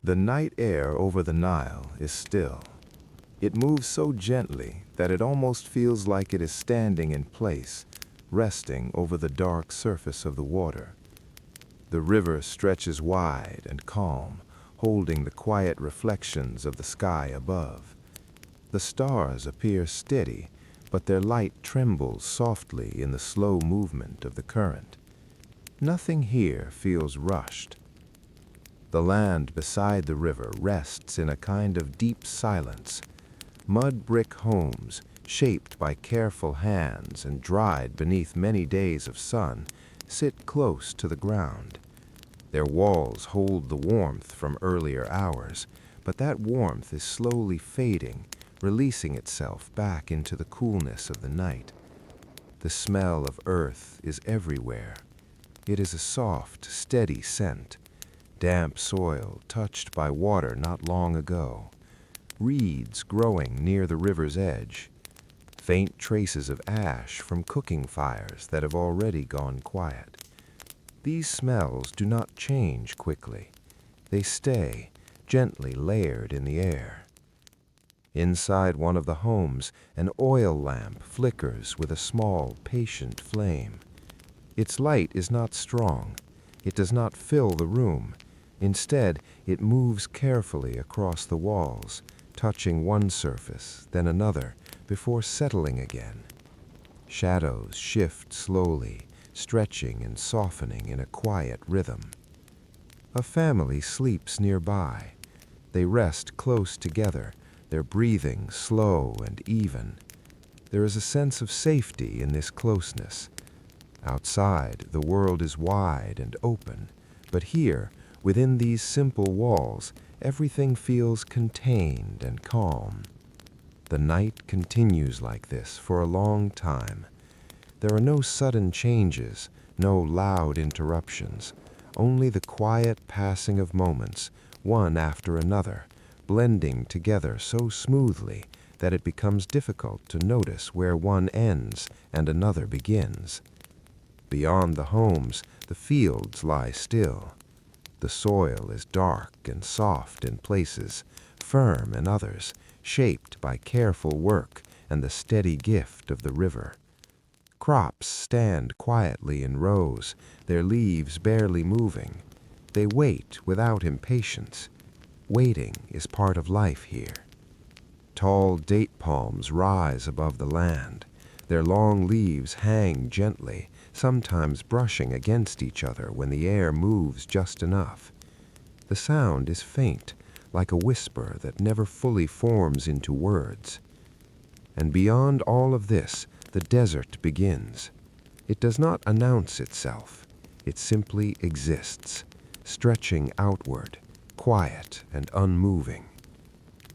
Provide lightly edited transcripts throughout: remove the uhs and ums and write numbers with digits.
The night air over the Nile is still. It moves so gently that it almost feels like it is standing in place, resting over the dark surface of the water. The river stretches wide and calm, holding the quiet reflections of the sky above. The stars appear steady, but their light trembles softly in the slow movement of the current. Nothing here feels rushed. The land beside the river rests in a kind of deep silence. Mud brick homes, shaped by careful hands and dried beneath many days of sun, sit close to the ground. Their walls hold the warmth from earlier hours, but that warmth is slowly fading, releasing itself back into the coolness of the night. The smell of earth is everywhere. It is a soft, steady scent. Damp soil touched by water not long ago. Reeds growing near the river's edge. Faint traces of ash from cooking fires that have already gone quiet. These smells do not change quickly. They stay, gently layered in the air. Inside one of the homes, an oil lamp flickers with a small, patient flame. Its light is not strong. It does not fill the room. Instead, it moves carefully across the walls, touching one surface, then another, before settling again. Shadows shift slowly, stretching and softening in a quiet rhythm. A family sleeps nearby. They rest close together, their breathing slow and even. There is a sense of safety in this closeness. Outside, the world is wide and open, but here, within these simple walls, everything feels contained and calm. The night continues like this for a long time. There are no sudden changes, no loud interruptions, only the quiet passing of moments, one after another, blending together so smoothly that it becomes difficult to notice where one ends and another begins. Beyond the homes, the fields lie still. The soil is dark and soft in places, firm in others, shaped by careful work and the steady gift of the river. Crops stand quietly in rows, their leaves barely moving. They wait without impatience. Waiting is part of life here. Tall date palms rise above the land. Their long leaves hang gently, sometimes brushing against each other when the air moves just enough. The sound is faint, like a whisper that never fully forms into words. And beyond all of this, the desert begins. It does not announce itself. It simply exists, stretching outward, quiet and unmoving.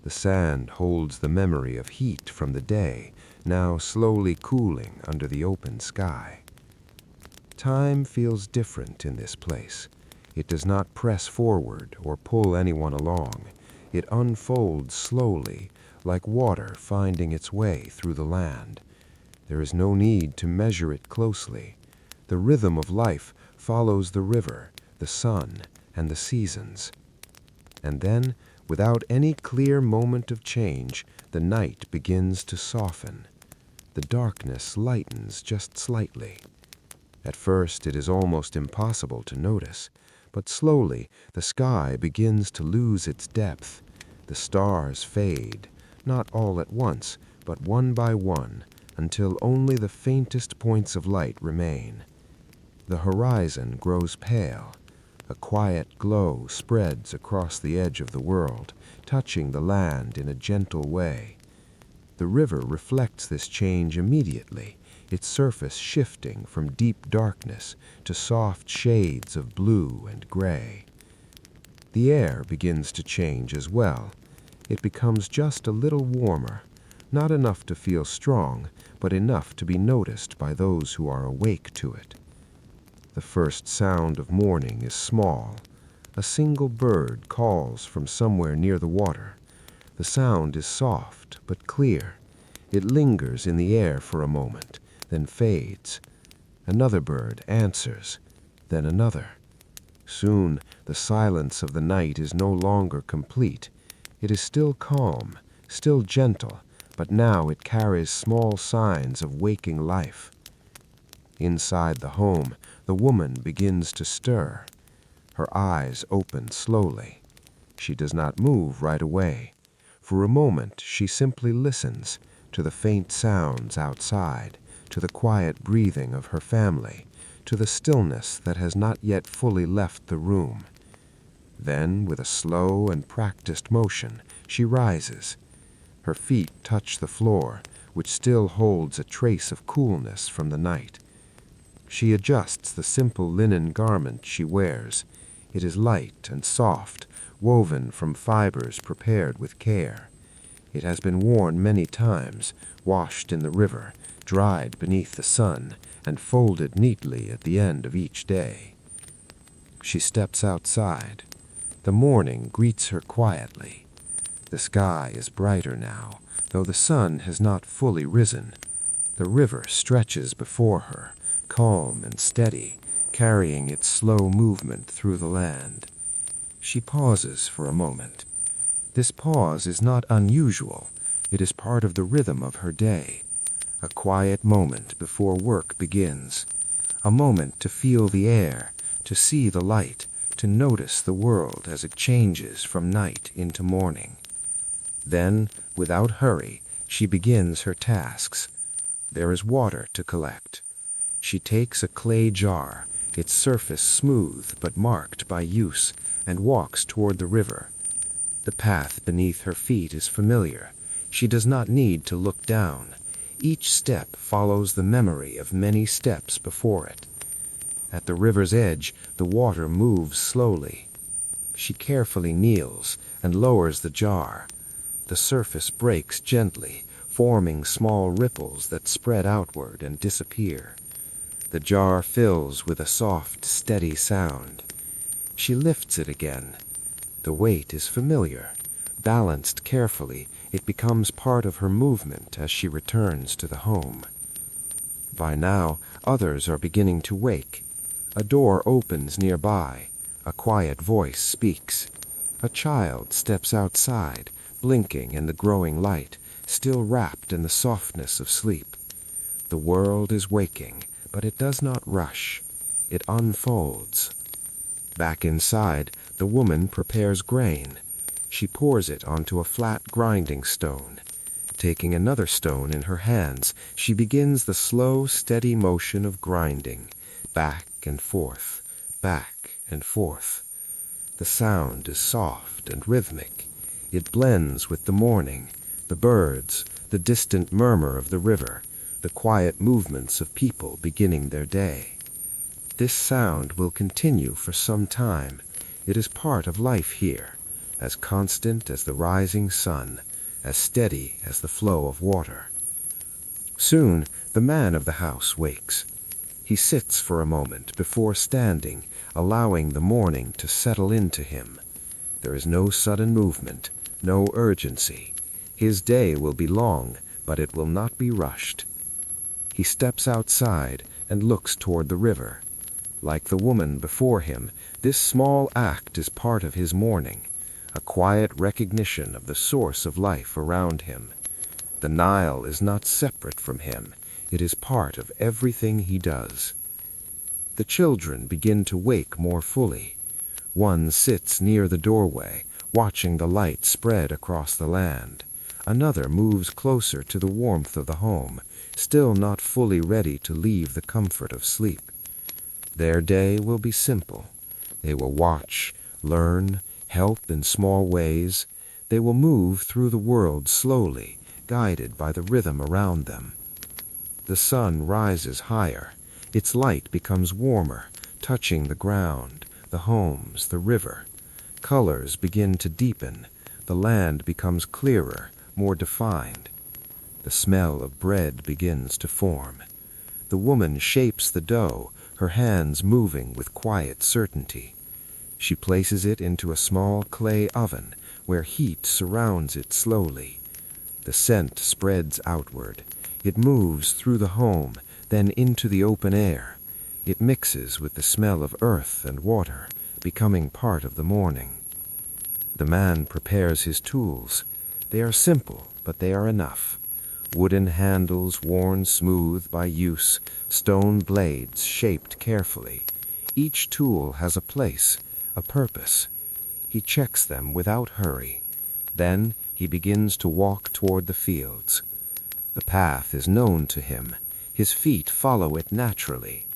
The sand holds the memory of heat from the day, now slowly cooling under the open sky. Time feels different in this place. It does not press forward or pull anyone along. It unfolds slowly, like water finding its way through the land. There is no need to measure it closely. The rhythm of life follows the river, the sun, and the seasons. And then, without any clear moment of change, the night begins to soften. The darkness lightens just slightly. At first, it is almost impossible to notice, but slowly the sky begins to lose its depth. The stars fade, not all at once, but one by one, until only the faintest points of light remain. The horizon grows pale. A quiet glow spreads across the edge of the world, touching the land in a gentle way. The river reflects this change immediately, its surface shifting from deep darkness to soft shades of blue and gray. The air begins to change as well. It becomes just a little warmer, not enough to feel strong, but enough to be noticed by those who are awake to it. The first sound of morning is small. A single bird calls from somewhere near the water. The sound is soft but clear. It lingers in the air for a moment, then fades. Another bird answers, then another. Soon, the silence of the night is no longer complete. It is still calm, still gentle, but now it carries small signs of waking life. Inside the home, the woman begins to stir. Her eyes open slowly. She does not move right away. For a moment, she simply listens to the faint sounds outside, to the quiet breathing of her family, to the stillness that has not yet fully left the room. Then, with a slow and practiced motion, she rises. Her feet touch the floor, which still holds a trace of coolness from the night. She adjusts the simple linen garment she wears. It is light and soft, woven from fibers prepared with care. It has been worn many times, washed in the river, dried beneath the sun, and folded neatly at the end of each day. She steps outside. The morning greets her quietly. The sky is brighter now, though the sun has not fully risen. The river stretches before her, calm and steady, carrying its slow movement through the land. She pauses for a moment. This pause is not unusual. It is part of the rhythm of her day. A quiet moment before work begins. A moment to feel the air, to see the light, to notice the world as it changes from night into morning. Then, without hurry, she begins her tasks. There is water to collect. She takes a clay jar, its surface smooth but marked by use, and walks toward the river. The path beneath her feet is familiar. She does not need to look down. Each step follows the memory of many steps before it. At the river's edge, the water moves slowly. She carefully kneels and lowers the jar. The surface breaks gently, forming small ripples that spread outward and disappear. The jar fills with a soft, steady sound. She lifts it again. The weight is familiar. Balanced carefully, it becomes part of her movement as she returns to the home. By now, others are beginning to wake. A door opens nearby. A quiet voice speaks. A child steps outside, blinking in the growing light, still wrapped in the softness of sleep. The world is waking, but it does not rush. It unfolds. Back inside, the woman prepares grain. She pours it onto a flat grinding stone. Taking another stone in her hands, she begins the slow, steady motion of grinding, back and forth, back and forth. The sound is soft and rhythmic. It blends with the morning, the birds, the distant murmur of the river, the quiet movements of people beginning their day. This sound will continue for some time. It is part of life here, as constant as the rising sun, as steady as the flow of water. Soon, the man of the house wakes. He sits for a moment before standing, allowing the morning to settle into him. There is no sudden movement, no urgency. His day will be long, but it will not be rushed. He steps outside and looks toward the river. Like the woman before him, this small act is part of his morning, a quiet recognition of the source of life around him. The Nile is not separate from him. It is part of everything he does. The children begin to wake more fully. One sits near the doorway, watching the light spread across the land. Another moves closer to the warmth of the home, still not fully ready to leave the comfort of sleep. Their day will be simple. They will watch, learn, help in small ways. They will move through the world slowly, guided by the rhythm around them. The sun rises higher. Its light becomes warmer, touching the ground, the homes, the river. Colors begin to deepen. The land becomes clearer, more defined. The smell of bread begins to form. The woman shapes the dough, her hands moving with quiet certainty. She places it into a small clay oven, where heat surrounds it slowly. The scent spreads outward. It moves through the home, then into the open air. It mixes with the smell of earth and water, becoming part of the morning. The man prepares his tools. They are simple, but they are enough. Wooden handles worn smooth by use, stone blades shaped carefully. Each tool has a place, a purpose. He checks them without hurry. Then he begins to walk toward the fields. The path is known to him. His feet follow it naturally.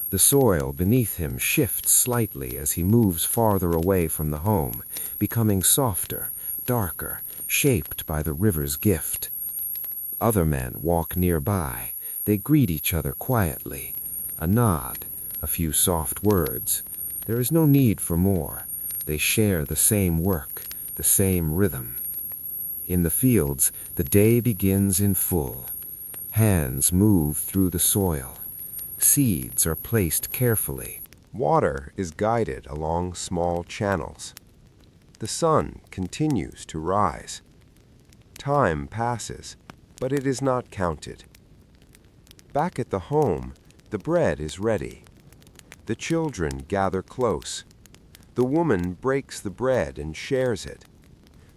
The soil beneath him shifts slightly as he moves farther away from the home, becoming softer, darker, shaped by the river's gift. Other men walk nearby. They greet each other quietly. A nod, a few soft words. There is no need for more. They share the same work, the same rhythm. In the fields, the day begins in full. Hands move through the soil. Seeds are placed carefully. Water is guided along small channels. The sun continues to rise. Time passes, but it is not counted. Back at the home, the bread is ready. The children gather close. The woman breaks the bread and shares it.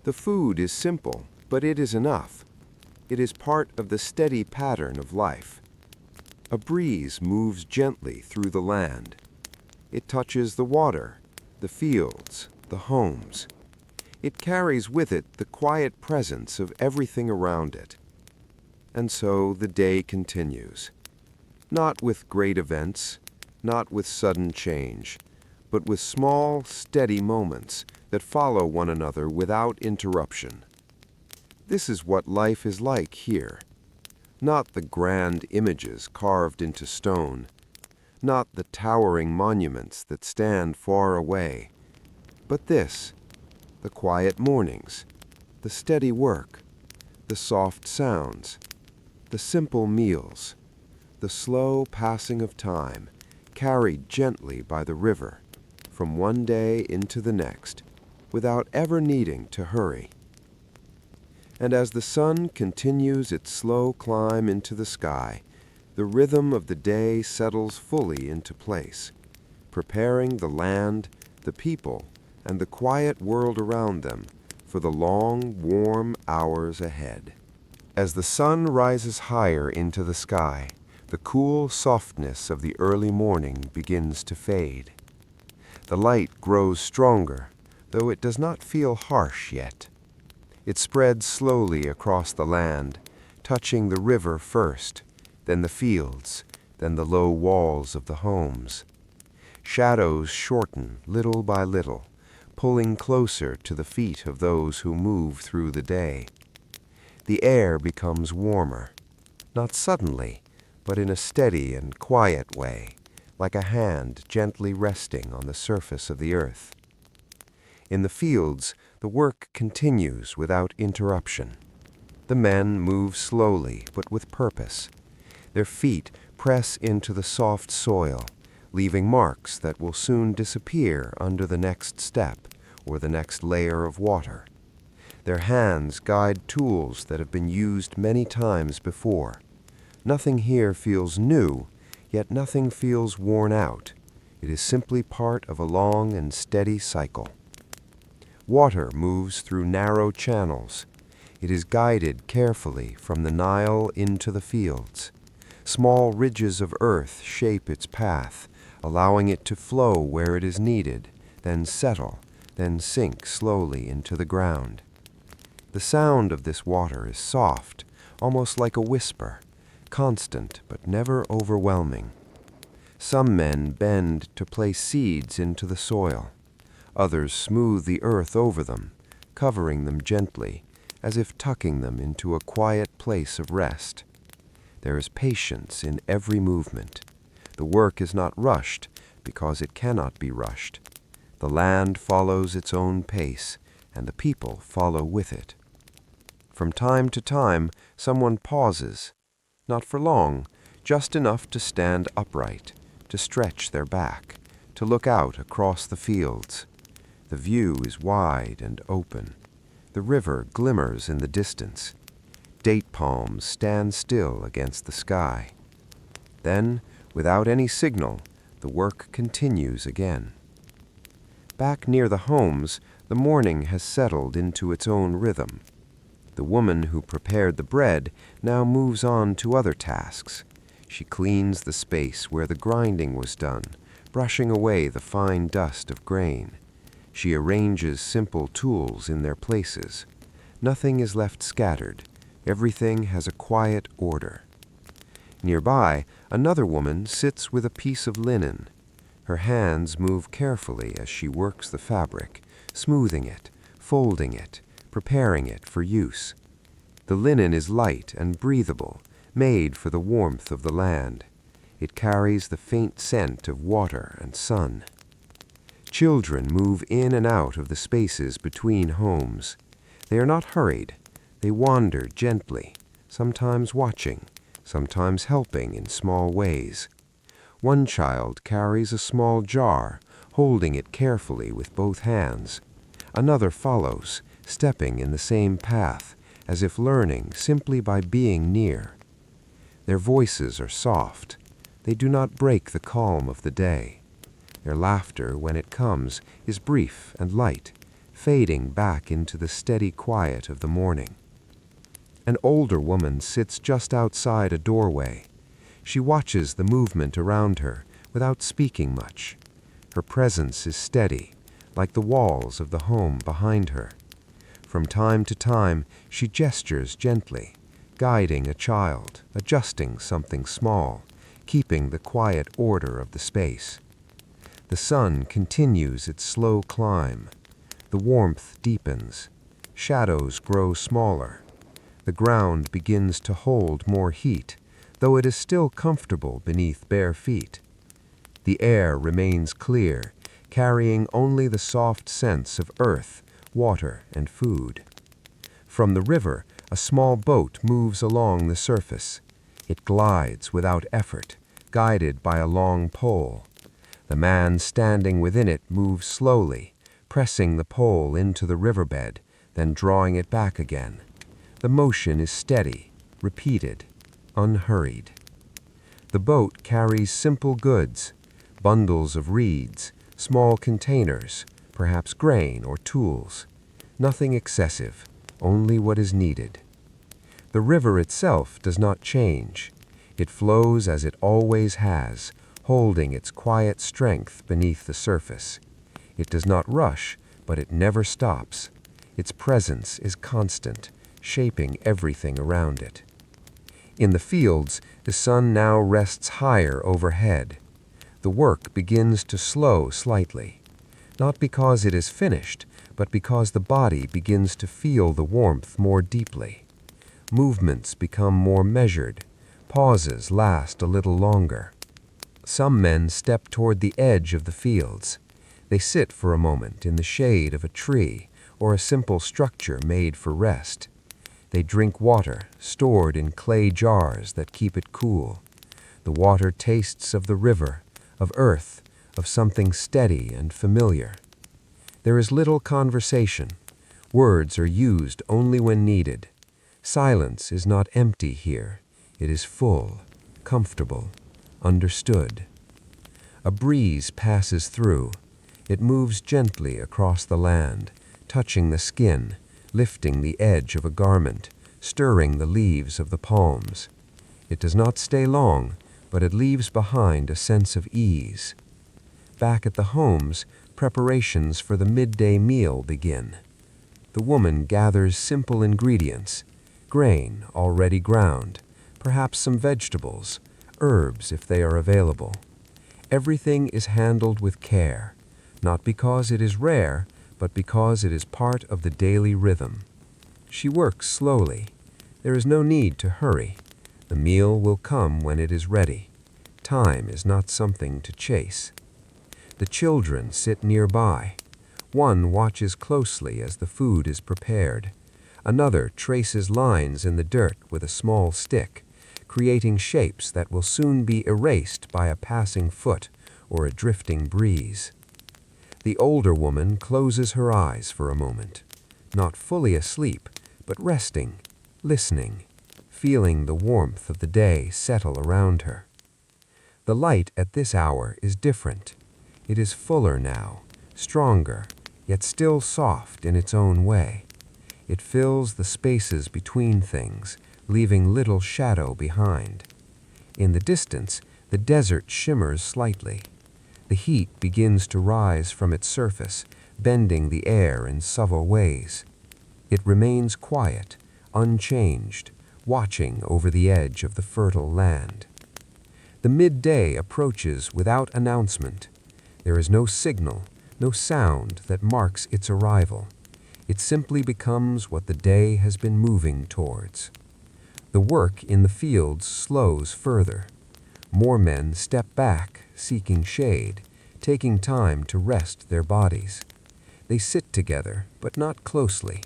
The food is simple, but it is enough. It is part of the steady pattern of life. A breeze moves gently through the land. It touches the water, the fields, the homes. It carries with it the quiet presence of everything around it. And so the day continues. Not with great events, not with sudden change, but with small, steady moments that follow one another without interruption. This is what life is like here. Not the grand images carved into stone, not the towering monuments that stand far away, but this, the quiet mornings, the steady work, the soft sounds, the simple meals, the slow passing of time, carried gently by the river, from one day into the next, without ever needing to hurry. And as the sun continues its slow climb into the sky, the rhythm of the day settles fully into place, preparing the land, the people, and the quiet world around them for the long, warm hours ahead. As the sun rises higher into the sky, the cool softness of the early morning begins to fade. The light grows stronger, though it does not feel harsh yet. It spreads slowly across the land, touching the river first, then the fields, then the low walls of the homes. Shadows shorten little by little, pulling closer to the feet of those who move through the day. The air becomes warmer, not suddenly, but in a steady and quiet way, like a hand gently resting on the surface of the earth. In the fields, the work continues without interruption. The men move slowly, but with purpose. Their feet press into the soft soil, leaving marks that will soon disappear under the next step or the next layer of water. Their hands guide tools that have been used many times before. Nothing here feels new, yet nothing feels worn out. It is simply part of a long and steady cycle. Water moves through narrow channels. It is guided carefully from the Nile into the fields. Small ridges of earth shape its path, allowing it to flow where it is needed, then settle, then sink slowly into the ground. The sound of this water is soft, almost like a whisper, constant but never overwhelming. Some men bend to place seeds into the soil. Others smooth the earth over them, covering them gently, as if tucking them into a quiet place of rest. There is patience in every movement. The work is not rushed because it cannot be rushed. The land follows its own pace, and the people follow with it. From time to time, someone pauses, not for long, just enough to stand upright, to stretch their back, to look out across the fields. The view is wide and open. The river glimmers in the distance. Date palms stand still against the sky. Then, without any signal, the work continues again. Back near the homes, the morning has settled into its own rhythm. The woman who prepared the bread now moves on to other tasks. She cleans the space where the grinding was done, brushing away the fine dust of grain. She arranges simple tools in their places. Nothing is left scattered. Everything has a quiet order. Nearby, another woman sits with a piece of linen. Her hands move carefully as she works the fabric, smoothing it, folding it, preparing it for use. The linen is light and breathable, made for the warmth of the land. It carries the faint scent of water and sun. Children move in and out of the spaces between homes. They are not hurried. They wander gently, sometimes watching, sometimes helping in small ways. One child carries a small jar, holding it carefully with both hands. Another follows, stepping in the same path, as if learning simply by being near. Their voices are soft. They do not break the calm of the day. Their laughter, when it comes, is brief and light, fading back into the steady quiet of the morning. An older woman sits just outside a doorway. She watches the movement around her without speaking much. Her presence is steady, like the walls of the home behind her. From time to time, she gestures gently, guiding a child, adjusting something small, keeping the quiet order of the space. The sun continues its slow climb. The warmth deepens. Shadows grow smaller. The ground begins to hold more heat, though it is still comfortable beneath bare feet. The air remains clear, carrying only the soft scents of earth, water, and food. From the river, a small boat moves along the surface. It glides without effort, guided by a long pole. The man standing within it moves slowly, pressing the pole into the riverbed, then drawing it back again. The motion is steady, repeated, unhurried. The boat carries simple goods, bundles of reeds, small containers, perhaps grain or tools. Nothing excessive, only what is needed. The river itself does not change. It flows as it always has, holding its quiet strength beneath the surface. It does not rush, but it never stops. Its presence is constant, shaping everything around it. In the fields, the sun now rests higher overhead. The work begins to slow slightly, not because it is finished, but because the body begins to feel the warmth more deeply. Movements become more measured. Pauses last a little longer. Some men step toward the edge of the fields. They sit for a moment in the shade of a tree or a simple structure made for rest. They drink water stored in clay jars that keep it cool. The water tastes of the river, of earth, of something steady and familiar. There is little conversation. Words are used only when needed. Silence is not empty here. It is full, comfortable, understood. A breeze passes through. It moves gently across the land, touching the skin, lifting the edge of a garment, stirring the leaves of the palms. It does not stay long, but it leaves behind a sense of ease. Back at the homes, preparations for the midday meal begin. The woman gathers simple ingredients, grain already ground, perhaps some vegetables, herbs if they are available. Everything is handled with care, not because it is rare, but because it is part of the daily rhythm. She works slowly. There is no need to hurry. The meal will come when it is ready. Time is not something to chase. The children sit nearby. One watches closely as the food is prepared. Another traces lines in the dirt with a small stick, creating shapes that will soon be erased by a passing foot or a drifting breeze. The older woman closes her eyes for a moment, not fully asleep, but resting, listening, feeling the warmth of the day settle around her. The light at this hour is different. It is fuller now, stronger, yet still soft in its own way. It fills the spaces between things, leaving little shadow behind. In the distance, the desert shimmers slightly. The heat begins to rise from its surface, bending the air in subtle ways. It remains quiet, unchanged, watching over the edge of the fertile land. The midday approaches without announcement. There is no signal, no sound that marks its arrival. It simply becomes what the day has been moving towards. The work in the fields slows further. More men step back, seeking shade, taking time to rest their bodies. They sit together, but not closely.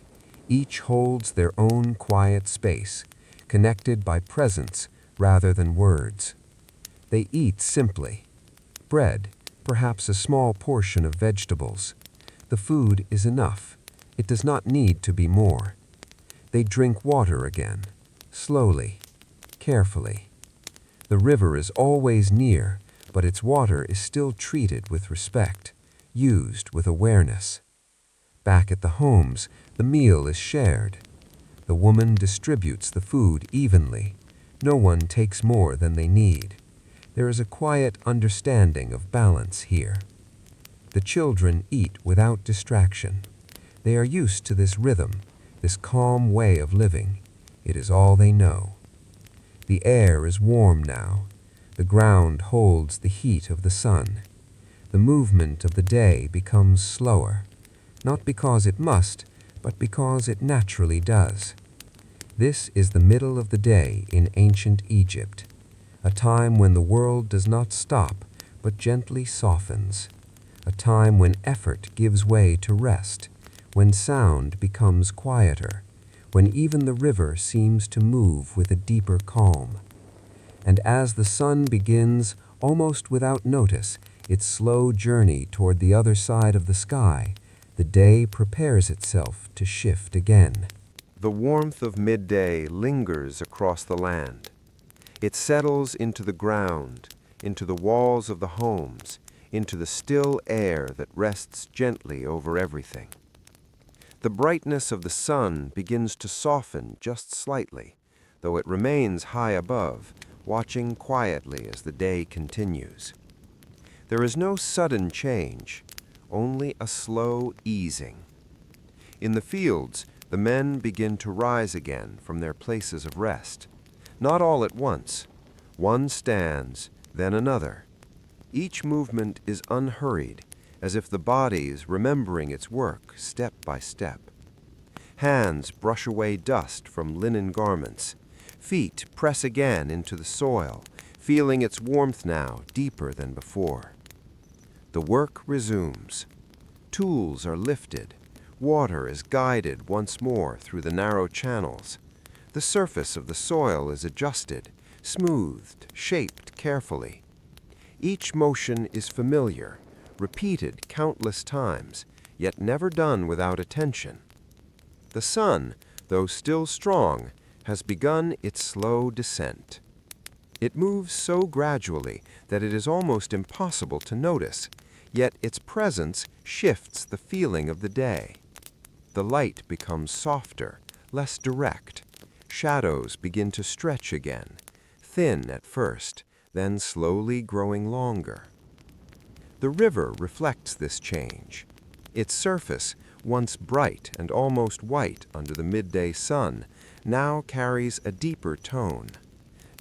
Each holds their own quiet space, connected by presence rather than words. They eat simply. Bread, perhaps a small portion of vegetables. The food is enough. It does not need to be more. They drink water again, slowly, carefully. The river is always near, but its water is still treated with respect, used with awareness. Back at the homes, the meal is shared. The woman distributes the food evenly. No one takes more than they need. There is a quiet understanding of balance here. The children eat without distraction. They are used to this rhythm, this calm way of living. It is all they know. The air is warm now. The ground holds the heat of the sun. The movement of the day becomes slower, not because it must, but because it naturally does. This is the middle of the day in ancient Egypt, a time when the world does not stop, but gently softens, a time when effort gives way to rest, when sound becomes quieter, when even the river seems to move with a deeper calm. And as the sun begins, almost without notice, its slow journey toward the other side of the sky, the day prepares itself to shift again. The warmth of midday lingers across the land. It settles into the ground, into the walls of the homes, into the still air that rests gently over everything. The brightness of the sun begins to soften just slightly, though it remains high above, watching quietly as the day continues. There is no sudden change, only a slow easing. In the fields, the men begin to rise again from their places of rest. Not all at once. One stands, then another. Each movement is unhurried, as if the body is remembering its work step by step. Hands brush away dust from linen garments. Feet press again into the soil, feeling its warmth now deeper than before. The work resumes. Tools are lifted. Water is guided once more through the narrow channels. The surface of the soil is adjusted, smoothed, shaped carefully. Each motion is familiar, repeated countless times, yet never done without attention. The sun, though still strong, has begun its slow descent. It moves so gradually that it is almost impossible to notice, yet its presence shifts the feeling of the day. The light becomes softer, less direct. Shadows begin to stretch again, thin at first, then slowly growing longer. The river reflects this change. Its surface, once bright and almost white under the midday sun, now carries a deeper tone.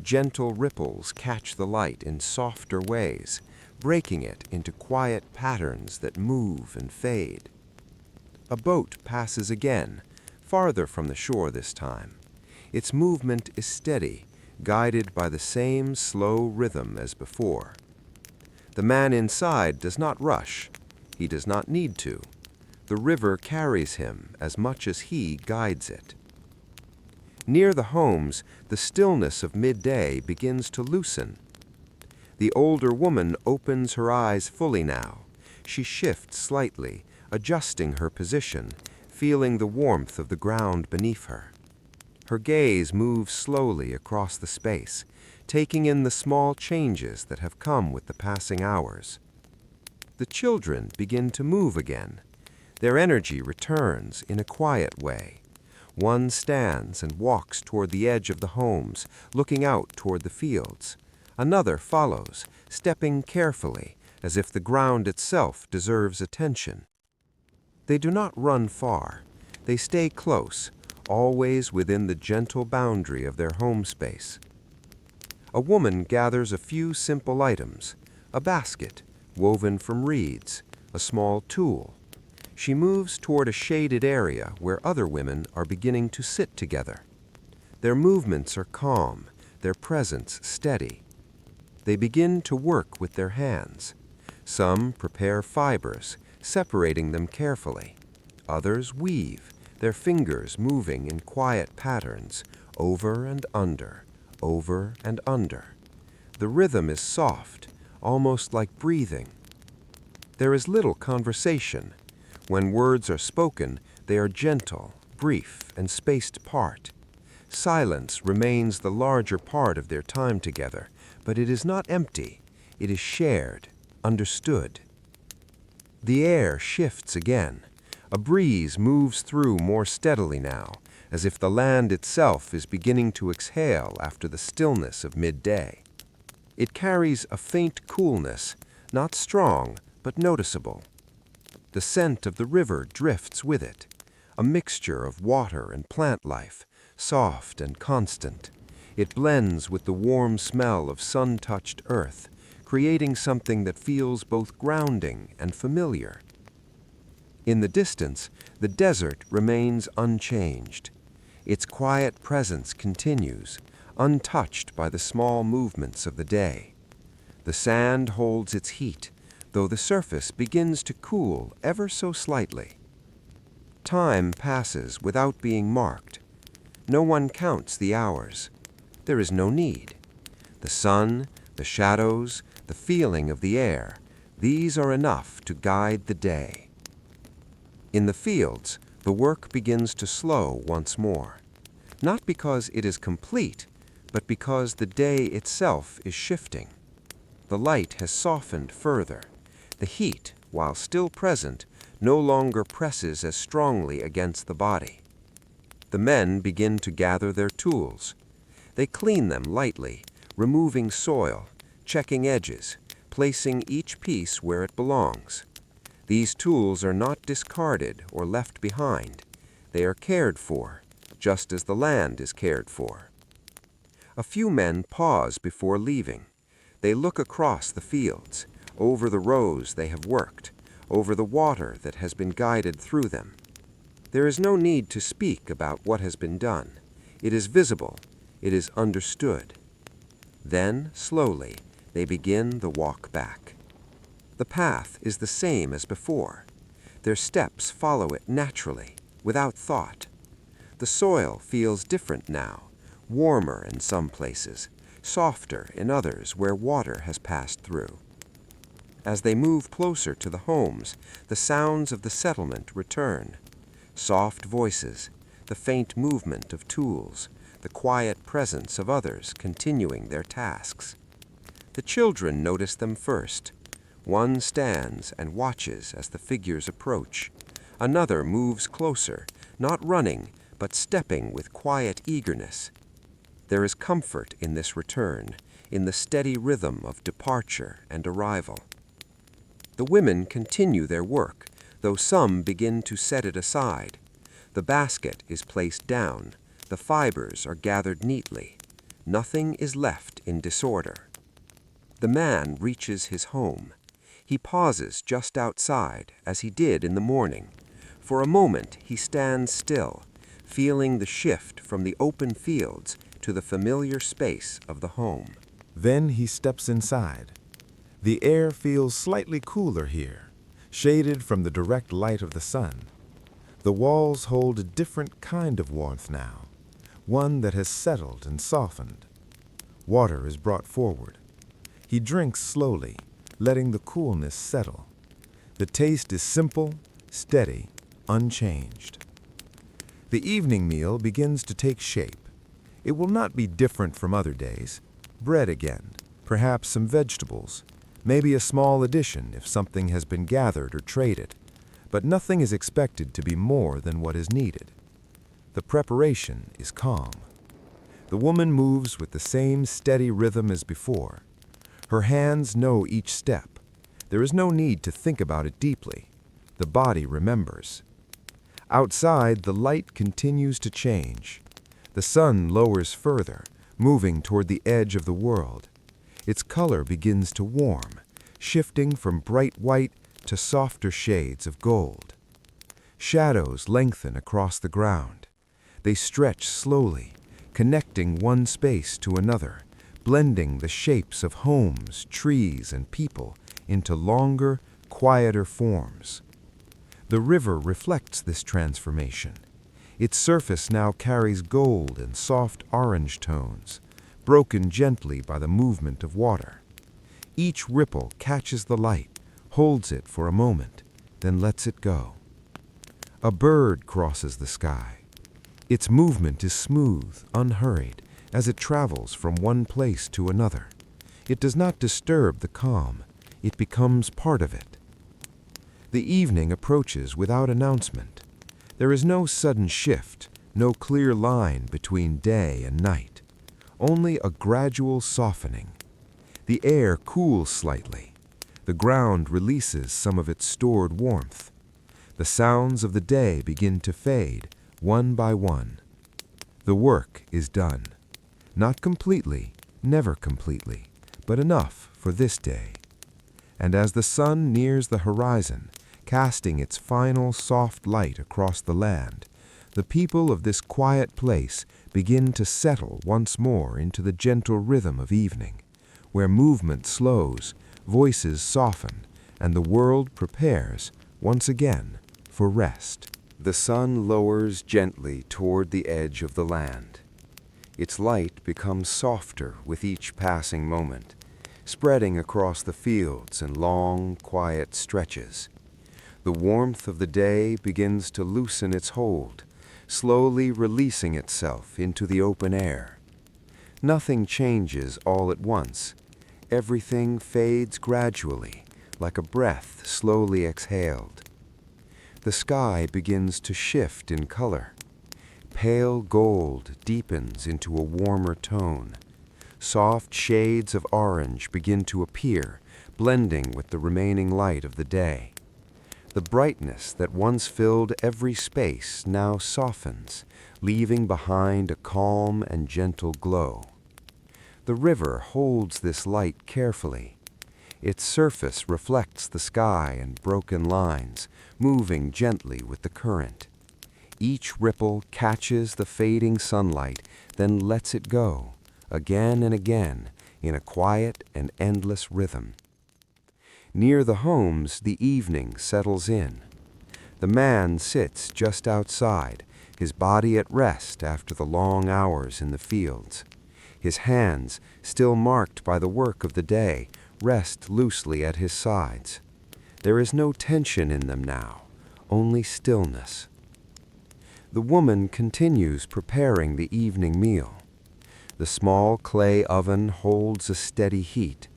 Gentle ripples catch the light in softer ways, breaking it into quiet patterns that move and fade. A boat passes again, farther from the shore this time. Its movement is steady, guided by the same slow rhythm as before. The man inside does not rush. He does not need to. The river carries him as much as he guides it. Near the homes, the stillness of midday begins to loosen. The older woman opens her eyes fully now. She shifts slightly, adjusting her position, feeling the warmth of the ground beneath her. Her gaze moves slowly across the space, taking in the small changes that have come with the passing hours. The children begin to move again. Their energy returns in a quiet way. One stands and walks toward the edge of the homes, looking out toward the fields. Another follows, stepping carefully, as if the ground itself deserves attention. They do not run far. They stay close, always within the gentle boundary of their home space. A woman gathers a few simple items, a basket woven from reeds, a small tool. She moves toward a shaded area where other women are beginning to sit together. Their movements are calm, their presence steady. They begin to work with their hands. Some prepare fibers, separating them carefully. Others weave, their fingers moving in quiet patterns, over and under, over and under. The rhythm is soft, almost like breathing. There is little conversation. When words are spoken, they are gentle, brief, and spaced apart. Silence remains the larger part of their time together, but it is not empty. It is shared, understood. The air shifts again. A breeze moves through more steadily now, as if the land itself is beginning to exhale after the stillness of midday. It carries a faint coolness, not strong, but noticeable. The scent of the river drifts with it, a mixture of water and plant life, soft and constant. It blends with the warm smell of sun-touched earth, creating something that feels both grounding and familiar. In the distance, the desert remains unchanged. Its quiet presence continues, untouched by the small movements of the day. The sand holds its heat, though the surface begins to cool ever so slightly. Time passes without being marked. No one counts the hours. There is no need. The sun, the shadows, the feeling of the air, these are enough to guide the day. In the fields, the work begins to slow once more, not because it is complete, but because the day itself is shifting. The light has softened further. The heat, while still present, no longer presses as strongly against the body. The men begin to gather their tools. They clean them lightly, removing soil, checking edges, placing each piece where it belongs. These tools are not discarded or left behind. They are cared for, just as the land is cared for. A few men pause before leaving. They look across the fields, over the rows they have worked, over the water that has been guided through them. There is no need to speak about what has been done. It is visible. It is understood. Then, slowly, they begin the walk back. The path is the same as before. Their steps follow it naturally, without thought. The soil feels different now, warmer in some places, softer in others where water has passed through. As they move closer to the homes, the sounds of the settlement return. Soft voices, the faint movement of tools, the quiet presence of others continuing their tasks. The children notice them first. One stands and watches as the figures approach. Another moves closer, not running, but stepping with quiet eagerness. There is comfort in this return, in the steady rhythm of departure and arrival. The women continue their work, though some begin to set it aside. The basket is placed down. The fibers are gathered neatly. Nothing is left in disorder. The man reaches his home. He pauses just outside, as he did in the morning. For a moment he stands still, feeling the shift from the open fields to the familiar space of the home. Then he steps inside. The air feels slightly cooler here, shaded from the direct light of the sun. The walls hold a different kind of warmth now, one that has settled and softened. Water is brought forward. He drinks slowly, letting the coolness settle. The taste is simple, steady, unchanged. The evening meal begins to take shape. It will not be different from other days. Bread again, perhaps some vegetables. Maybe a small addition if something has been gathered or traded, but nothing is expected to be more than what is needed. The preparation is calm. The woman moves with the same steady rhythm as before. Her hands know each step. There is no need to think about it deeply. The body remembers. Outside, the light continues to change. The sun lowers further, moving toward the edge of the world. Its color begins to warm, shifting from bright white to softer shades of gold. Shadows lengthen across the ground. They stretch slowly, connecting one space to another, blending the shapes of homes, trees, and people into longer, quieter forms. The river reflects this transformation. Its surface now carries gold and soft orange tones, broken gently by the movement of water. Each ripple catches the light, holds it for a moment, then lets it go. A bird crosses the sky. Its movement is smooth, unhurried, as it travels from one place to another. It does not disturb the calm. It becomes part of it. The evening approaches without announcement. There is no sudden shift, no clear line between day and night. Only a gradual softening. The air cools slightly. The ground releases some of its stored warmth. The sounds of the day begin to fade, one by one. The work is done. Not completely, never completely, but enough for this day. And as the sun nears the horizon, casting its final soft light across the land, the people of this quiet place begin to settle once more into the gentle rhythm of evening, where movement slows, voices soften, and the world prepares, once again, for rest. The sun lowers gently toward the edge of the land. Its light becomes softer with each passing moment, spreading across the fields in long, quiet stretches. The warmth of the day begins to loosen its hold, slowly releasing itself into the open air. Nothing changes all at once. Everything fades gradually, like a breath slowly exhaled. The sky begins to shift in color. Pale gold deepens into a warmer tone. Soft shades of orange begin to appear, blending with the remaining light of the day. The brightness that once filled every space now softens, leaving behind a calm and gentle glow. The river holds this light carefully. Its surface reflects the sky in broken lines, moving gently with the current. Each ripple catches the fading sunlight, then lets it go, again and again, in a quiet and endless rhythm. Near the homes, the evening settles in. The man sits just outside, his body at rest after the long hours in the fields. His hands, still marked by the work of the day, rest loosely at his sides. There is no tension in them now, only stillness. The woman continues preparing the evening meal. The small clay oven holds a steady heat.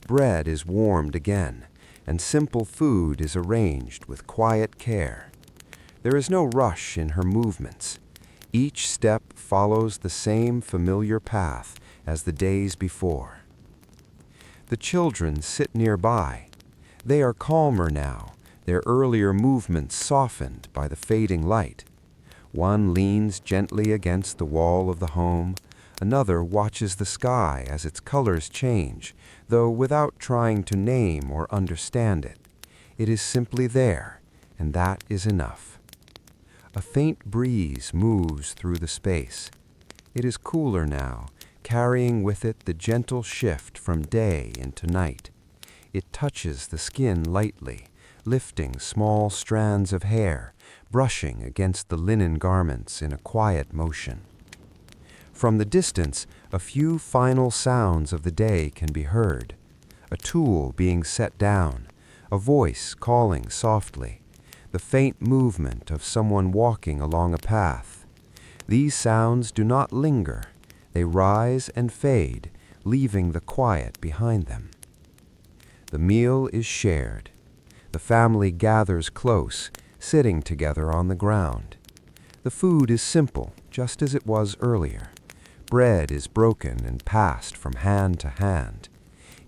Bread is warmed again, and simple food is arranged with quiet care. There is no rush in her movements. Each step follows the same familiar path as the days before. The children sit nearby. They are calmer now, their earlier movements softened by the fading light. One leans gently against the wall of the home. Another watches the sky as its colors change, though without trying to name or understand it. It is simply there, and that is enough. A faint breeze moves through the space. It is cooler now, carrying with it the gentle shift from day into night. It touches the skin lightly, lifting small strands of hair, brushing against the linen garments in a quiet motion. From the distance, a few final sounds of the day can be heard. A tool being set down, a voice calling softly, the faint movement of someone walking along a path. These sounds do not linger. They rise and fade, leaving the quiet behind them. The meal is shared. The family gathers close, sitting together on the ground. The food is simple, just as it was earlier. Bread is broken and passed from hand to hand.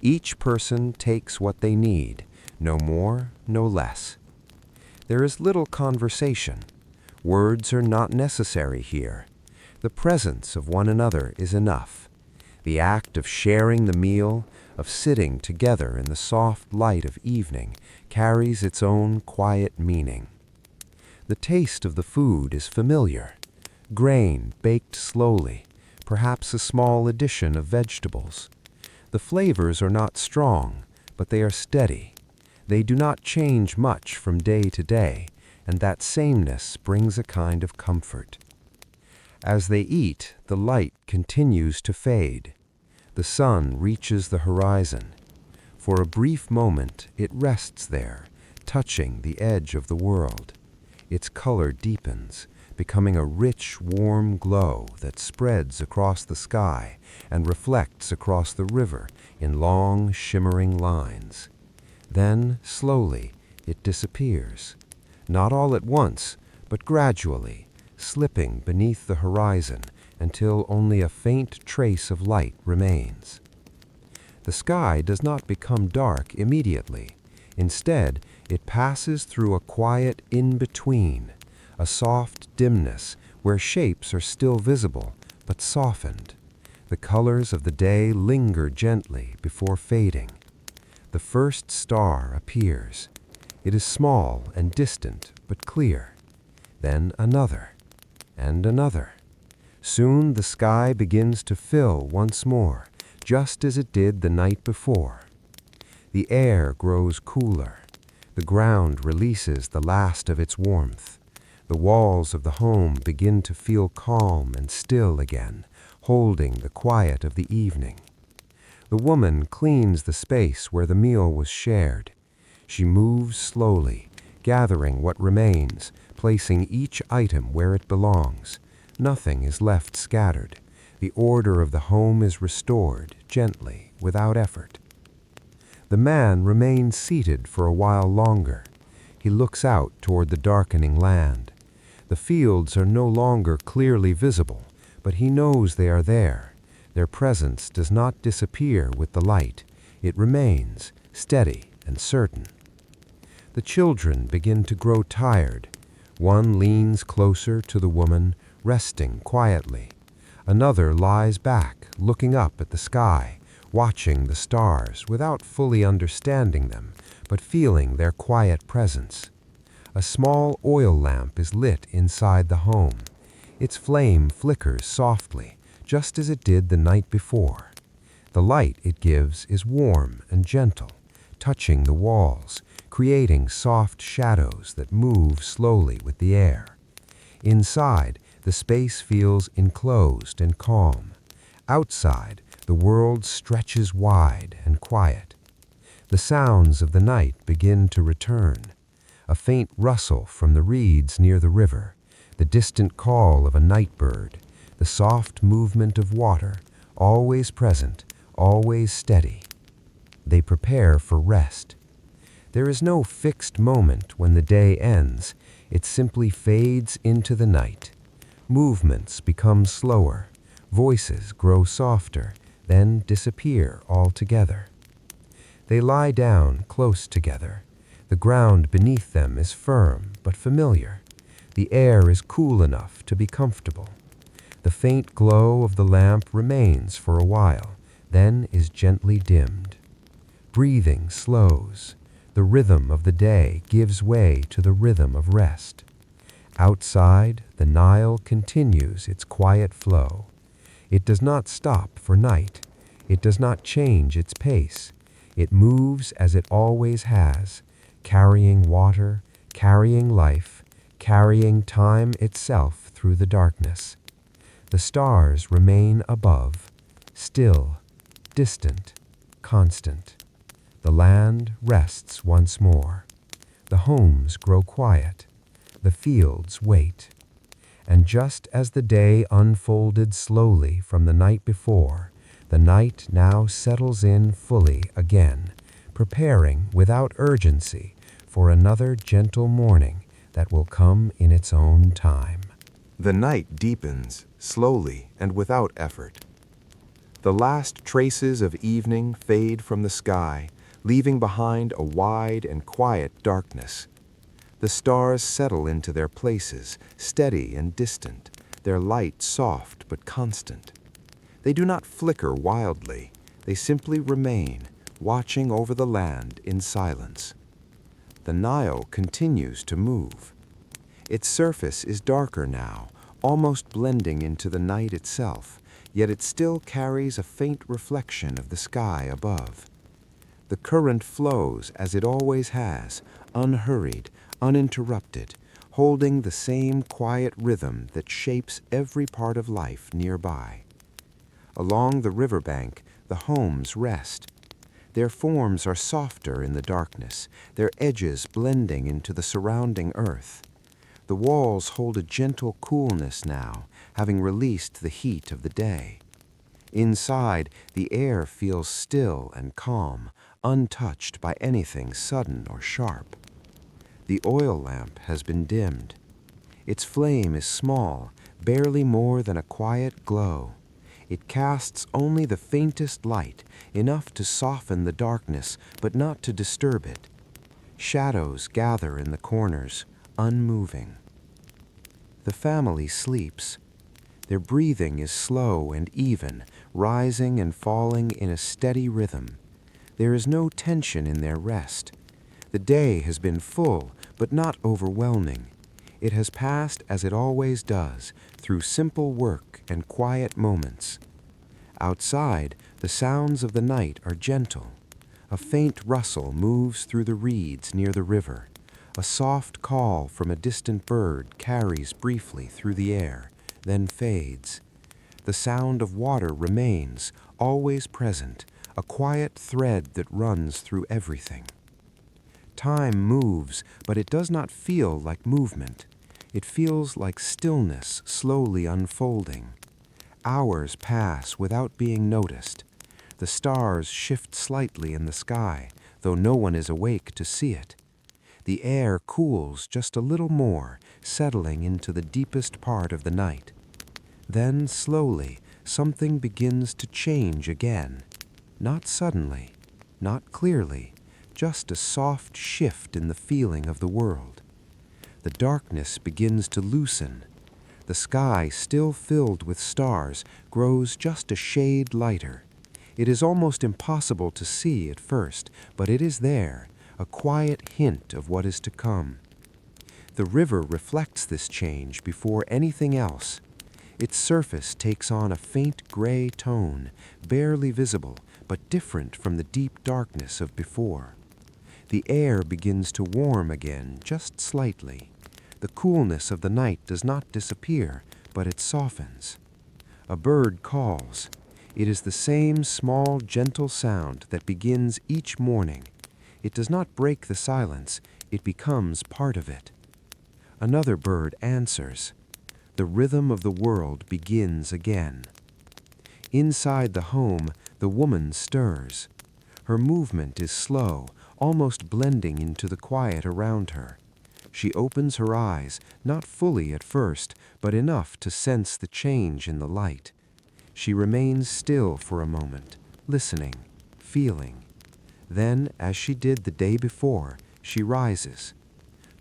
Each person takes what they need, no more, no less. There is little conversation. Words are not necessary here. The presence of one another is enough. The act of sharing the meal, of sitting together in the soft light of evening, carries its own quiet meaning. The taste of the food is familiar. Grain baked slowly, perhaps a small addition of vegetables. The flavors are not strong, but they are steady. They do not change much from day to day, and that sameness brings a kind of comfort. As they eat, the light continues to fade. The sun reaches the horizon. For a brief moment, it rests there, touching the edge of the world. Its color deepens, becoming a rich, warm glow that spreads across the sky and reflects across the river in long, shimmering lines. Then, slowly, it disappears. Not all at once, but gradually, slipping beneath the horizon until only a faint trace of light remains. The sky does not become dark immediately. Instead, it passes through a quiet in-between, a soft dimness where shapes are still visible, but softened. The colors of the day linger gently before fading. The first star appears. It is small and distant, but clear. Then another, and another. Soon the sky begins to fill once more, just as it did the night before. The air grows cooler. The ground releases the last of its warmth. The walls of the home begin to feel calm and still again, holding the quiet of the evening. The woman cleans the space where the meal was shared. She moves slowly, gathering what remains, placing each item where it belongs. Nothing is left scattered. The order of the home is restored, gently, without effort. The man remains seated for a while longer. He looks out toward the darkening land. The fields are no longer clearly visible, but he knows they are there. Their presence does not disappear with the light. It remains, steady and certain. The children begin to grow tired. One leans closer to the woman, resting quietly. Another lies back, looking up at the sky, watching the stars without fully understanding them, but feeling their quiet presence. A small oil lamp is lit inside the home. Its flame flickers softly, just as it did the night before. The light it gives is warm and gentle, touching the walls, creating soft shadows that move slowly with the air. Inside, the space feels enclosed and calm. Outside, the world stretches wide and quiet. The sounds of the night begin to return. A faint rustle from the reeds near the river, the distant call of a night bird, the soft movement of water, always present, always steady. They prepare for rest. There is no fixed moment when the day ends. It simply fades into the night. Movements become slower. Voices grow softer, then disappear altogether. They lie down close together. The ground beneath them is firm but familiar. The air is cool enough to be comfortable. The faint glow of the lamp remains for a while, then is gently dimmed. Breathing slows. The rhythm of the day gives way to the rhythm of rest. Outside, the Nile continues its quiet flow. It does not stop for night. It does not change its pace. It moves as it always has, carrying water, carrying life, carrying time itself through the darkness. The stars remain above, still, distant, constant. The land rests once more. The homes grow quiet. The fields wait. And just as the day unfolded slowly from the night before, the night now settles in fully again, preparing without urgency for another gentle morning that will come in its own time. The night deepens, slowly and without effort. The last traces of evening fade from the sky, leaving behind a wide and quiet darkness. The stars settle into their places, steady and distant, their light soft but constant. They do not flicker wildly, they simply remain, watching over the land in silence. The Nile continues to move. Its surface is darker now, almost blending into the night itself, yet it still carries a faint reflection of the sky above. The current flows as it always has, unhurried, uninterrupted, holding the same quiet rhythm that shapes every part of life nearby. Along the riverbank, the homes rest. Their forms are softer in the darkness, their edges blending into the surrounding earth. The walls hold a gentle coolness now, having released the heat of the day. Inside, the air feels still and calm, untouched by anything sudden or sharp. The oil lamp has been dimmed. Its flame is small, barely more than a quiet glow. It casts only the faintest light, enough to soften the darkness, but not to disturb it. Shadows gather in the corners, unmoving. The family sleeps. Their breathing is slow and even, rising and falling in a steady rhythm. There is no tension in their rest. The day has been full, but not overwhelming. It has passed as it always does, through simple work and quiet moments. Outside, the sounds of the night are gentle. A faint rustle moves through the reeds near the river. A soft call from a distant bird carries briefly through the air, then fades. The sound of water remains, always present, a quiet thread that runs through everything. Time moves, but it does not feel like movement. It feels like stillness slowly unfolding. Hours pass without being noticed. The stars shift slightly in the sky, though no one is awake to see it. The air cools just a little more, settling into the deepest part of the night. Then, slowly, something begins to change again. Not suddenly, not clearly, just a soft shift in the feeling of the world. The darkness begins to loosen. The sky, still filled with stars, grows just a shade lighter. It is almost impossible to see at first, but it is there, a quiet hint of what is to come. The river reflects this change before anything else. Its surface takes on a faint gray tone, barely visible, but different from the deep darkness of before. The air begins to warm again, just slightly. The coolness of the night does not disappear, but it softens. A bird calls. It is the same small, gentle sound that begins each morning. It does not break the silence, it becomes part of it. Another bird answers. The rhythm of the world begins again. Inside the home, the woman stirs. Her movement is slow, almost blending into the quiet around her. She opens her eyes, not fully at first, but enough to sense the change in the light. She remains still for a moment, listening, feeling. Then, as she did the day before, she rises.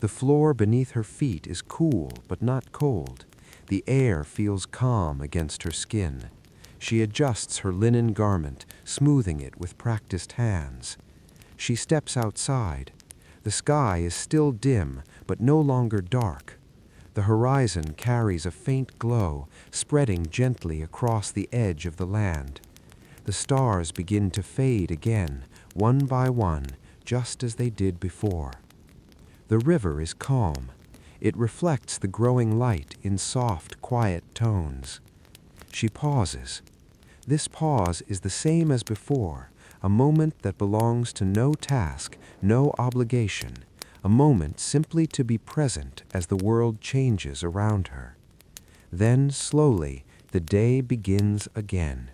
The floor beneath her feet is cool but not cold. The air feels calm against her skin. She adjusts her linen garment, smoothing it with practiced hands. She steps outside. The sky is still dim, but no longer dark. The horizon carries a faint glow, spreading gently across the edge of the land. The stars begin to fade again, one by one, just as they did before. The river is calm. It reflects the growing light in soft, quiet tones. She pauses. This pause is the same as before, a moment that belongs to no task, no obligation, a moment simply to be present as the world changes around her. Then, slowly, the day begins again.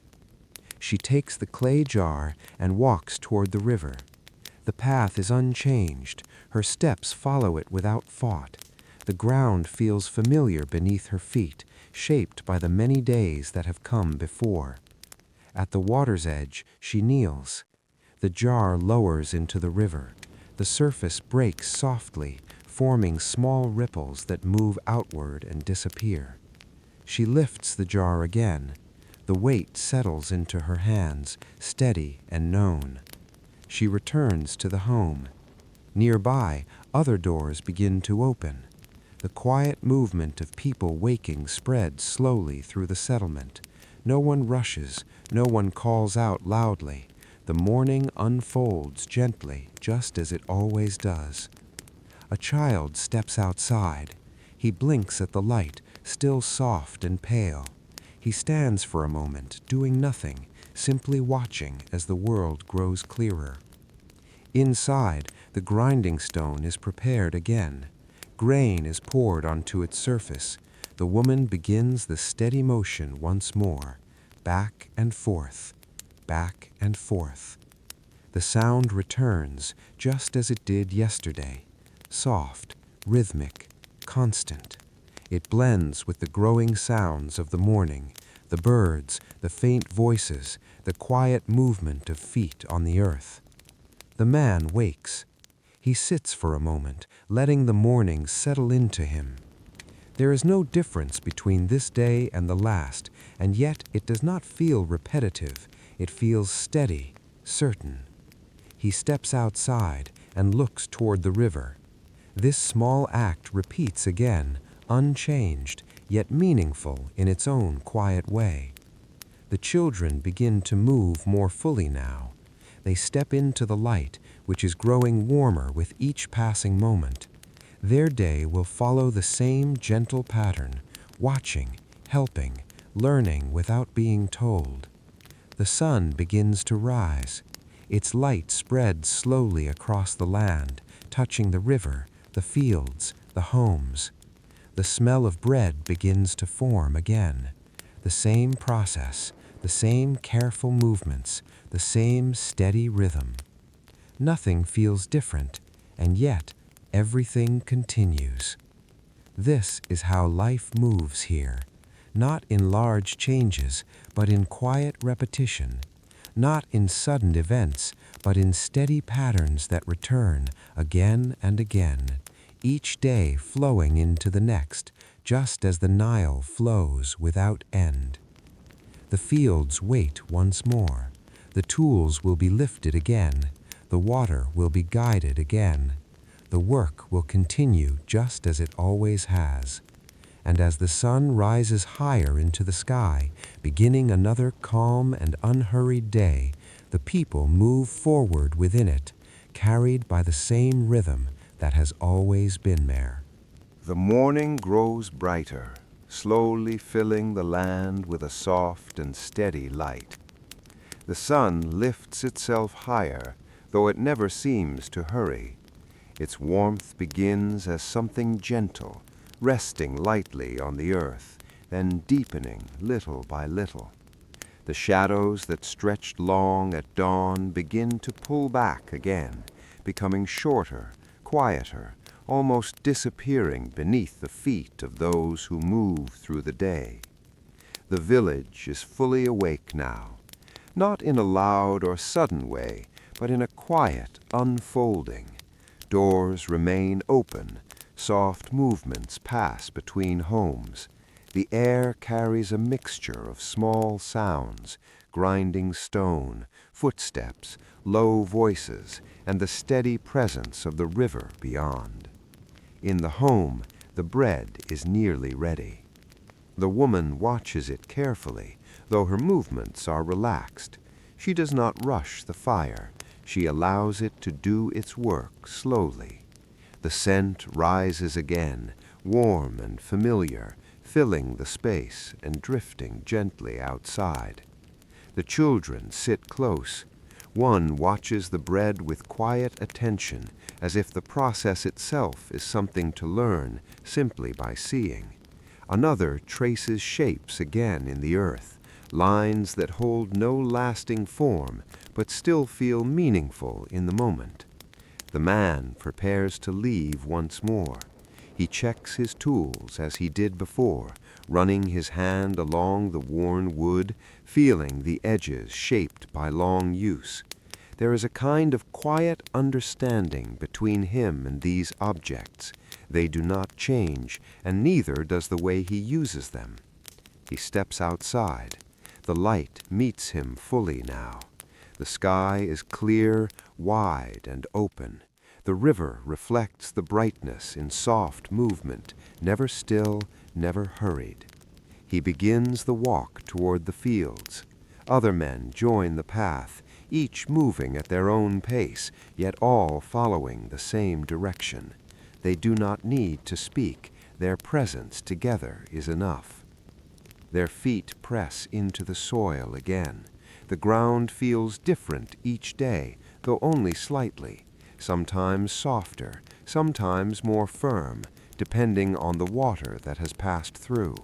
She takes the clay jar and walks toward the river. The path is unchanged. Her steps follow it without thought. The ground feels familiar beneath her feet, shaped by the many days that have come before. At the water's edge, she kneels. The jar lowers into the river. The surface breaks softly, forming small ripples that move outward and disappear. She lifts the jar again. The weight settles into her hands, steady and known. She returns to the home. Nearby, other doors begin to open. The quiet movement of people waking spreads slowly through the settlement. No one rushes, no one calls out loudly. The morning unfolds gently, just as it always does. A child steps outside. He blinks at the light, still soft and pale. He stands for a moment, doing nothing, simply watching as the world grows clearer. Inside, the grinding stone is prepared again. Grain is poured onto its surface. The woman begins the steady motion once more, back and forth, back and forth. The sound returns just as it did yesterday, soft, rhythmic, constant. It blends with the growing sounds of the morning, the birds, the faint voices, the quiet movement of feet on the earth. The man wakes. He sits for a moment, letting the morning settle into him. There is no difference between this day and the last, and yet it does not feel repetitive. It feels steady, certain. He steps outside and looks toward the river. This small act repeats again, unchanged, yet meaningful in its own quiet way. The children begin to move more fully now. They step into the light, which is growing warmer with each passing moment. Their day will follow the same gentle pattern, watching, helping, learning without being told. The sun begins to rise. Its light spreads slowly across the land, touching the river, the fields, the homes. The smell of bread begins to form again. The same process, the same careful movements, the same steady rhythm. Nothing feels different, and yet everything continues. This is how life moves here, not in large changes, but in quiet repetition, not in sudden events, but in steady patterns that return again and again, each day flowing into the next, just as the Nile flows without end. The fields wait once more. The tools will be lifted again. The water will be guided again. The work will continue just as it always has. And as the sun rises higher into the sky, beginning another calm and unhurried day, the people move forward within it, carried by the same rhythm that has always been there. The morning grows brighter, slowly filling the land with a soft and steady light. The sun lifts itself higher, though it never seems to hurry. Its warmth begins as something gentle, resting lightly on the earth, then deepening little by little. The shadows that stretched long at dawn begin to pull back again, becoming shorter, quieter, almost disappearing beneath the feet of those who move through the day. The village is fully awake now, not in a loud or sudden way, but in a quiet unfolding. Doors remain open, soft movements pass between homes. The air carries a mixture of small sounds, grinding stone, footsteps, low voices, and the steady presence of the river beyond. In the home, the bread is nearly ready. The woman watches it carefully, though her movements are relaxed. She does not rush the fire. She allows it to do its work slowly. The scent rises again, warm and familiar, filling the space and drifting gently outside. The children sit close. One watches the bread with quiet attention, as if the process itself is something to learn simply by seeing. Another traces shapes again in the earth, lines that hold no lasting form, but still feel meaningful in the moment. The man prepares to leave once more. He checks his tools as he did before, running his hand along the worn wood, feeling the edges shaped by long use. There is a kind of quiet understanding between him and these objects. They do not change, and neither does the way he uses them. He steps outside. The light meets him fully now. The sky is clear, wide, and open. The river reflects the brightness in soft movement, never still, never hurried. He begins the walk toward the fields. Other men join the path, each moving at their own pace, yet all following the same direction. They do not need to speak. Their presence together is enough. Their feet press into the soil again. The ground feels different each day, though only slightly, sometimes softer, sometimes more firm, depending on the water that has passed through.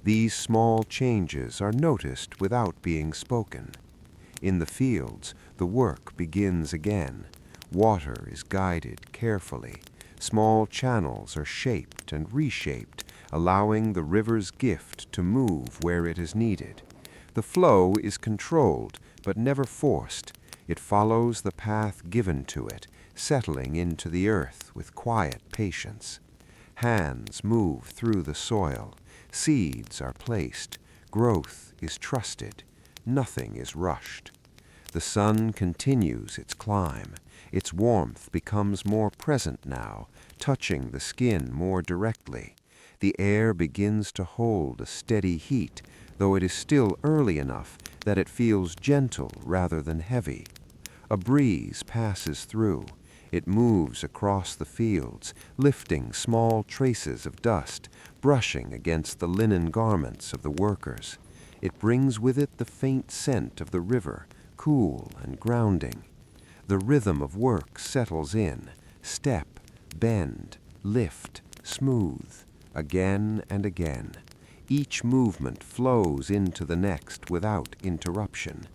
These small changes are noticed without being spoken. In the fields, the work begins again. Water is guided carefully. Small channels are shaped and reshaped, allowing the river's gift to move where it is needed. The flow is controlled, but never forced. It follows the path given to it, settling into the earth with quiet patience. Hands move through the soil. Seeds are placed. Growth is trusted. Nothing is rushed. The sun continues its climb. Its warmth becomes more present now, touching the skin more directly. The air begins to hold a steady heat, though it is still early enough that it feels gentle rather than heavy. A breeze passes through. It moves across the fields, lifting small traces of dust, brushing against the linen garments of the workers. It brings with it the faint scent of the river, cool and grounding. The rhythm of work settles in, step, bend, lift, smooth, again and again. Each movement flows into the next without interruption.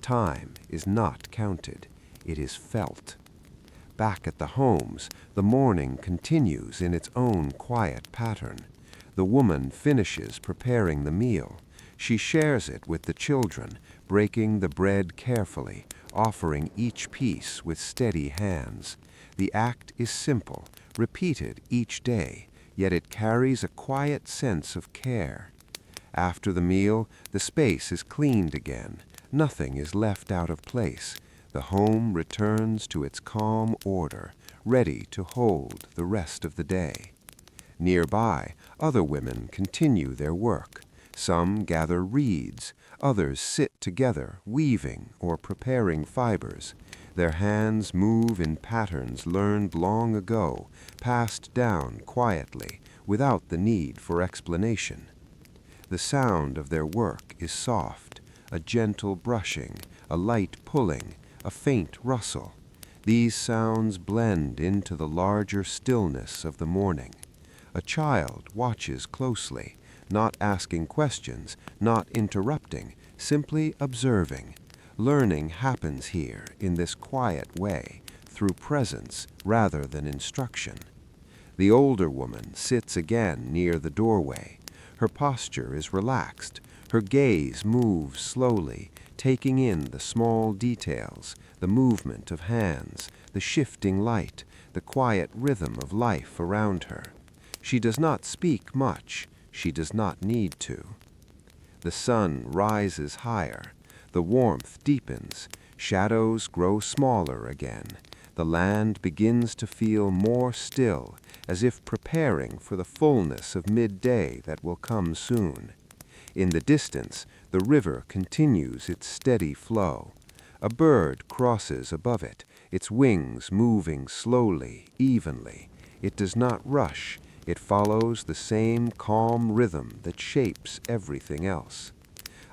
Time is not counted, it is felt. Back at the homes, the morning continues in its own quiet pattern. The woman finishes preparing the meal. She shares it with the children, breaking the bread carefully, offering each piece with steady hands. The act is simple, repeated each day, yet it carries a quiet sense of care. After the meal, the space is cleaned again. Nothing is left out of place. The home returns to its calm order, ready to hold the rest of the day. Nearby, other women continue their work. Some gather reeds, others sit together, weaving or preparing fibers. Their hands move in patterns learned long ago, passed down quietly, without the need for explanation. The sound of their work is soft, a gentle brushing, a light pulling, a faint rustle. These sounds blend into the larger stillness of the morning. A child watches closely, not asking questions, not interrupting, simply observing. Learning happens here in this quiet way, through presence rather than instruction. The older woman sits again near the doorway. Her posture is relaxed. Her gaze moves slowly, taking in the small details, the movement of hands, the shifting light, the quiet rhythm of life around her. She does not speak much. She does not need to. The sun rises higher. The warmth deepens. Shadows grow smaller again. The land begins to feel more still, as if preparing for the fullness of midday that will come soon. In the distance, the river continues its steady flow. A bird crosses above it, its wings moving slowly, evenly. It does not rush. It follows the same calm rhythm that shapes everything else.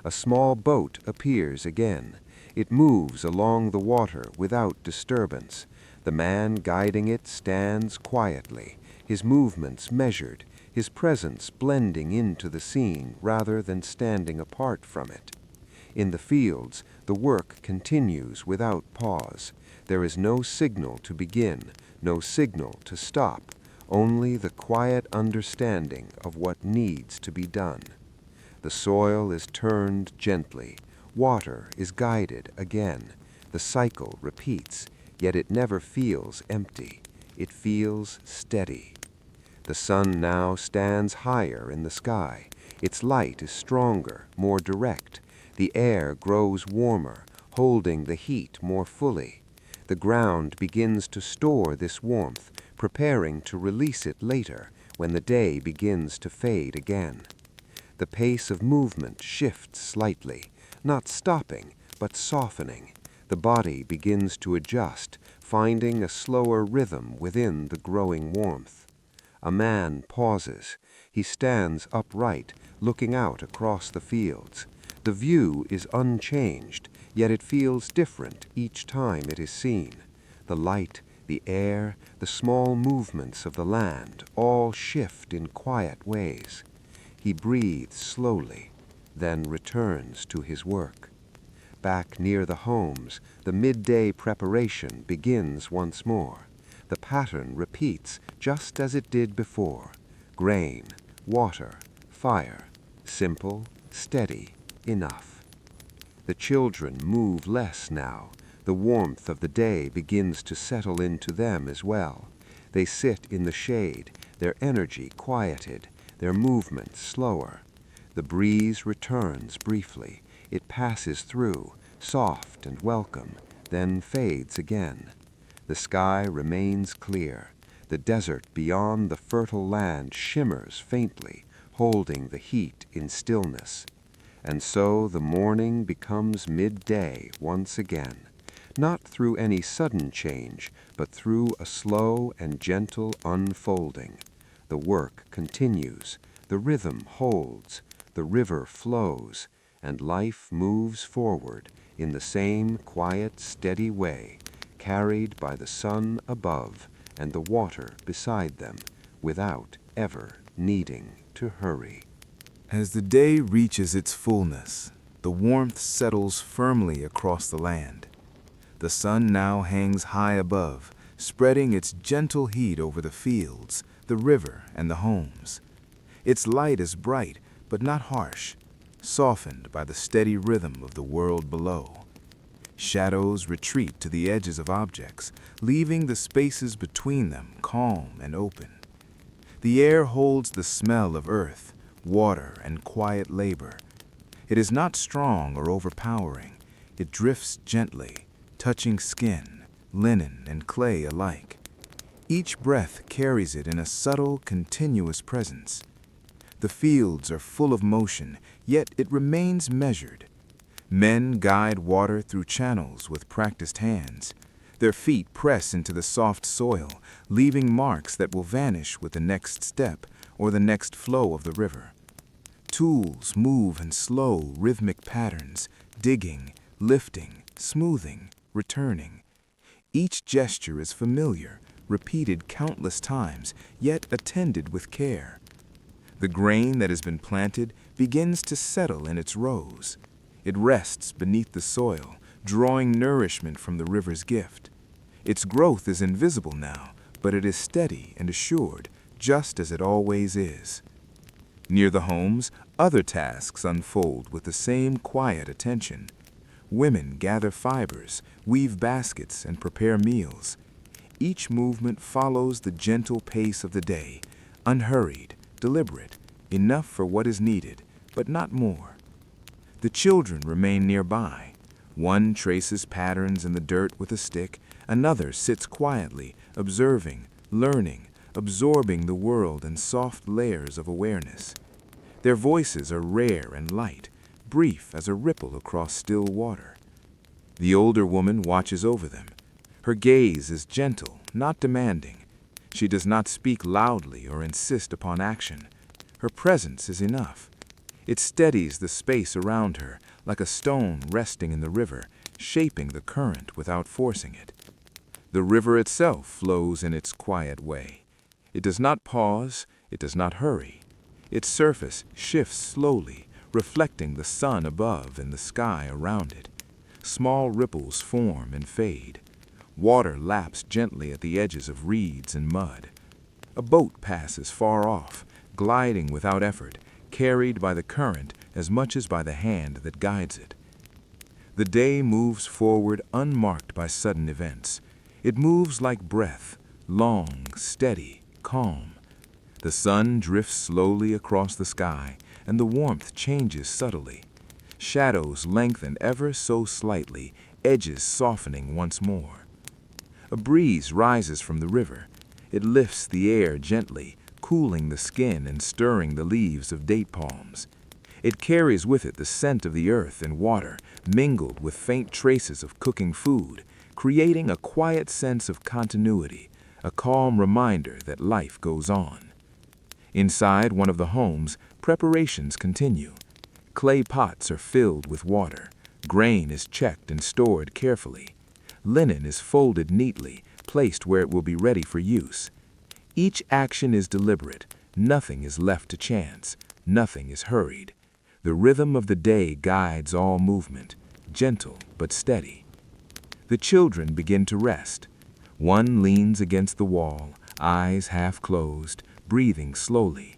A small boat appears again. It moves along the water without disturbance. The man guiding it stands quietly, his movements measured, his presence blending into the scene rather than standing apart from it. In the fields, the work continues without pause. There is no signal to begin, no signal to stop, only the quiet understanding of what needs to be done. The soil is turned gently, water is guided again. The cycle repeats, yet it never feels empty. It feels steady. The sun now stands higher in the sky. Its light is stronger, more direct. The air grows warmer, holding the heat more fully. The ground begins to store this warmth, preparing to release it later when the day begins to fade again. The pace of movement shifts slightly, not stopping, but softening. The body begins to adjust, finding a slower rhythm within the growing warmth. A man pauses. He stands upright, looking out across the fields. The view is unchanged, yet it feels different each time it is seen. The light, the air, the small movements of the land all shift in quiet ways. He breathes slowly, then returns to his work. Back near the homes, the midday preparation begins once more. The pattern repeats just as it did before. Grain, water, fire, simple, steady, enough. The children move less now. The warmth of the day begins to settle into them as well. They sit in the shade, their energy quieted, their movement slower. The breeze returns briefly. It passes through, soft and welcome, then fades again. The sky remains clear. The desert beyond the fertile land shimmers faintly, holding the heat in stillness. And so the morning becomes midday once again, not through any sudden change, but through a slow and gentle unfolding. The work continues, the rhythm holds, the river flows, and life moves forward in the same quiet, steady way, carried by the sun above and the water beside them, without ever needing to hurry. As the day reaches its fullness, the warmth settles firmly across the land. The sun now hangs high above, spreading its gentle heat over the fields, the river, and the homes. Its light is bright, but not harsh, softened by the steady rhythm of the world below. Shadows retreat to the edges of objects, leaving the spaces between them calm and open. The air holds the smell of earth, water, and quiet labor. It is not strong or overpowering. It drifts gently, touching skin, linen, and clay alike. Each breath carries it in a subtle, continuous presence. The fields are full of motion, yet it remains measured. Men guide water through channels with practiced hands. Their feet press into the soft soil, leaving marks that will vanish with the next step or the next flow of the river. Tools move in slow, rhythmic patterns, digging, lifting, smoothing, returning. Each gesture is familiar, repeated countless times, yet attended with care. The grain that has been planted begins to settle in its rows. It rests beneath the soil, drawing nourishment from the river's gift. Its growth is invisible now, but it is steady and assured, just as it always is. Near the homes, other tasks unfold with the same quiet attention. Women gather fibers, weave baskets, and prepare meals. Each movement follows the gentle pace of the day, unhurried, deliberate, enough for what is needed, but not more. The children remain nearby. One traces patterns in the dirt with a stick, another sits quietly, observing, learning, absorbing the world in soft layers of awareness. Their voices are rare and light, brief as a ripple across still water. The older woman watches over them. Her gaze is gentle, not demanding. She does not speak loudly or insist upon action. Her presence is enough. It steadies the space around her, like a stone resting in the river, shaping the current without forcing it. The river itself flows in its quiet way. It does not pause, it does not hurry. Its surface shifts slowly, reflecting the sun above and the sky around it. Small ripples form and fade. Water laps gently at the edges of reeds and mud. A boat passes far off, gliding without effort, carried by the current as much as by the hand that guides it. The day moves forward unmarked by sudden events. It moves like breath, long, steady, calm. The sun drifts slowly across the sky, and the warmth changes subtly. Shadows lengthen ever so slightly, edges softening once more. A breeze rises from the river. It lifts the air gently, cooling the skin and stirring the leaves of date palms. It carries with it the scent of the earth and water, mingled with faint traces of cooking food, creating a quiet sense of continuity, a calm reminder that life goes on. Inside one of the homes, preparations continue. Clay pots are filled with water. Grain is checked and stored carefully. Linen is folded neatly, placed where it will be ready for use. Each action is deliberate. Nothing is left to chance. Nothing is hurried. The rhythm of the day guides all movement, gentle but steady. The children begin to rest. One leans against the wall, eyes half closed, breathing slowly.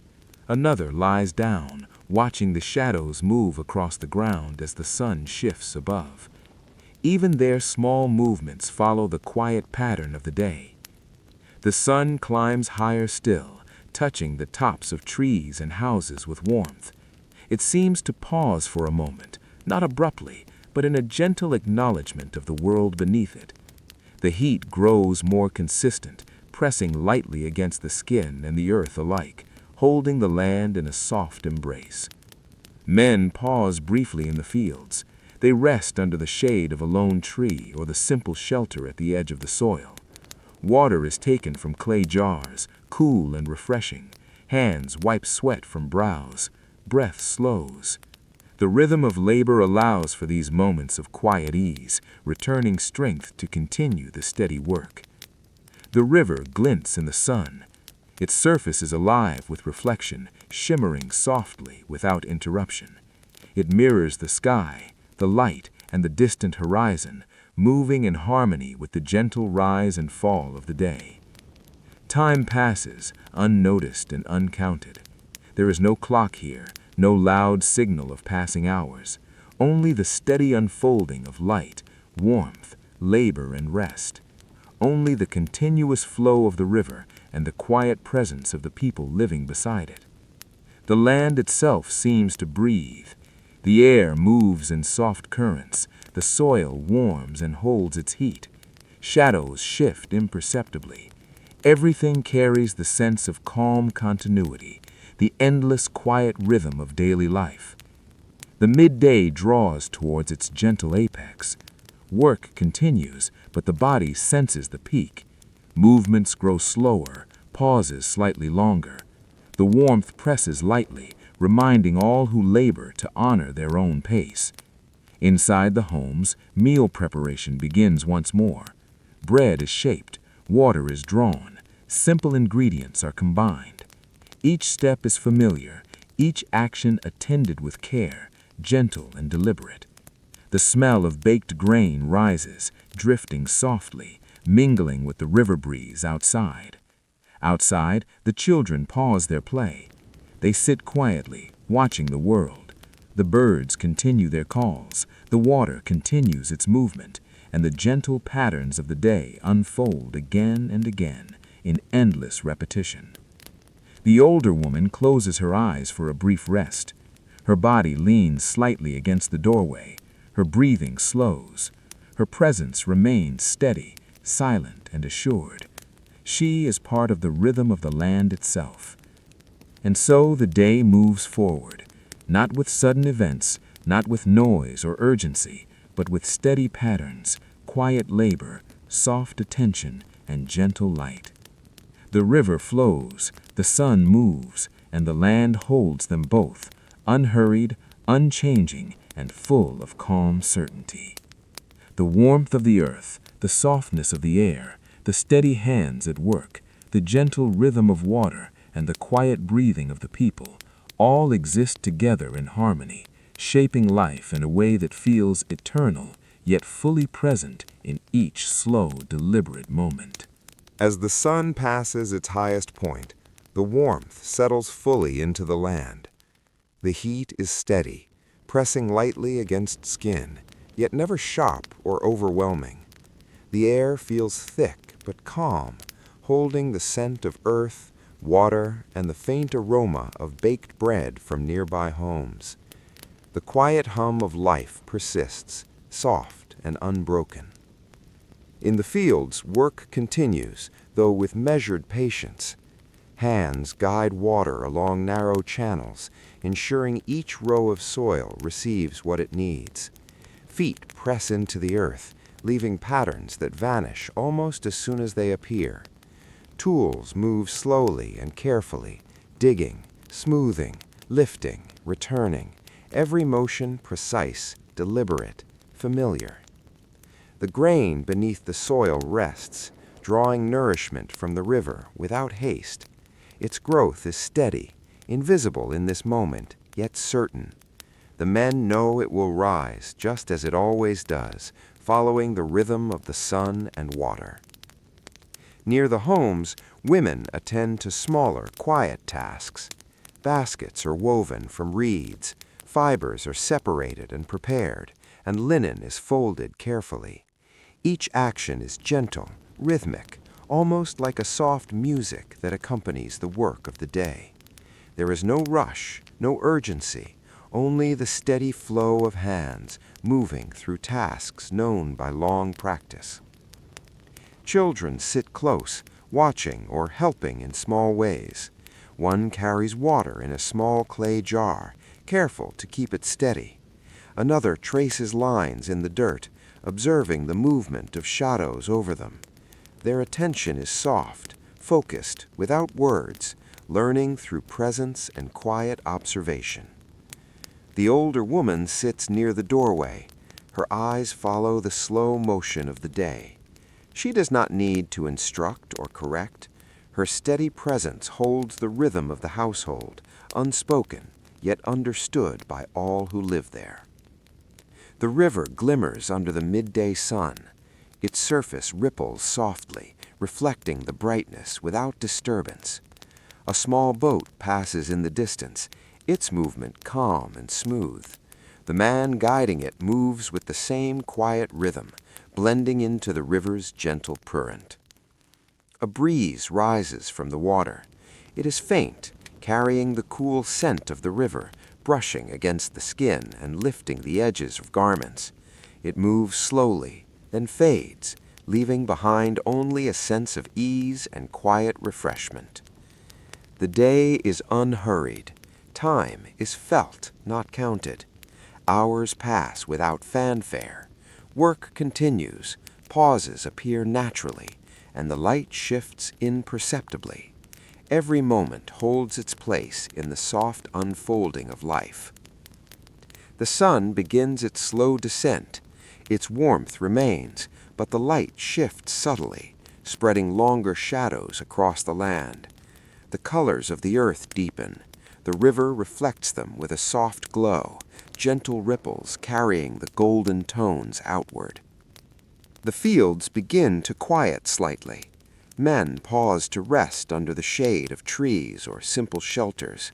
Another lies down, watching the shadows move across the ground as the sun shifts above. Even their small movements follow the quiet pattern of the day. The sun climbs higher still, touching the tops of trees and houses with warmth. It seems to pause for a moment, not abruptly, but in a gentle acknowledgement of the world beneath it. The heat grows more consistent, pressing lightly against the skin and the earth alike, holding the land in a soft embrace. Men pause briefly in the fields. They rest under the shade of a lone tree or the simple shelter at the edge of the soil. Water is taken from clay jars, cool and refreshing. Hands wipe sweat from brows. Breath slows. The rhythm of labor allows for these moments of quiet ease, returning strength to continue the steady work. The river glints in the sun. Its surface is alive with reflection, shimmering softly without interruption. It mirrors the sky, the light, and the distant horizon, moving in harmony with the gentle rise and fall of the day. Time passes, unnoticed and uncounted. There is no clock here, no loud signal of passing hours, only the steady unfolding of light, warmth, labor, and rest. Only the continuous flow of the river and the quiet presence of the people living beside it. The land itself seems to breathe. The air moves in soft currents. The soil warms and holds its heat. Shadows shift imperceptibly. Everything carries the sense of calm continuity, the endless quiet rhythm of daily life. The midday draws towards its gentle apex. Work continues, but the body senses the peak. Movements grow slower, pauses slightly longer. The warmth presses lightly, reminding all who labor to honor their own pace. Inside the homes, meal preparation begins once more. Bread is shaped, water is drawn, simple ingredients are combined. Each step is familiar, each action attended with care, gentle and deliberate. The smell of baked grain rises, drifting softly, mingling with the river breeze outside. Outside, the children pause their play. They sit quietly, watching the world. The birds continue their calls, the water continues its movement, and the gentle patterns of the day unfold again and again in endless repetition. The older woman closes her eyes for a brief rest. Her body leans slightly against the doorway. Her breathing slows. Her presence remains steady, silent, and assured. She is part of the rhythm of the land itself. And so the day moves forward, not with sudden events, not with noise or urgency, but with steady patterns, quiet labor, soft attention, and gentle light. The river flows, the sun moves, and the land holds them both, unhurried, unchanging, and full of calm certainty. The warmth of the earth, the softness of the air, the steady hands at work, the gentle rhythm of water, and the quiet breathing of the people, All exist together in harmony, shaping life in a way that feels eternal, yet fully present in each slow, deliberate moment. As the sun passes its highest point, the warmth settles fully into the land. The heat is steady, pressing lightly against skin, yet never sharp or overwhelming. The air feels thick but calm, holding the scent of earth, water, and the faint aroma of baked bread from nearby homes. The quiet hum of life persists, soft and unbroken. In the fields, work continues, though with measured patience. Hands guide water along narrow channels, ensuring each row of soil receives what it needs. Feet press into the earth, leaving patterns that vanish almost as soon as they appear. Tools move slowly and carefully, digging, smoothing, lifting, returning, every motion precise, deliberate, familiar. The grain beneath the soil rests, drawing nourishment from the river without haste. Its growth is steady, invisible in this moment, yet certain. The men know it will rise just as it always does, following the rhythm of the sun and water. Near the homes, women attend to smaller, quiet tasks. Baskets are woven from reeds, fibers are separated and prepared, and linen is folded carefully. Each action is gentle, rhythmic, almost like a soft music that accompanies the work of the day. There is no rush, no urgency, only the steady flow of hands moving through tasks known by long practice. Children sit close, watching or helping in small ways. One carries water in a small clay jar, careful to keep it steady. Another traces lines in the dirt, observing the movement of shadows over them. Their attention is soft, focused, without words, learning through presence and quiet observation. The older woman sits near the doorway. Her eyes follow the slow motion of the day. She does not need to instruct or correct. Her steady presence holds the rhythm of the household, unspoken, yet understood by all who live there. The river glimmers under the midday sun. Its surface ripples softly, reflecting the brightness without disturbance. A small boat passes in the distance, its movement calm and smooth. The man guiding it moves with the same quiet rhythm, blending into the river's gentle current. A breeze rises from the water. It is faint, carrying the cool scent of the river, brushing against the skin and lifting the edges of garments. It moves slowly, then fades, leaving behind only a sense of ease and quiet refreshment. The day is unhurried. Time is felt, not counted. Hours pass without fanfare. Work continues, pauses appear naturally, and the light shifts imperceptibly. Every moment holds its place in the soft unfolding of life. The sun begins its slow descent. Its warmth remains, but the light shifts subtly, spreading longer shadows across the land. The colors of the earth deepen. The river reflects them with a soft glow, gentle ripples carrying the golden tones outward. The fields begin to quiet slightly. Men pause to rest under the shade of trees or simple shelters.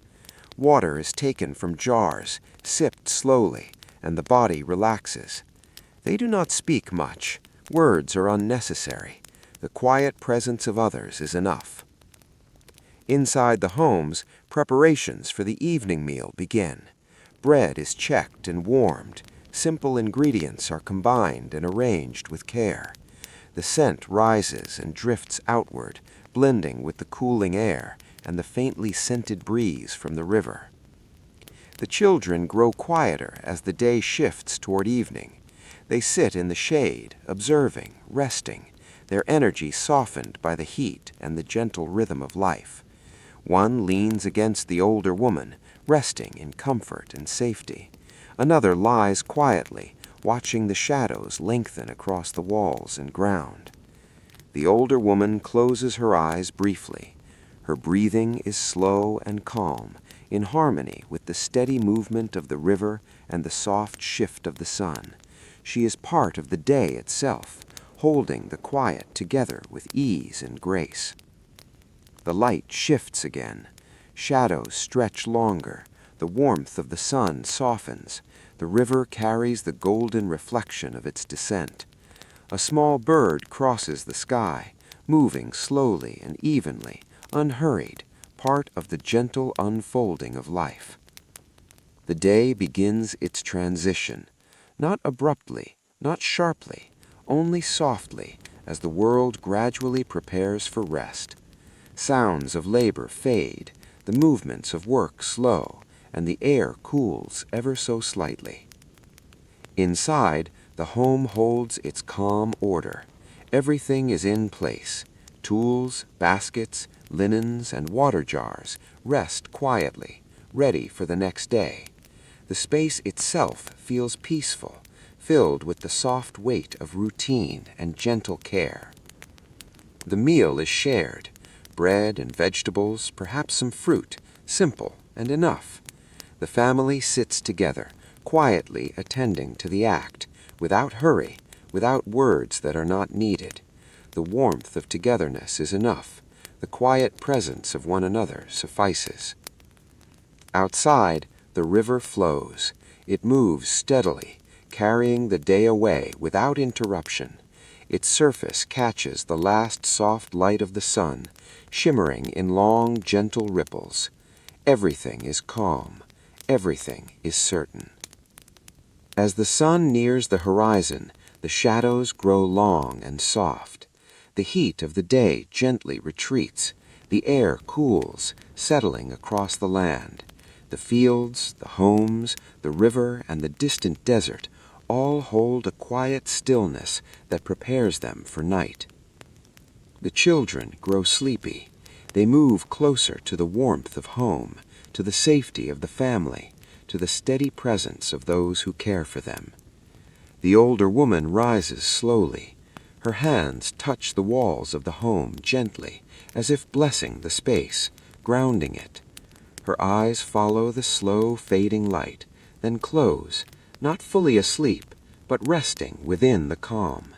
Water is taken from jars, sipped slowly, and the body relaxes. They do not speak much. Words are unnecessary. The quiet presence of others is enough. Inside the homes, preparations for the evening meal begin. Bread is checked and warmed. Simple ingredients are combined and arranged with care. The scent rises and drifts outward, blending with the cooling air and the faintly scented breeze from the river. The children grow quieter as the day shifts toward evening. They sit in the shade, observing, resting, their energy softened by the heat and the gentle rhythm of life. One leans against the older woman, resting in comfort and safety. Another lies quietly, watching the shadows lengthen across the walls and ground. The older woman closes her eyes briefly. Her breathing is slow and calm, in harmony with the steady movement of the river and the soft shift of the sun. She is part of the day itself, holding the quiet together with ease and grace. The light shifts again. Shadows stretch longer. The warmth of the sun softens. The river carries the golden reflection of its descent. A small bird crosses the sky, moving slowly and evenly, unhurried, part of the gentle unfolding of life. The day begins its transition, not abruptly, not sharply, only softly, as the world gradually prepares for rest. Sounds of labor fade, the movements of work slow, and the air cools ever so slightly. Inside, the home holds its calm order. Everything is in place. Tools, baskets, linens, and water jars rest quietly, ready for the next day. The space itself feels peaceful, filled with the soft weight of routine and gentle care. The meal is shared. Bread and vegetables, perhaps some fruit, simple and enough. The family sits together, quietly attending to the act, without hurry, without words that are not needed. The warmth of togetherness is enough. The quiet presence of one another suffices. Outside, the river flows. It moves steadily, carrying the day away without interruption. Its surface catches the last soft light of the sun, shimmering in long, gentle ripples. Everything is calm. Everything is certain. As the sun nears the horizon, the shadows grow long and soft. The heat of the day gently retreats. The air cools, settling across the land. The fields, the homes, the river, and the distant desert all hold a quiet stillness that prepares them for night. The children grow sleepy. They move closer to the warmth of home, to the safety of the family, to the steady presence of those who care for them. The older woman rises slowly. Her hands touch the walls of the home gently, as if blessing the space, grounding it. Her eyes follow the slow fading light, then close, not fully asleep, but resting within the calm.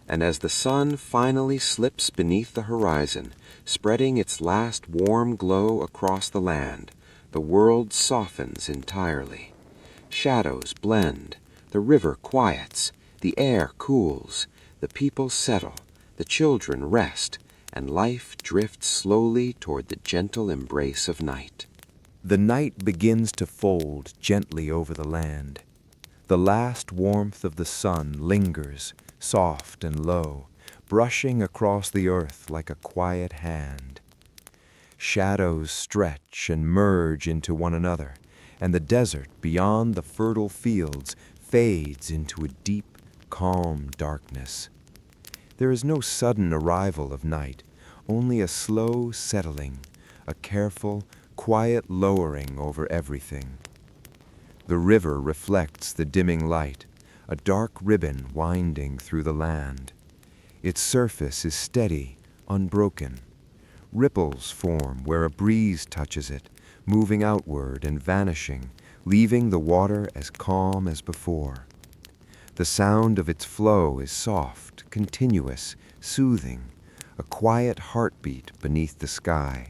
And as the sun finally slips beneath the horizon, spreading its last warm glow across the land, the world softens entirely. Shadows blend, the river quiets, the air cools, the people settle, the children rest, and life drifts slowly toward the gentle embrace of night. The night begins to fold gently over the land. The last warmth of the sun lingers, soft and low, brushing across the earth like a quiet hand. Shadows stretch and merge into one another, and the desert beyond the fertile fields fades into a deep, calm darkness. There is no sudden arrival of night, only a slow settling, a careful, quiet lowering over everything. The river reflects the dimming light, a dark ribbon winding through the land. Its surface is steady, unbroken. Ripples form where a breeze touches it, moving outward and vanishing, leaving the water as calm as before. The sound of its flow is soft, continuous, soothing, a quiet heartbeat beneath the sky.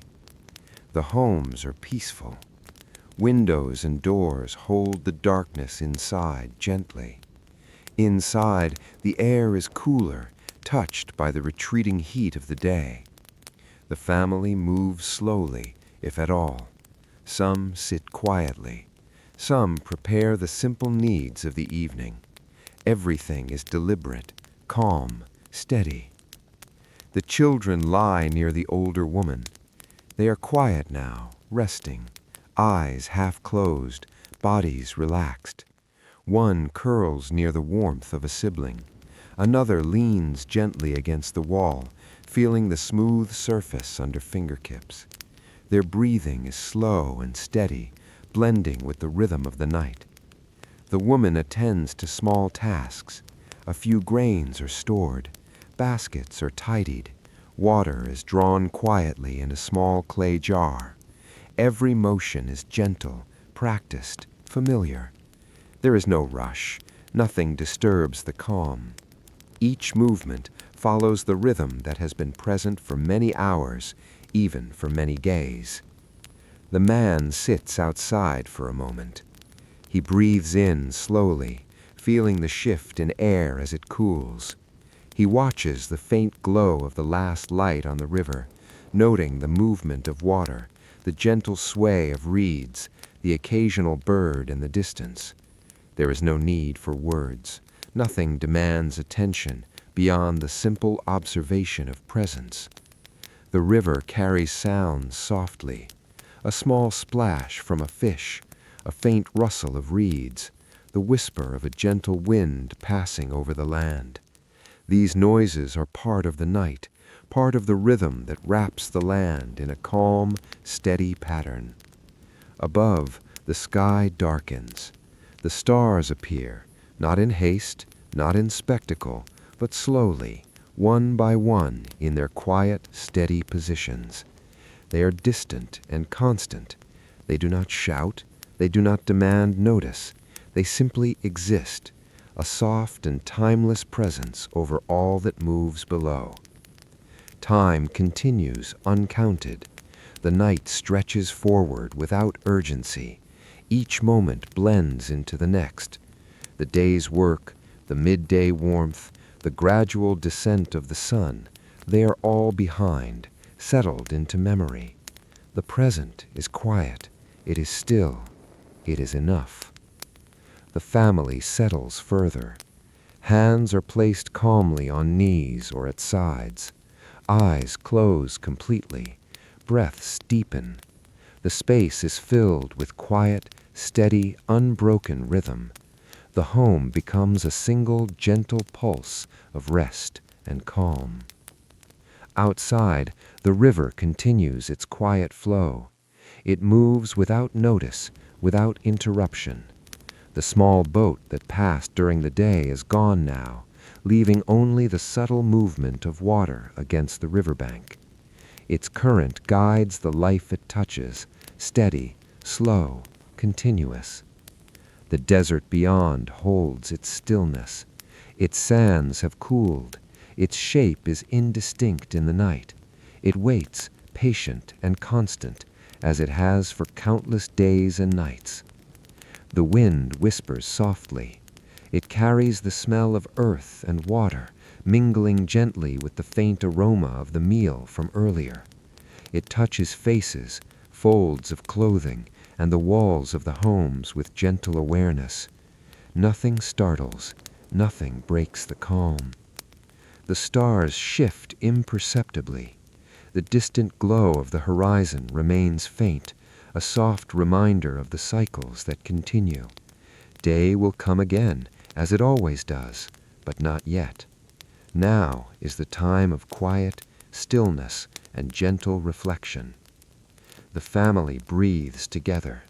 The homes are peaceful. Windows and doors hold the darkness inside gently. Inside, the air is cooler, touched by the retreating heat of the day. The family moves slowly, if at all. Some sit quietly. Some prepare the simple needs of the evening. Everything is deliberate, calm, steady. The children lie near the older woman. They are quiet now, resting, eyes half closed, bodies relaxed. One curls near the warmth of a sibling. Another leans gently against the wall, feeling the smooth surface under fingertips. Their breathing is slow and steady, blending with the rhythm of the night. The woman attends to small tasks. A few grains are stored. Baskets are tidied. Water is drawn quietly in a small clay jar. Every motion is gentle, practiced, familiar. There is no rush. Nothing disturbs the calm. Each movement follows the rhythm that has been present for many hours, even for many days. The man sits outside for a moment. He breathes in slowly, feeling the shift in air as it cools. He watches the faint glow of the last light on the river, noting the movement of water, the gentle sway of reeds, the occasional bird in the distance. There is no need for words. Nothing demands attention beyond the simple observation of presence. The river carries sounds softly, a small splash from a fish, a faint rustle of reeds, the whisper of a gentle wind passing over the land. These noises are part of the night, part of the rhythm that wraps the land in a calm, steady pattern. Above, the sky darkens. The stars appear, not in haste, not in spectacle, but slowly, one by one, in their quiet, steady positions. They are distant and constant. They do not shout. They do not demand notice. They simply exist, a soft and timeless presence over all that moves below. Time continues uncounted. The night stretches forward without urgency. Each moment blends into the next. The day's work, the midday warmth, the gradual descent of the sun, they are all behind, settled into memory. The present is quiet. It is still. It is enough. The family settles further. Hands are placed calmly on knees or at sides. Eyes close completely. Breaths deepen. The space is filled with quiet, steady, unbroken rhythm. The home becomes a single gentle pulse of rest and calm. Outside, the river continues its quiet flow. It moves without notice, without interruption. The small boat that passed during the day is gone now, leaving only the subtle movement of water against the riverbank. Its current guides the life it touches, steady, slow, continuous. The desert beyond holds its stillness. Its sands have cooled. Its shape is indistinct in the night. It waits, patient and constant, as it has for countless days and nights. The wind whispers softly. It carries the smell of earth and water, mingling gently with the faint aroma of the meal from earlier. It touches faces, folds of clothing, and the walls of the homes with gentle awareness. Nothing startles, nothing breaks the calm. The stars shift imperceptibly. The distant glow of the horizon remains faint, a soft reminder of the cycles that continue. Day will come again, as it always does, but not yet. Now is the time of quiet, stillness, and gentle reflection. The family breathes together.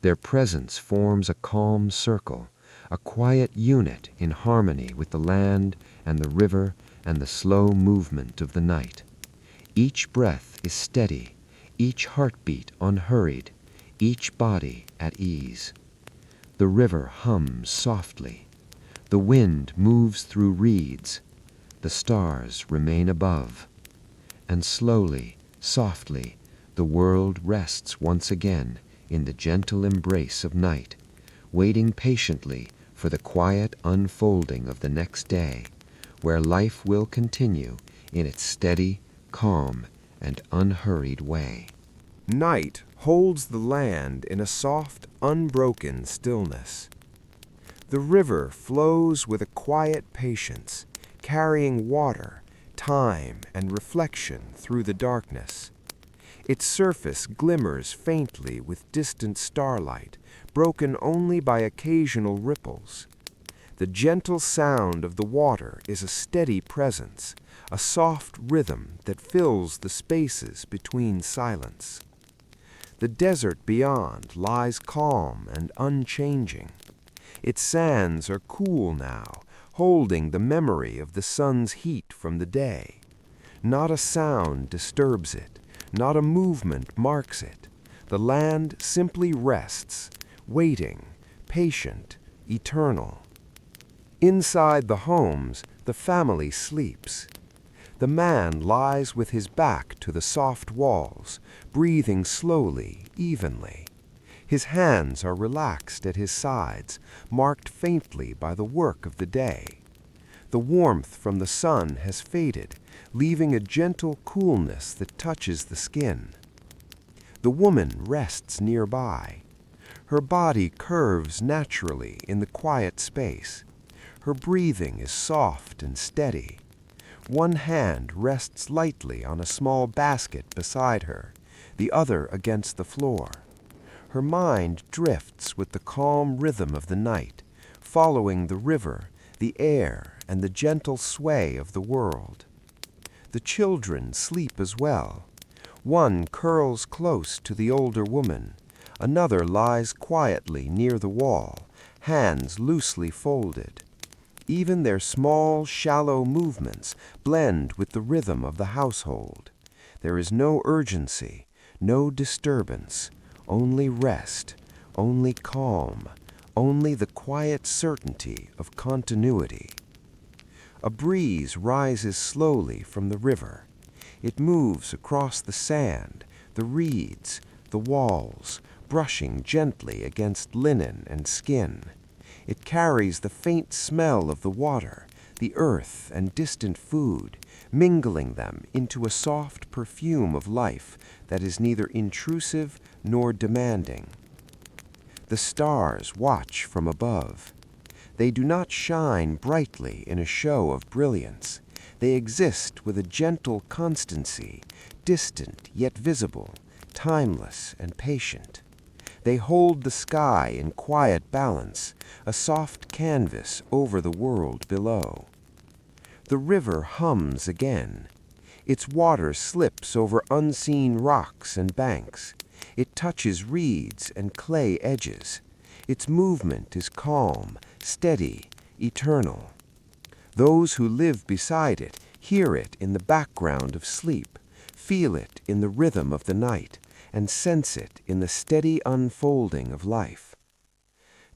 Their presence forms a calm circle, a quiet unit in harmony with the land and the river and the slow movement of the night. Each breath is steady, each heartbeat unhurried, each body at ease. The river hums softly. The wind moves through reeds. The stars remain above. And slowly, softly, the world rests once again in the gentle embrace of night, waiting patiently for the quiet unfolding of the next day, where life will continue in its steady, calm, and unhurried way. Night holds the land in a soft, unbroken stillness. The river flows with a quiet patience, carrying water, time, and reflection through the darkness. Its surface glimmers faintly with distant starlight, broken only by occasional ripples. The gentle sound of the water is a steady presence, a soft rhythm that fills the spaces between silence. The desert beyond lies calm and unchanging. Its sands are cool now, holding the memory of the sun's heat from the day. Not a sound disturbs it, not a movement marks it, The land simply rests, waiting, patient, eternal. Inside the homes, the family sleeps. The man lies with his back to the soft walls, breathing slowly, evenly. His hands are relaxed at his sides, marked faintly by the work of the day. The warmth from the sun has faded, leaving a gentle coolness that touches the skin. The woman rests nearby. Her body curves naturally in the quiet space. Her breathing is soft and steady. One hand rests lightly on a small basket beside her, the other against the floor. Her mind drifts with the calm rhythm of the night, following the river, the air, and the gentle sway of the world. The children sleep as well. One curls close to the older woman. Another lies quietly near the wall, hands loosely folded. Even their small, shallow movements blend with the rhythm of the household. There is no urgency, no disturbance, only rest, only calm, only the quiet certainty of continuity. A breeze rises slowly from the river. It moves across the sand, the reeds, the walls, brushing gently against linen and skin. It carries the faint smell of the water, the earth, and distant food, mingling them into a soft perfume of life that is neither intrusive nor demanding. The stars watch from above. They do not shine brightly in a show of brilliance. They exist with a gentle constancy, distant yet visible, timeless and patient. They hold the sky in quiet balance, a soft canvas over the world below. The river hums again. Its water slips over unseen rocks and banks. It touches reeds and clay edges. Its movement is calm, steady, eternal. Those who live beside it hear it in the background of sleep, feel it in the rhythm of the night, and sense it in the steady unfolding of life.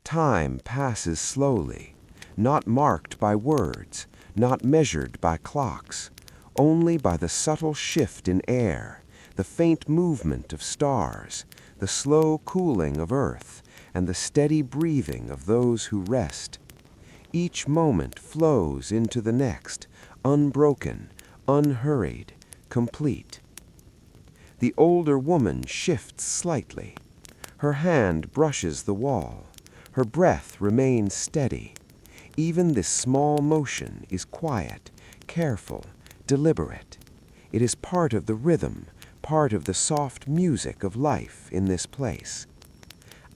Time passes slowly, not marked by words, not measured by clocks, only by the subtle shift in air, the faint movement of stars, the slow cooling of earth, and the steady breathing of those who rest. Each moment flows into the next, unbroken, unhurried, complete. The older woman shifts slightly. Her hand brushes the wall. Her breath remains steady. Even this small motion is quiet, careful, deliberate. It is part of the rhythm, part of the soft music of life in this place.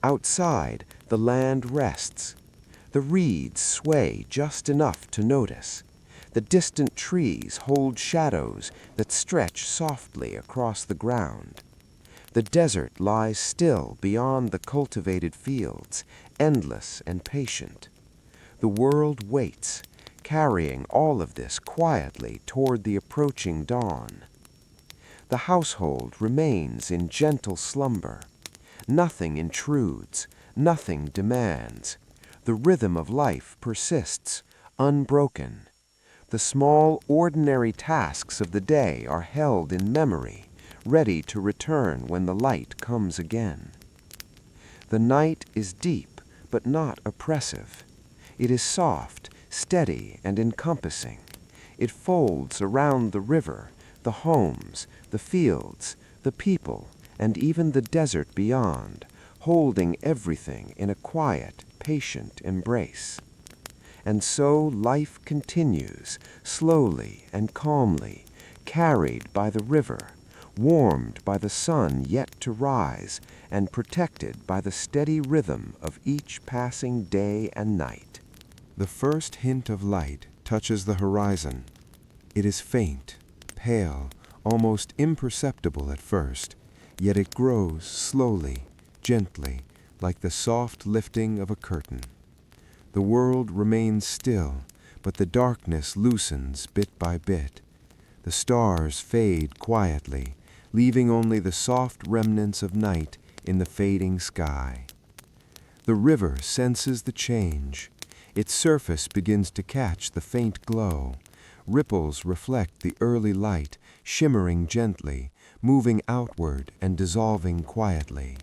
Outside, the land rests. The reeds sway just enough to notice. The distant trees hold shadows that stretch softly across the ground. The desert lies still beyond the cultivated fields, endless and patient. The world waits, carrying all of this quietly toward the approaching dawn. The household remains in gentle slumber. Nothing intrudes, nothing demands. The rhythm of life persists, unbroken. The small, ordinary tasks of the day are held in memory, ready to return when the light comes again. The night is deep, but not oppressive. It is soft, steady, and encompassing. It folds around the river, the homes, the fields, the people, and even the desert beyond, holding everything in a quiet, patient embrace. And so life continues, slowly and calmly, carried by the river, warmed by the sun yet to rise, and protected by the steady rhythm of each passing day and night. The first hint of light touches the horizon. It is faint, pale, almost imperceptible at first, yet it grows slowly, gently, like the soft lifting of a curtain. The world remains still, but the darkness loosens bit by bit. The stars fade quietly, leaving only the soft remnants of night in the fading sky. The river senses the change. Its surface begins to catch the faint glow. Ripples reflect the early light, shimmering gently, moving outward and dissolving quietly.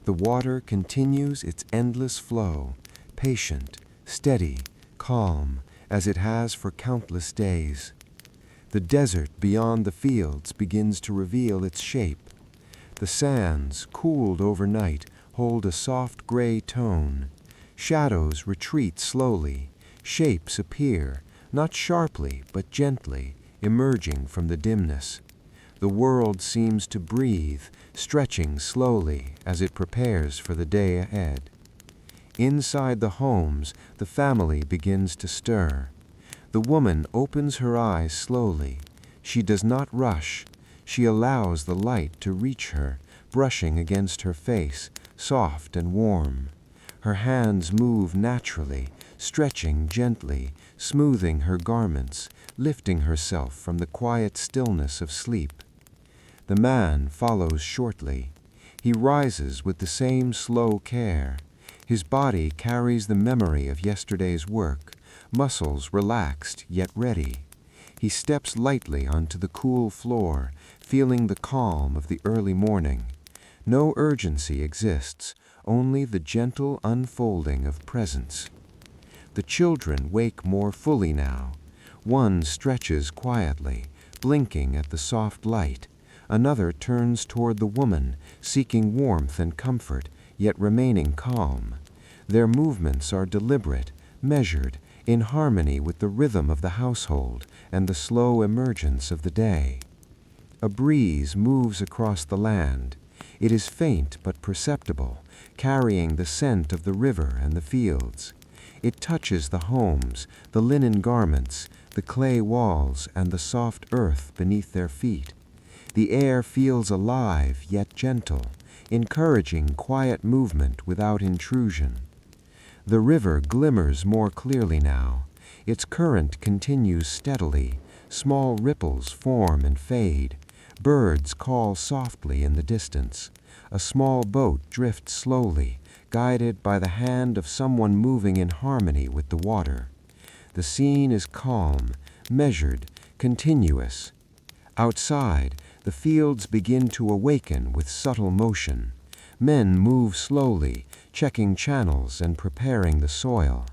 The water continues its endless flow, patient, steady, calm, as it has for countless days. The desert beyond the fields begins to reveal its shape. The sands, cooled overnight, hold a soft gray tone. Shadows retreat slowly. Shapes appear, not sharply but gently, emerging from the dimness. The world seems to breathe, stretching slowly as it prepares for the day ahead. Inside the homes, the family begins to stir. The woman opens her eyes slowly. She does not rush. She allows the light to reach her, brushing against her face, soft and warm. Her hands move naturally, stretching gently, smoothing her garments, lifting herself from the quiet stillness of sleep. The man follows shortly. He rises with the same slow care. His body carries the memory of yesterday's work, muscles relaxed yet ready. He steps lightly onto the cool floor, feeling the calm of the early morning. No urgency exists, only the gentle unfolding of presence. The children wake more fully now. One stretches quietly, blinking at the soft light. Another turns toward the woman, seeking warmth and comfort, yet remaining calm. Their movements are deliberate, measured, in harmony with the rhythm of the household and the slow emergence of the day. A breeze moves across the land. It is faint but perceptible, carrying the scent of the river and the fields. It touches the homes, the linen garments, the clay walls, and the soft earth beneath their feet. The air feels alive yet gentle, encouraging quiet movement without intrusion. The river glimmers more clearly now. Its current continues steadily. Small ripples form and fade. Birds call softly in the distance. A small boat drifts slowly, guided by the hand of someone moving in harmony with the water. The scene is calm, measured, continuous. Outside, the fields begin to awaken with subtle motion. Men move slowly, checking channels and preparing the soil.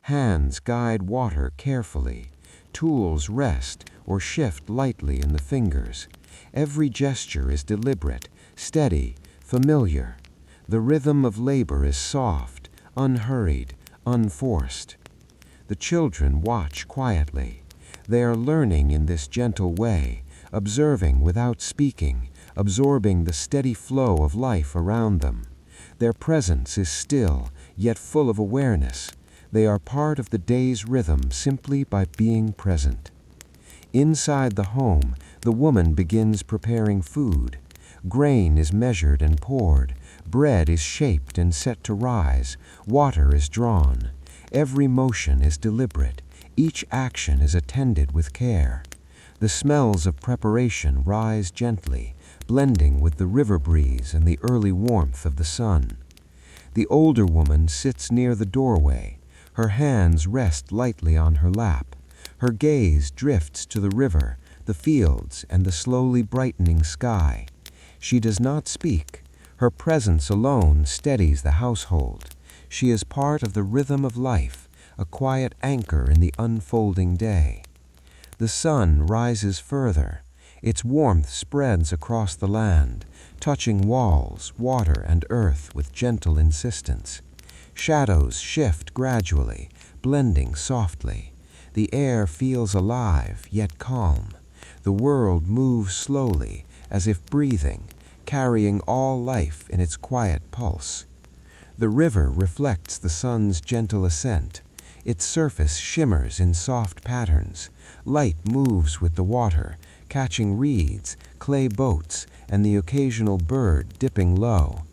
Hands guide water carefully. Tools rest or shift lightly in the fingers. Every gesture is deliberate, steady, familiar. The rhythm of labor is soft, unhurried, unforced. The children watch quietly. They are learning in this gentle way, observing without speaking, absorbing the steady flow of life around them. Their presence is still, yet full of awareness. They are part of the day's rhythm simply by being present. Inside the home, the woman begins preparing food. Grain is measured and poured. Bread is shaped and set to rise. Water is drawn. Every motion is deliberate. Each action is attended with care. The smells of preparation rise gently, blending with the river breeze and the early warmth of the sun. The older woman sits near the doorway. Her hands rest lightly on her lap. Her gaze drifts to the river, the fields, and the slowly brightening sky. She does not speak. Her presence alone steadies the household. She is part of the rhythm of life, a quiet anchor in the unfolding day. The sun rises further. Its warmth spreads across the land, touching walls, water, and earth with gentle insistence. Shadows shift gradually, blending softly. The air feels alive, yet calm. The world moves slowly, as if breathing, carrying all life in its quiet pulse. The river reflects the sun's gentle ascent. Its surface shimmers in soft patterns. Light moves with the water, catching reeds, clay boats, and the occasional bird dipping low.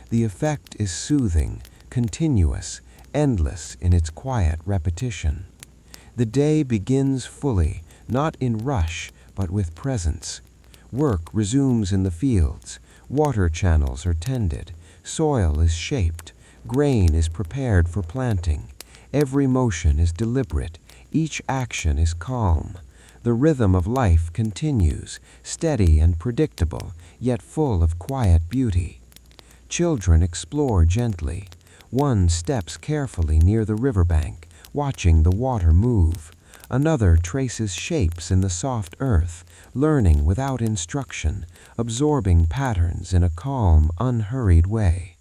The effect is soothing, continuous, endless in its quiet repetition. The day begins fully, not in rush, but with presence. Work resumes in the fields. Water channels are tended. Soil is shaped. Grain is prepared for planting. Every motion is deliberate. Each action is calm. The rhythm of life continues, steady and predictable, yet full of quiet beauty. Children explore gently. One steps carefully near the riverbank, watching the water move. Another traces shapes in the soft earth, learning without instruction, absorbing patterns in a calm, unhurried way.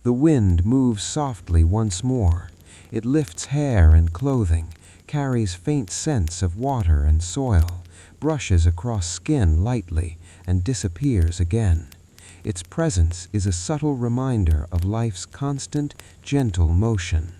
The wind moves softly once more. It lifts hair and clothing, carries faint scents of water and soil, brushes across skin lightly, and disappears again. Its presence is a subtle reminder of life's constant, gentle motion.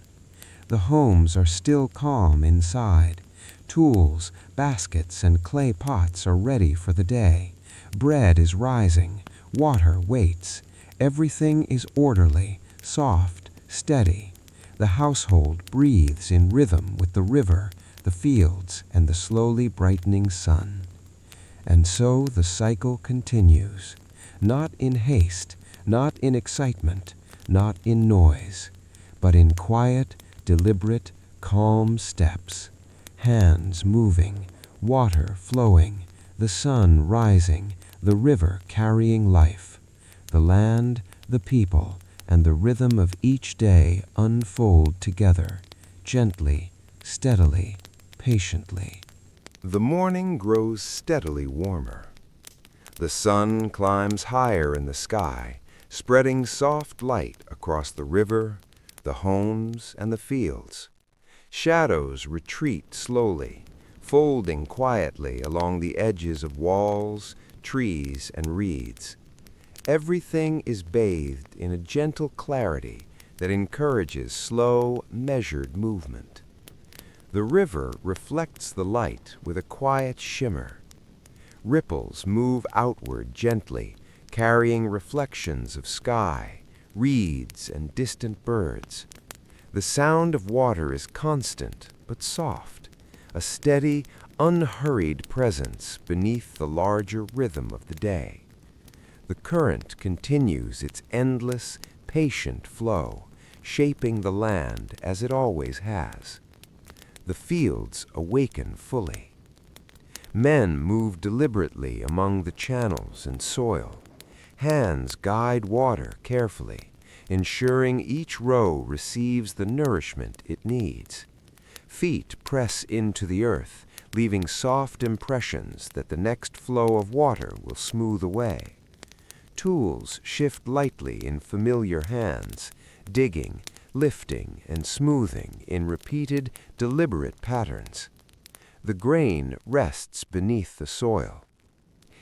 The homes are still calm inside. Tools, baskets, and clay pots are ready for the day. Bread is rising. Water waits. Everything is orderly, soft, steady. The household breathes in rhythm with the river, the fields, and the slowly brightening sun. And so the cycle continues, not in haste, not in excitement, not in noise, but in quiet, deliberate, calm steps. Hands moving, water flowing, the sun rising, the river carrying life. The land, the people, and the rhythm of each day unfold together, gently, steadily, patiently. The morning grows steadily warmer. The sun climbs higher in the sky, spreading soft light across the river, the homes, and the fields. Shadows retreat slowly, folding quietly along the edges of walls, trees, and reeds. Everything is bathed in a gentle clarity that encourages slow, measured movement. The river reflects the light with a quiet shimmer. Ripples move outward gently, carrying reflections of sky, reeds, and distant birds. The sound of water is constant but soft, a steady, unhurried presence beneath the larger rhythm of the day. The current continues its endless, patient flow, shaping the land as it always has. The fields awaken fully. Men move deliberately among the channels and soil. Hands guide water carefully, ensuring each row receives the nourishment it needs. Feet press into the earth, leaving soft impressions that the next flow of water will smooth away. Tools shift lightly in familiar hands, digging, lifting, and smoothing in repeated, deliberate patterns. The grain rests beneath the soil.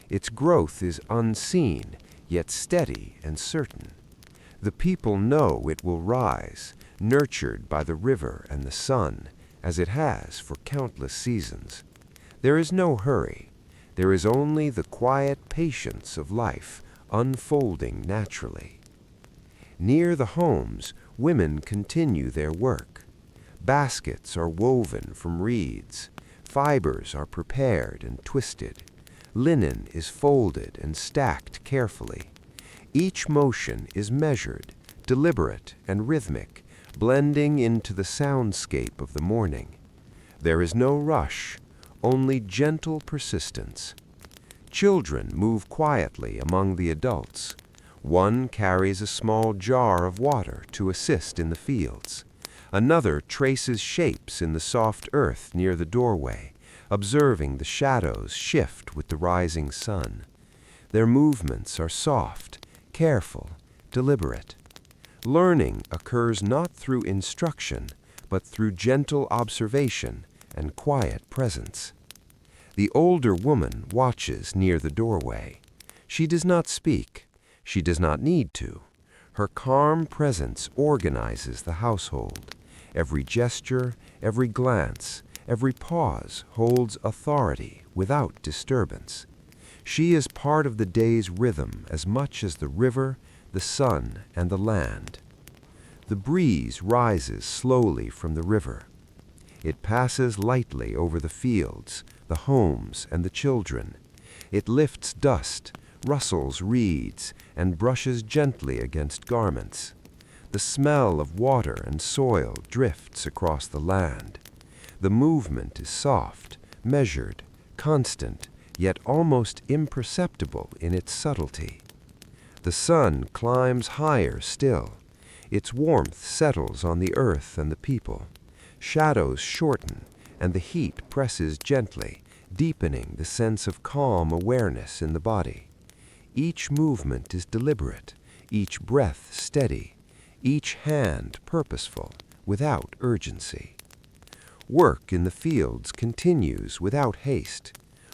Its growth is unseen, yet steady and certain. The people know it will rise, nurtured by the river and the sun, as it has for countless seasons. There is no hurry. There is only the quiet patience of life, unfolding naturally. Near the homes, women continue their work. Baskets are woven from reeds. Fibers are prepared and twisted. Linen is folded and stacked carefully. Each motion is measured, deliberate, and rhythmic, blending into the soundscape of the morning. There is no rush, only gentle persistence. Children move quietly among the adults. One carries a small jar of water to assist in the fields. Another traces shapes in the soft earth near the doorway, observing the shadows shift with the rising sun. Their movements are soft, careful, deliberate. Learning occurs not through instruction, but through gentle observation and quiet presence. The older woman watches near the doorway. She does not speak. She does not need to. Her calm presence organizes the household. Every gesture, every glance, every pause holds authority without disturbance. She is part of the day's rhythm as much as the river, the sun, and the land. The breeze rises slowly from the river. It passes lightly over the fields, the homes, and the children. It lifts dust, rustles reeds, and brushes gently against garments. The smell of water and soil drifts across the land. The movement is soft, measured, constant, yet almost imperceptible in its subtlety. The sun climbs higher still. Its warmth settles on the earth and the people. Shadows shorten, and the heat presses gently, deepening the sense of calm awareness in the body. Each movement is deliberate, each breath steady, each hand purposeful, without urgency. Work in the fields continues without haste.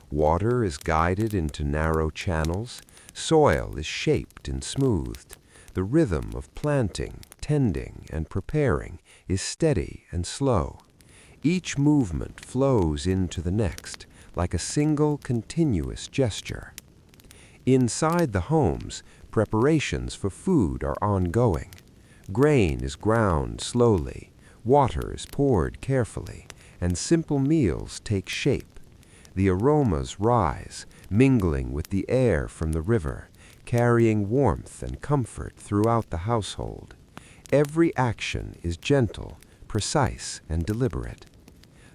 Water is guided into narrow channels, soil is shaped and smoothed. The rhythm of planting, tending, and preparing is steady and slow. Each movement flows into the next, like a single continuous gesture. Inside the homes, preparations for food are ongoing. Grain is ground slowly, water is poured carefully, and simple meals take shape. The aromas rise, mingling with the air from the river, carrying warmth and comfort throughout the household. Every action is gentle, precise, and deliberate.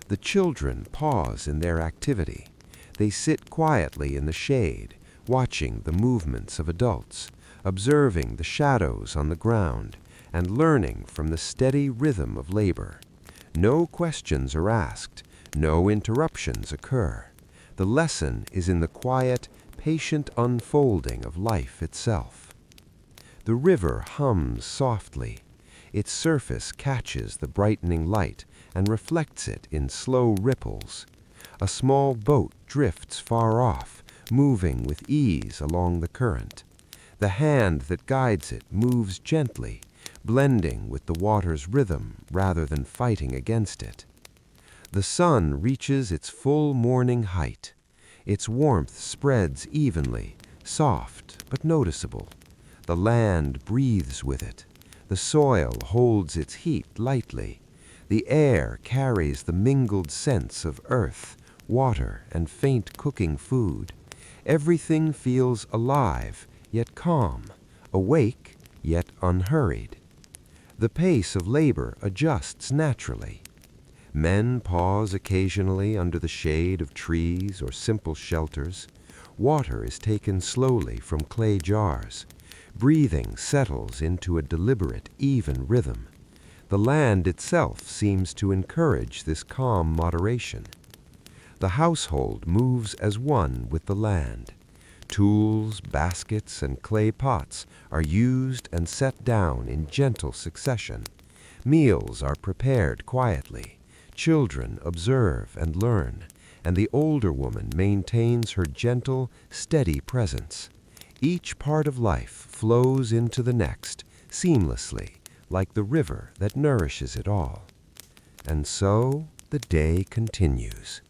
The children pause in their activity. They sit quietly in the shade, watching the movements of adults, observing the shadows on the ground, and learning from the steady rhythm of labor. No questions are asked, no interruptions occur. The lesson is in the quiet, patient unfolding of life itself. The river hums softly. Its surface catches the brightening light and reflects it in slow ripples. A small boat drifts far off, moving with ease along the current. The hand that guides it moves gently, blending with the water's rhythm rather than fighting against it. The sun reaches its full morning height. Its warmth spreads evenly, soft but noticeable. The land breathes with it. The soil holds its heat lightly. The air carries the mingled scents of earth, water, and faint cooking food. Everything feels alive, yet calm, awake, yet unhurried. The pace of labor adjusts naturally. Men pause occasionally under the shade of trees or simple shelters. Water is taken slowly from clay jars. Breathing settles into a deliberate, even rhythm. The land itself seems to encourage this calm moderation. The household moves as one with the land. Tools, baskets, and clay pots are used and set down in gentle succession. Meals are prepared quietly. Children observe and learn, and the older woman maintains her gentle, steady presence. Each part of life flows into the next, seamlessly, like the river that nourishes it all. And so the day continues.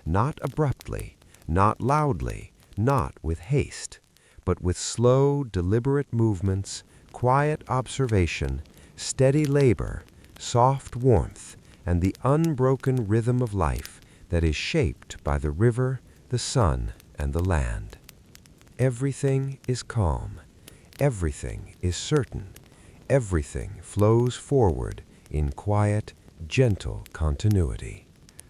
Not abruptly, not loudly, not with haste, but with slow, deliberate movements, quiet observation, steady labor, soft warmth, and the unbroken rhythm of life that is shaped by the river, the sun, and the land. Everything is calm. Everything is certain. Everything flows forward in quiet, gentle continuity.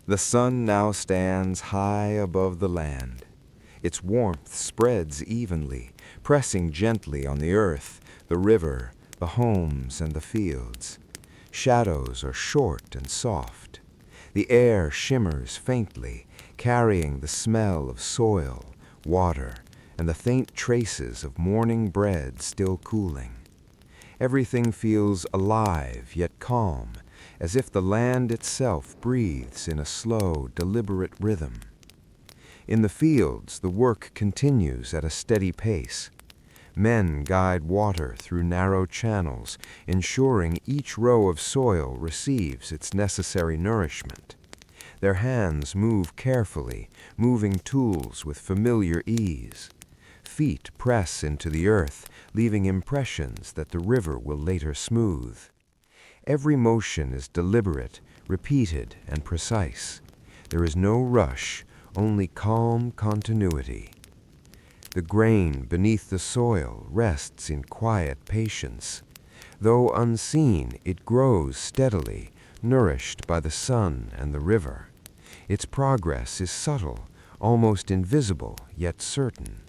The sun now stands high above the land. Its warmth spreads evenly, pressing gently on the earth, the river, the homes, and the fields. Shadows are short and soft. The air shimmers faintly, carrying the smell of soil, water, and the faint traces of morning bread still cooling. Everything feels alive yet calm, as if the land itself breathes in a slow, deliberate rhythm. In the fields, the work continues at a steady pace. Men guide water through narrow channels, ensuring each row of soil receives its necessary nourishment. Their hands move carefully, moving tools with familiar ease. Feet press into the earth, leaving impressions that the river will later smooth. Every motion is deliberate, repeated, and precise. There is no rush, only calm continuity. The grain beneath the soil rests in quiet patience. Though unseen, it grows steadily, nourished by the sun and the river. Its progress is subtle, almost invisible, yet certain.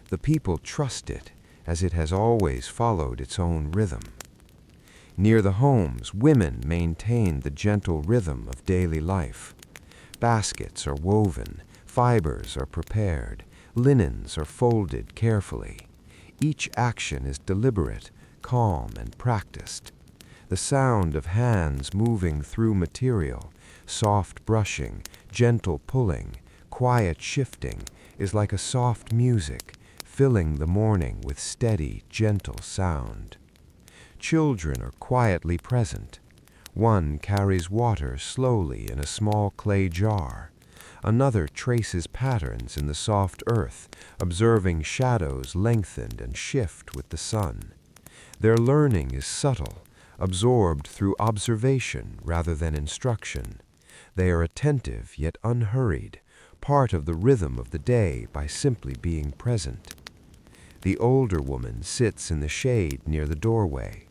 The people trust it, as it has always followed its own rhythm. Near the homes, women maintain the gentle rhythm of daily life. Baskets are woven, fibers are prepared, linens are folded carefully. Each action is deliberate, calm, and practiced. The sound of hands moving through material, soft brushing, gentle pulling, quiet shifting, is like a soft music, filling the morning with steady, gentle sound. Children are quietly present. One carries water slowly in a small clay jar. Another traces patterns in the soft earth, observing shadows lengthen and shift with the sun. Their learning is subtle, absorbed through observation rather than instruction. They are attentive yet unhurried, part of the rhythm of the day by simply being present. The older woman sits in the shade near the doorway.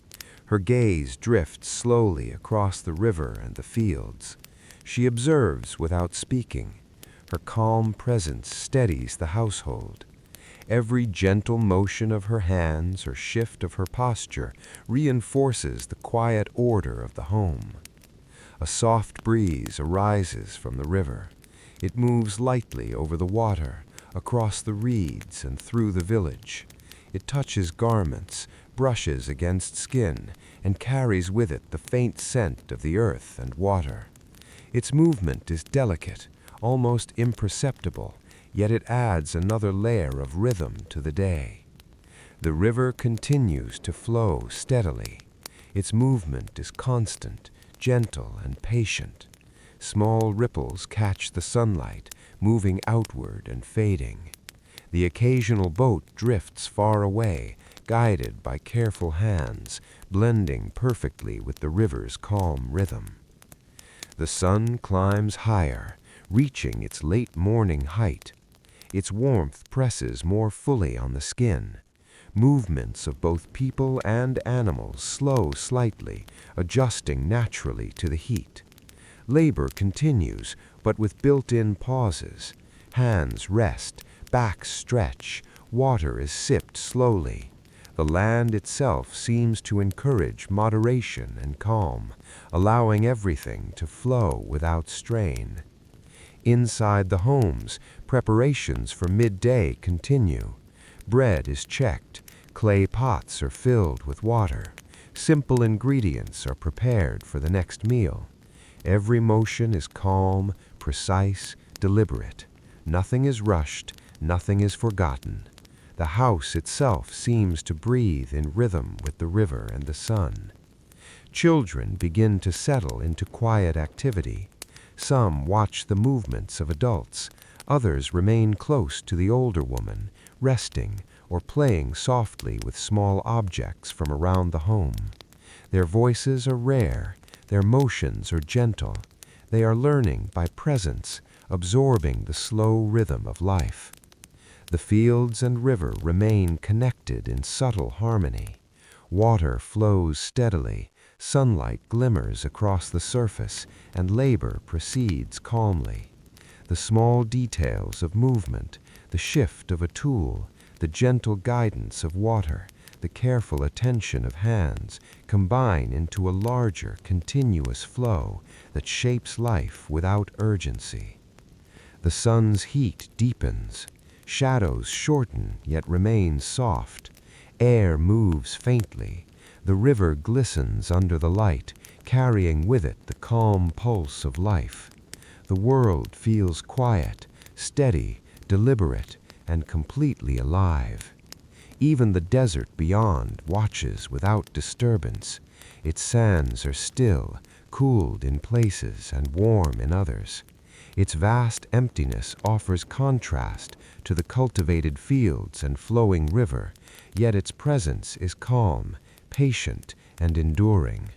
Her gaze drifts slowly across the river and the fields. She observes without speaking. Her calm presence steadies the household. Every gentle motion of her hands or shift of her posture reinforces the quiet order of the home. A soft breeze arises from the river. It moves lightly over the water, across the reeds and through the village. It touches garments, brushes against skin, and carries with it the faint scent of the earth and water. Its movement is delicate, almost imperceptible, yet it adds another layer of rhythm to the day. The river continues to flow steadily. Its movement is constant, gentle, and patient. Small ripples catch the sunlight, moving outward and fading. The occasional boat drifts far away, guided by careful hands, blending perfectly with the river's calm rhythm. The sun climbs higher, reaching its late morning height. Its warmth presses more fully on the skin. Movements of both people and animals slow slightly, adjusting naturally to the heat. Labor continues, but with built-in pauses. Hands rest, backs stretch, water is sipped slowly. The land itself seems to encourage moderation and calm, allowing everything to flow without strain. Inside the homes, preparations for midday continue. Bread is checked, clay pots are filled with water. Simple ingredients are prepared for the next meal. Every motion is calm, precise, deliberate. Nothing is rushed, nothing is forgotten. The house itself seems to breathe in rhythm with the river and the sun. Children begin to settle into quiet activity. Some watch the movements of adults. Others remain close to the older woman, resting or playing softly with small objects from around the home. Their voices are rare. Their motions are gentle. They are learning by presence, absorbing the slow rhythm of life. The fields and river remain connected in subtle harmony. Water flows steadily, sunlight glimmers across the surface, and labor proceeds calmly. The small details of movement, the shift of a tool, the gentle guidance of water, the careful attention of hands combine into a larger, continuous flow that shapes life without urgency. The sun's heat deepens. Shadows shorten yet remain soft. Air moves faintly. The river glistens under the light, carrying with it the calm pulse of life. The world feels quiet, steady, deliberate, and completely alive. Even the desert beyond watches without disturbance. Its sands are still, cooled in places and warm in others. Its vast emptiness offers contrast to the cultivated fields and flowing river, yet its presence is calm, patient, and enduring.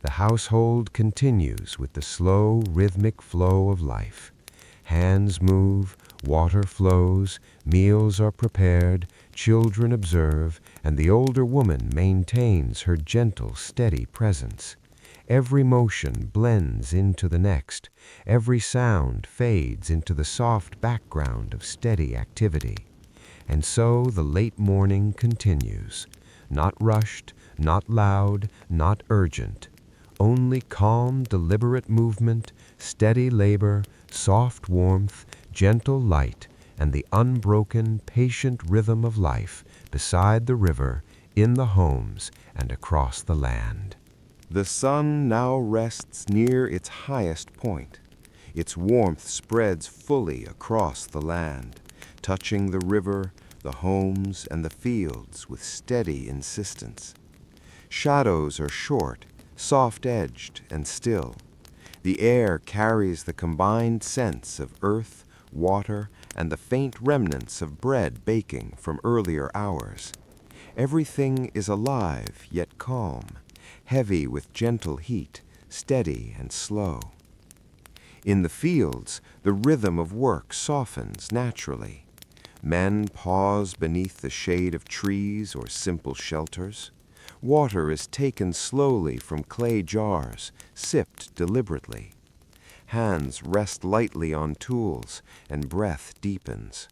The household continues with the slow, rhythmic flow of life. Hands move, Water flows, meals are prepared, children observe, and the older woman maintains her gentle, steady presence. Every motion blends into the next. Every sound fades into the soft background of steady activity. And so the late morning continues, not rushed, not loud, not urgent. Only calm, deliberate movement, steady labor, soft warmth, gentle light, and the unbroken, patient rhythm of life beside the river, in the homes, and across the land. The sun now rests near its highest point. Its warmth spreads fully across the land, touching the river, the homes, and the fields with steady insistence. Shadows are short, soft-edged, and still. The air carries the combined scents of earth, water, and the faint remnants of bread baking from earlier hours. Everything is alive yet calm, heavy with gentle heat, steady and slow. In the fields, the rhythm of work softens naturally. Men pause beneath the shade of trees or simple shelters. Water is taken slowly from clay jars, sipped deliberately. Hands rest lightly on tools, and breath deepens.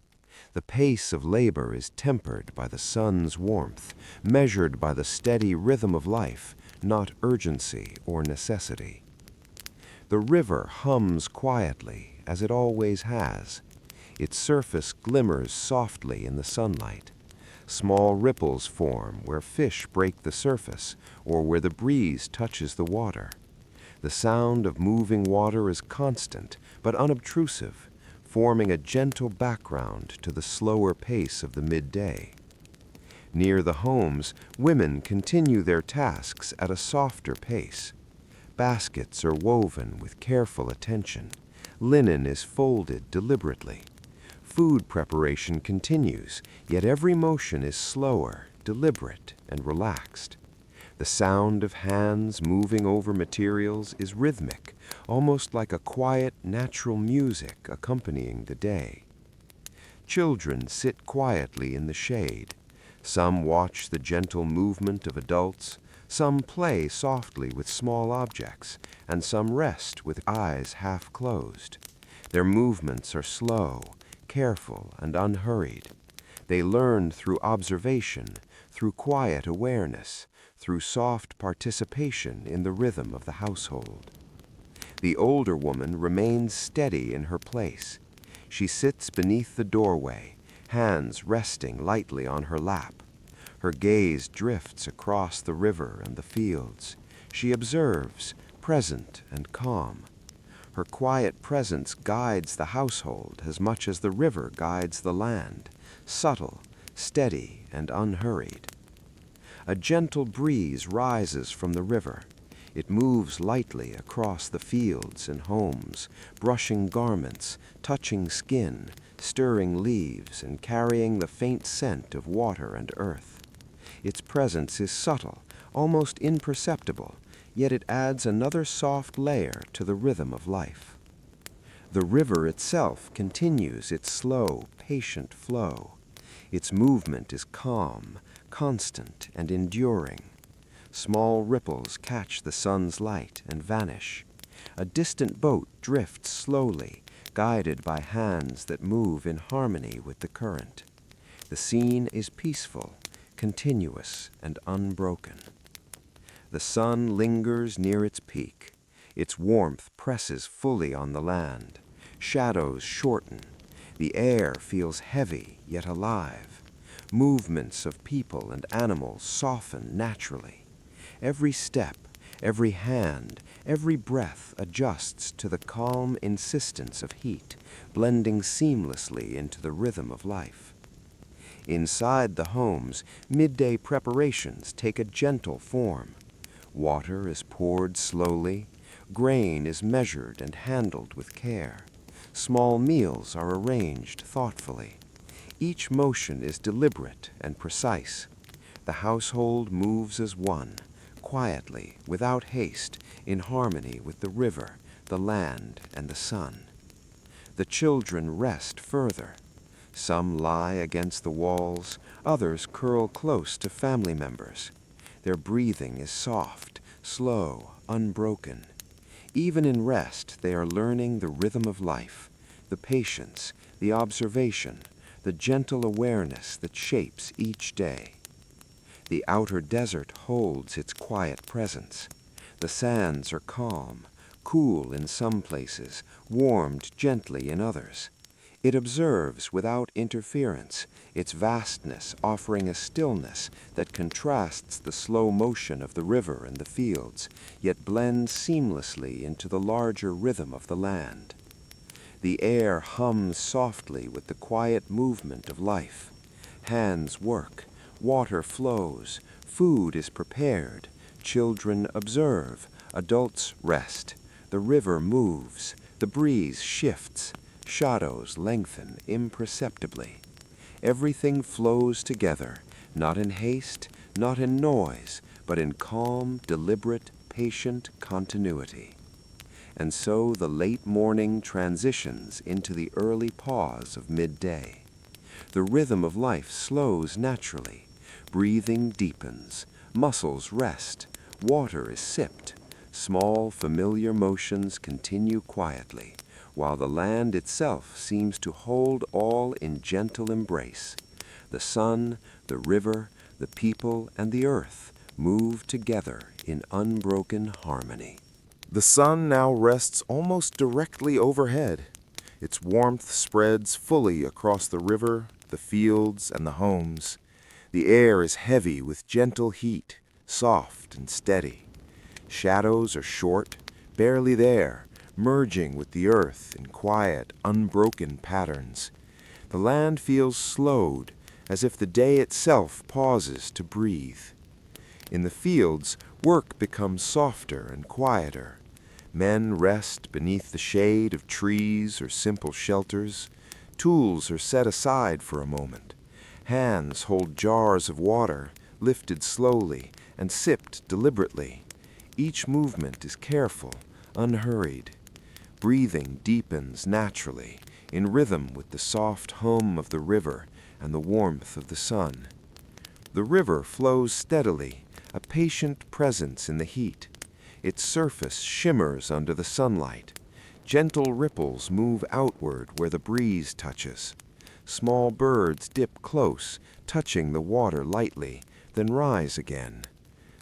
The pace of labor is tempered by the sun's warmth, measured by the steady rhythm of life, not urgency or necessity. The river hums quietly, as it always has. Its surface glimmers softly in the sunlight. Small ripples form where fish break the surface or where the breeze touches the water. The sound of moving water is constant but unobtrusive, forming a gentle background to the slower pace of the midday. Near the homes, women continue their tasks at a softer pace. Baskets are woven with careful attention. Linen is folded deliberately. Food preparation continues, yet every motion is slower, deliberate, and relaxed. The sound of hands moving over materials is rhythmic, almost like a quiet, natural music accompanying the day. Children sit quietly in the shade. Some watch the gentle movement of adults, some play softly with small objects, and some rest with eyes half closed. Their movements are slow, careful, and unhurried. They learn through observation, through quiet awareness, through soft participation in the rhythm of the household. The older woman remains steady in her place. She sits beneath the doorway, hands resting lightly on her lap. Her gaze drifts across the river and the fields. She observes, present and calm. Her quiet presence guides the household as much as the river guides the land, subtle, steady, and unhurried. A gentle breeze rises from the river. It moves lightly across the fields and homes, brushing garments, touching skin, stirring leaves, and carrying the faint scent of water and earth. Its presence is subtle, almost imperceptible, yet it adds another soft layer to the rhythm of life. The river itself continues its slow, patient flow. Its movement is calm, constant, and enduring. Small ripples catch the sun's light and vanish. A distant boat drifts slowly, guided by hands that move in harmony with the current. The scene is peaceful, continuous, and unbroken. The sun lingers near its peak. Its warmth presses fully on the land. Shadows shorten. The air feels heavy yet alive. Movements of people and animals soften naturally. Every step, every hand, every breath adjusts to the calm insistence of heat, blending seamlessly into the rhythm of life. Inside the homes, midday preparations take a gentle form. Water is poured slowly. Grain is measured and handled with care. Small meals are arranged thoughtfully. Each motion is deliberate and precise. The household moves as one, quietly, without haste, in harmony with the river, the land, and the sun. The children rest further. Some lie against the walls, others curl close to family members. Their breathing is soft, slow, unbroken. Even in rest, they are learning the rhythm of life, the patience, the observation, the gentle awareness that shapes each day. The outer desert holds its quiet presence. The sands are calm, cool in some places, warmed gently in others. It observes without interference, its vastness offering a stillness that contrasts the slow motion of the river and the fields, yet blends seamlessly into the larger rhythm of the land. The air hums softly with the quiet movement of life. Hands work, water flows, food is prepared, children observe, adults rest. The river moves, the breeze shifts, shadows lengthen imperceptibly. Everything flows together, not in haste, not in noise, but in calm, deliberate, patient continuity. And so the late morning transitions into the early pause of midday. The rhythm of life slows naturally. Breathing deepens, muscles rest, water is sipped. Small, familiar motions continue quietly, while the land itself seems to hold all in gentle embrace. The sun, the river, the people, and the earth move together in unbroken harmony. The sun now rests almost directly overhead. Its warmth spreads fully across the river, the fields, and the homes. The air is heavy with gentle heat, soft and steady. Shadows are short, barely there, merging with the earth in quiet, unbroken patterns. The land feels slowed, as if the day itself pauses to breathe. In the fields, work becomes softer and quieter. Men rest beneath the shade of trees or simple shelters. Tools are set aside for a moment. Hands hold jars of water, lifted slowly and sipped deliberately. Each movement is careful, unhurried. Breathing deepens naturally, in rhythm with the soft hum of the river and the warmth of the sun. The river flows steadily, a patient presence in the heat. Its surface shimmers under the sunlight. Gentle ripples move outward where the breeze touches. Small birds dip close, touching the water lightly, then rise again.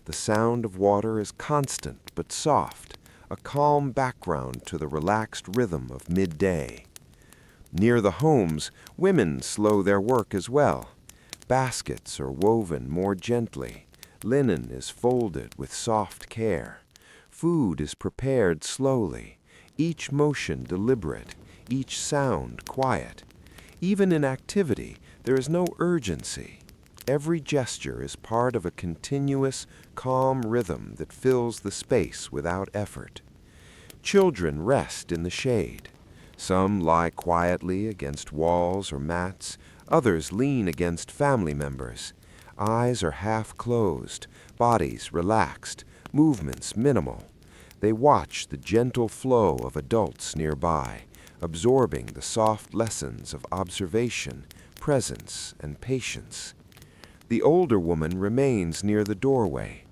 The sound of water is constant but soft, a calm background to the relaxed rhythm of midday. Near the homes, women slow their work as well. Baskets are woven more gently. Linen is folded with soft care. Food is prepared slowly, each motion deliberate, each sound quiet. Even in activity, there is no urgency. Every gesture is part of a continuous, calm rhythm that fills the space without effort. Children rest in the shade. Some lie quietly against walls or mats, others lean against family members. Eyes are half closed, bodies relaxed, movements minimal. They watch the gentle flow of adults nearby, absorbing the soft lessons of observation, presence, and patience. The older woman remains near the doorway.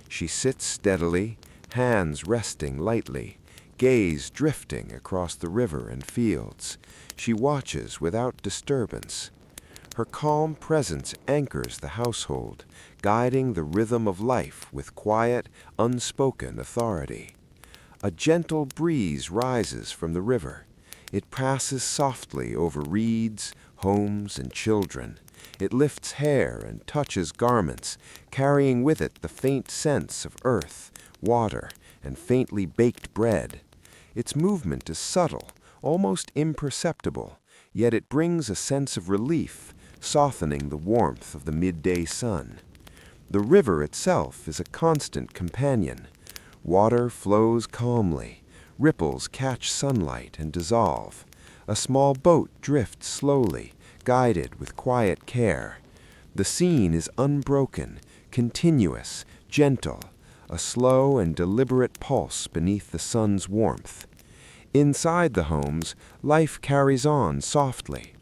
She sits steadily, hands resting lightly, gaze drifting across the river and fields. She watches without disturbance. Her calm presence anchors the household, guiding the rhythm of life with quiet, unspoken authority. A gentle breeze rises from the river. It passes softly over reeds, homes, and children. It lifts hair and touches garments, carrying with it the faint sense of earth, water, and faintly baked bread. Its movement is subtle, almost imperceptible, yet it brings a sense of relief, softening the warmth of the midday sun. The river itself is a constant companion. Water flows calmly. Ripples catch sunlight and dissolve. A small boat drifts slowly, guided with quiet care. The scene is unbroken, continuous, gentle, a slow and deliberate pulse beneath the sun's warmth. Inside the homes, life carries on softly.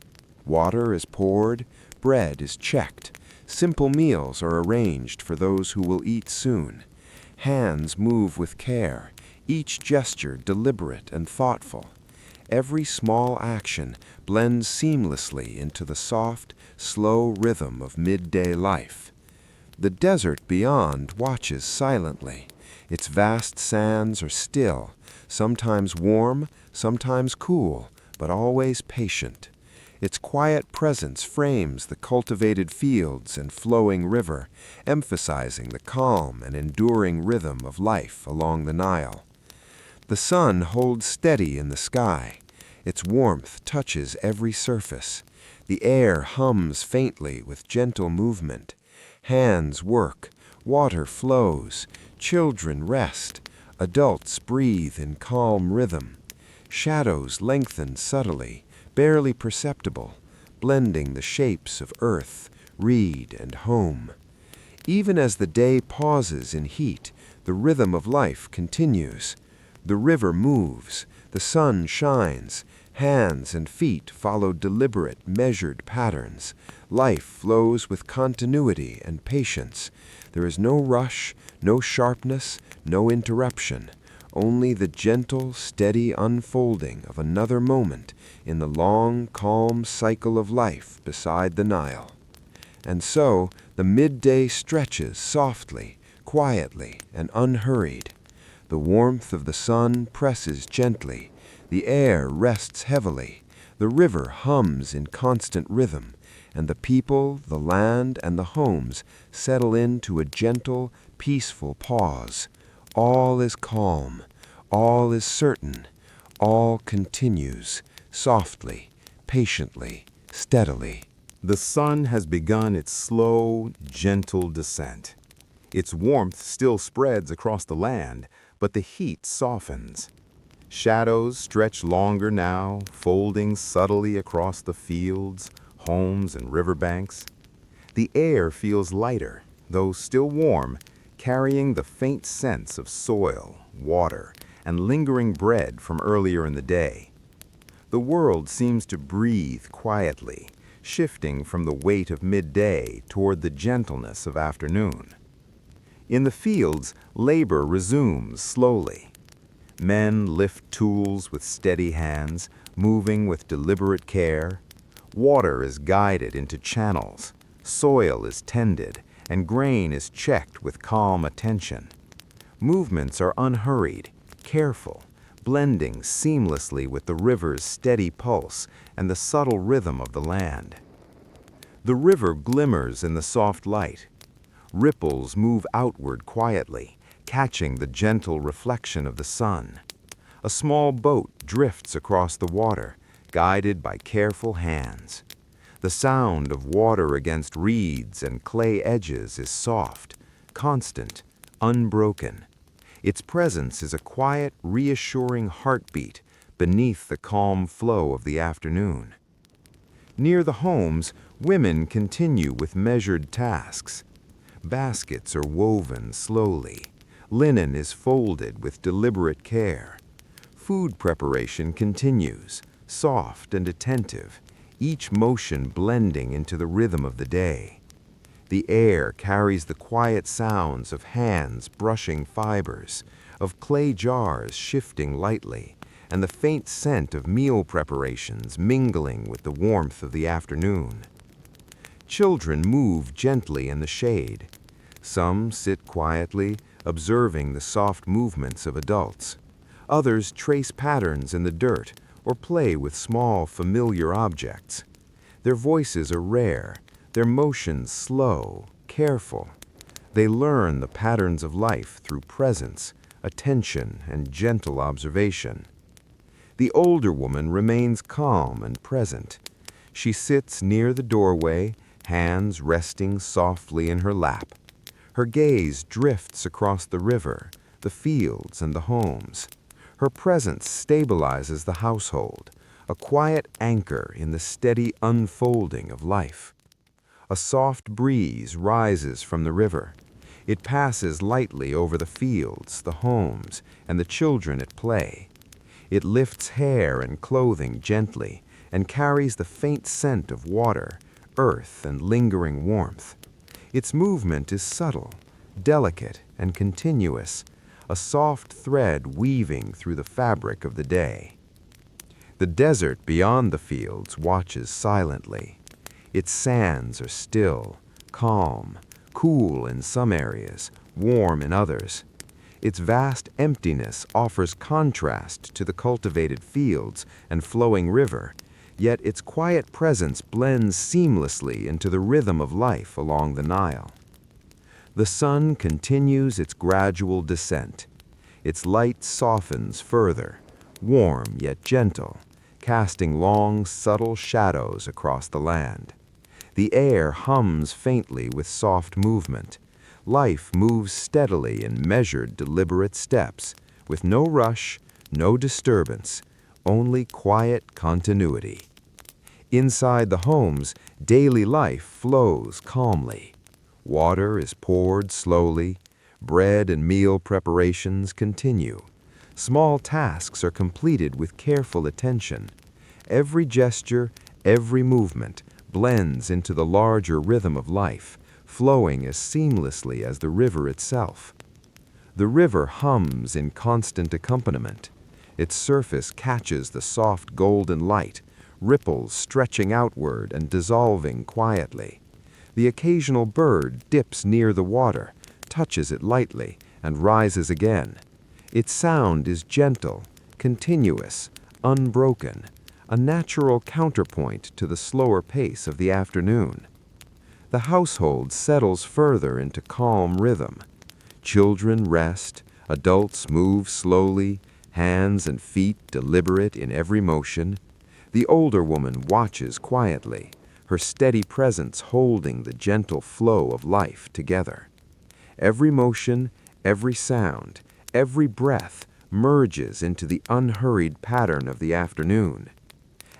Water is poured, bread is checked, simple meals are arranged for those who will eat soon. Hands move with care, each gesture deliberate and thoughtful. Every small action blends seamlessly into the soft, slow rhythm of midday life. The desert beyond watches silently. Its vast sands are still, sometimes warm, sometimes cool, but always patient. Its quiet presence frames the cultivated fields and flowing river, emphasizing the calm and enduring rhythm of life along the Nile. The sun holds steady in the sky. Its warmth touches every surface. The air hums faintly with gentle movement. Hands work, water flows, children rest, adults breathe in calm rhythm. Shadows lengthen subtly, barely perceptible, blending the shapes of earth, reed, and home. Even as the day pauses in heat, the rhythm of life continues. The river moves, the sun shines, hands and feet follow deliberate, measured patterns. Life flows with continuity and patience. There is no rush, no sharpness, no interruption, only the gentle, steady unfolding of another moment in the long, calm cycle of life beside the Nile. And so the midday stretches softly, quietly, and unhurried. The warmth of the sun presses gently, the air rests heavily, the river hums in constant rhythm, and the people, the land, and the homes settle into a gentle, peaceful pause. All is calm, all is certain, all continues, softly, patiently, steadily. The sun has begun its slow, gentle descent. Its warmth still spreads across the land, but the heat softens. Shadows stretch longer now, folding subtly across the fields, homes, and riverbanks. The air feels lighter, though still warm, carrying the faint sense of soil, water, and lingering bread from earlier in the day. The world seems to breathe quietly, shifting from the weight of midday toward the gentleness of afternoon. In the fields, labor resumes slowly. Men lift tools with steady hands, moving with deliberate care. Water is guided into channels, soil is tended, and grain is checked with calm attention. Movements are unhurried, careful, blending seamlessly with the river's steady pulse and the subtle rhythm of the land. The river glimmers in the soft light. Ripples move outward quietly, catching the gentle reflection of the sun. A small boat drifts across the water, guided by careful hands. The sound of water against reeds and clay edges is soft, constant, unbroken. Its presence is a quiet, reassuring heartbeat beneath the calm flow of the afternoon. Near the homes, women continue with measured tasks. Baskets are woven slowly. Linen is folded with deliberate care. Food preparation continues, soft and attentive, each motion blending into the rhythm of the day. The air carries the quiet sounds of hands brushing fibers, of clay jars shifting lightly, and the faint scent of meal preparations mingling with the warmth of the afternoon. Children move gently in the shade. Some sit quietly, observing the soft movements of adults. Others trace patterns in the dirt or play with small, familiar objects. Their voices are rare, their motions slow, careful. They learn the patterns of life through presence, attention, and gentle observation. The older woman remains calm and present. She sits near the doorway, hands resting softly in her lap. Her gaze drifts across the river, the fields, and the homes. Her presence stabilizes the household, a quiet anchor in the steady unfolding of life. A soft breeze rises from the river. It passes lightly over the fields, the homes, and the children at play. It lifts hair and clothing gently and carries the faint scent of water, earth, and lingering warmth. Its movement is subtle, delicate, and continuous, a soft thread weaving through the fabric of the day. The desert beyond the fields watches silently. Its sands are still, calm, cool in some areas, warm in others. Its vast emptiness offers contrast to the cultivated fields and flowing river, yet its quiet presence blends seamlessly into the rhythm of life along the Nile. The sun continues its gradual descent. Its light softens further, warm yet gentle, casting long, subtle shadows across the land. The air hums faintly with soft movement. Life moves steadily in measured, deliberate steps, with no rush, no disturbance, only quiet continuity. Inside the homes, daily life flows calmly. Water is poured slowly. Bread and meal preparations continue. Small tasks are completed with careful attention. Every gesture, every movement blends into the larger rhythm of life, flowing as seamlessly as the river itself. The river hums in constant accompaniment. Its surface catches the soft golden light, ripples stretching outward and dissolving quietly. The occasional bird dips near the water, touches it lightly, and rises again. Its sound is gentle, continuous, unbroken, a natural counterpoint to the slower pace of the afternoon. The household settles further into calm rhythm. Children rest, adults move slowly, hands and feet deliberate in every motion. The older woman watches quietly, her steady presence holding the gentle flow of life together. Every motion, every sound, every breath merges into the unhurried pattern of the afternoon.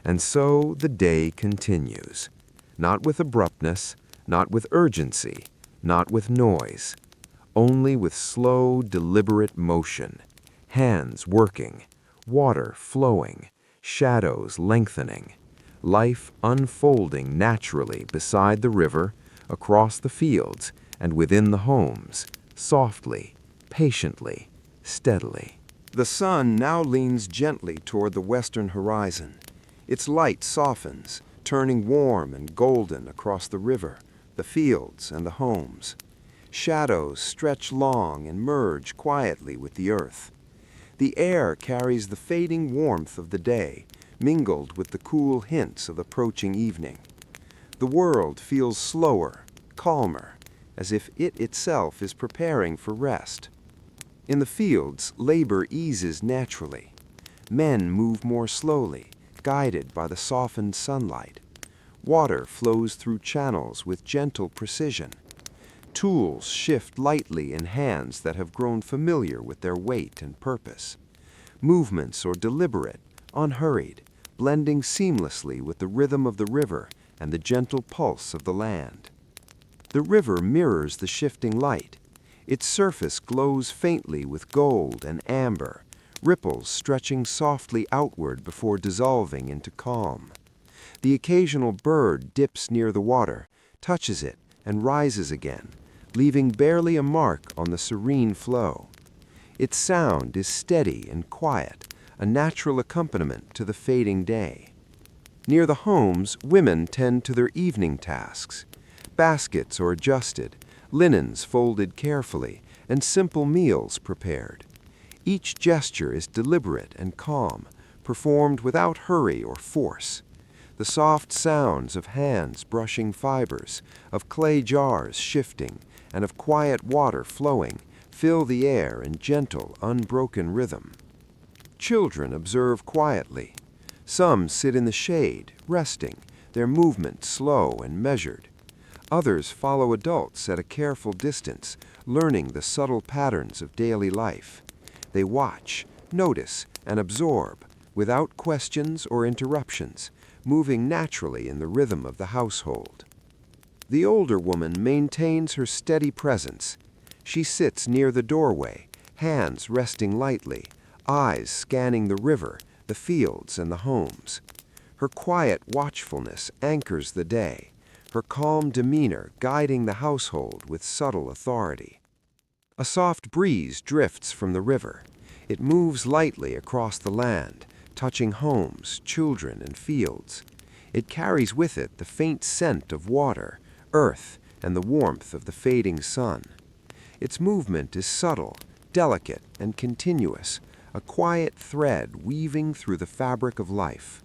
And so the day continues, not with abruptness, not with urgency, not with noise, only with slow, deliberate motion, hands working, water flowing, shadows lengthening, life unfolding naturally beside the river, across the fields, and within the homes, softly, patiently, steadily. The sun now leans gently toward the western horizon. Its light softens, turning warm and golden across the river, the fields, and the homes. Shadows stretch long and merge quietly with the earth. The air carries the fading warmth of the day, mingled with the cool hints of approaching evening. The world feels slower, calmer, as if it itself is preparing for rest. In the fields, labor eases naturally. Men move more slowly, guided by the softened sunlight. Water flows through channels with gentle precision. Tools shift lightly in hands that have grown familiar with their weight and purpose. Movements are deliberate, unhurried, blending seamlessly with the rhythm of the river and the gentle pulse of the land. The river mirrors the shifting light. Its surface glows faintly with gold and amber, ripples stretching softly outward before dissolving into calm. The occasional bird dips near the water, touches it, and rises again, leaving barely a mark on the serene flow. Its sound is steady and quiet, a natural accompaniment to the fading day. Near the homes, women tend to their evening tasks. Baskets are adjusted, linens folded carefully, and simple meals prepared. Each gesture is deliberate and calm, performed without hurry or force. The soft sounds of hands brushing fibers, of clay jars shifting, and of quiet water flowing fill the air in gentle, unbroken rhythm. Children observe quietly. Some sit in the shade, resting, their movement slow and measured. Others follow adults at a careful distance, learning the subtle patterns of daily life. They watch, notice, and absorb, without questions or interruptions, moving naturally in the rhythm of the household. The older woman maintains her steady presence. She sits near the doorway, hands resting lightly, eyes scanning the river, the fields, and the homes. Her quiet watchfulness anchors the day, her calm demeanor guiding the household with subtle authority. A soft breeze drifts from the river. It moves lightly across the land, touching homes, children, and fields. It carries with it the faint scent of water, earth, and the warmth of the fading sun. Its movement is subtle, delicate, and continuous, a quiet thread weaving through the fabric of life.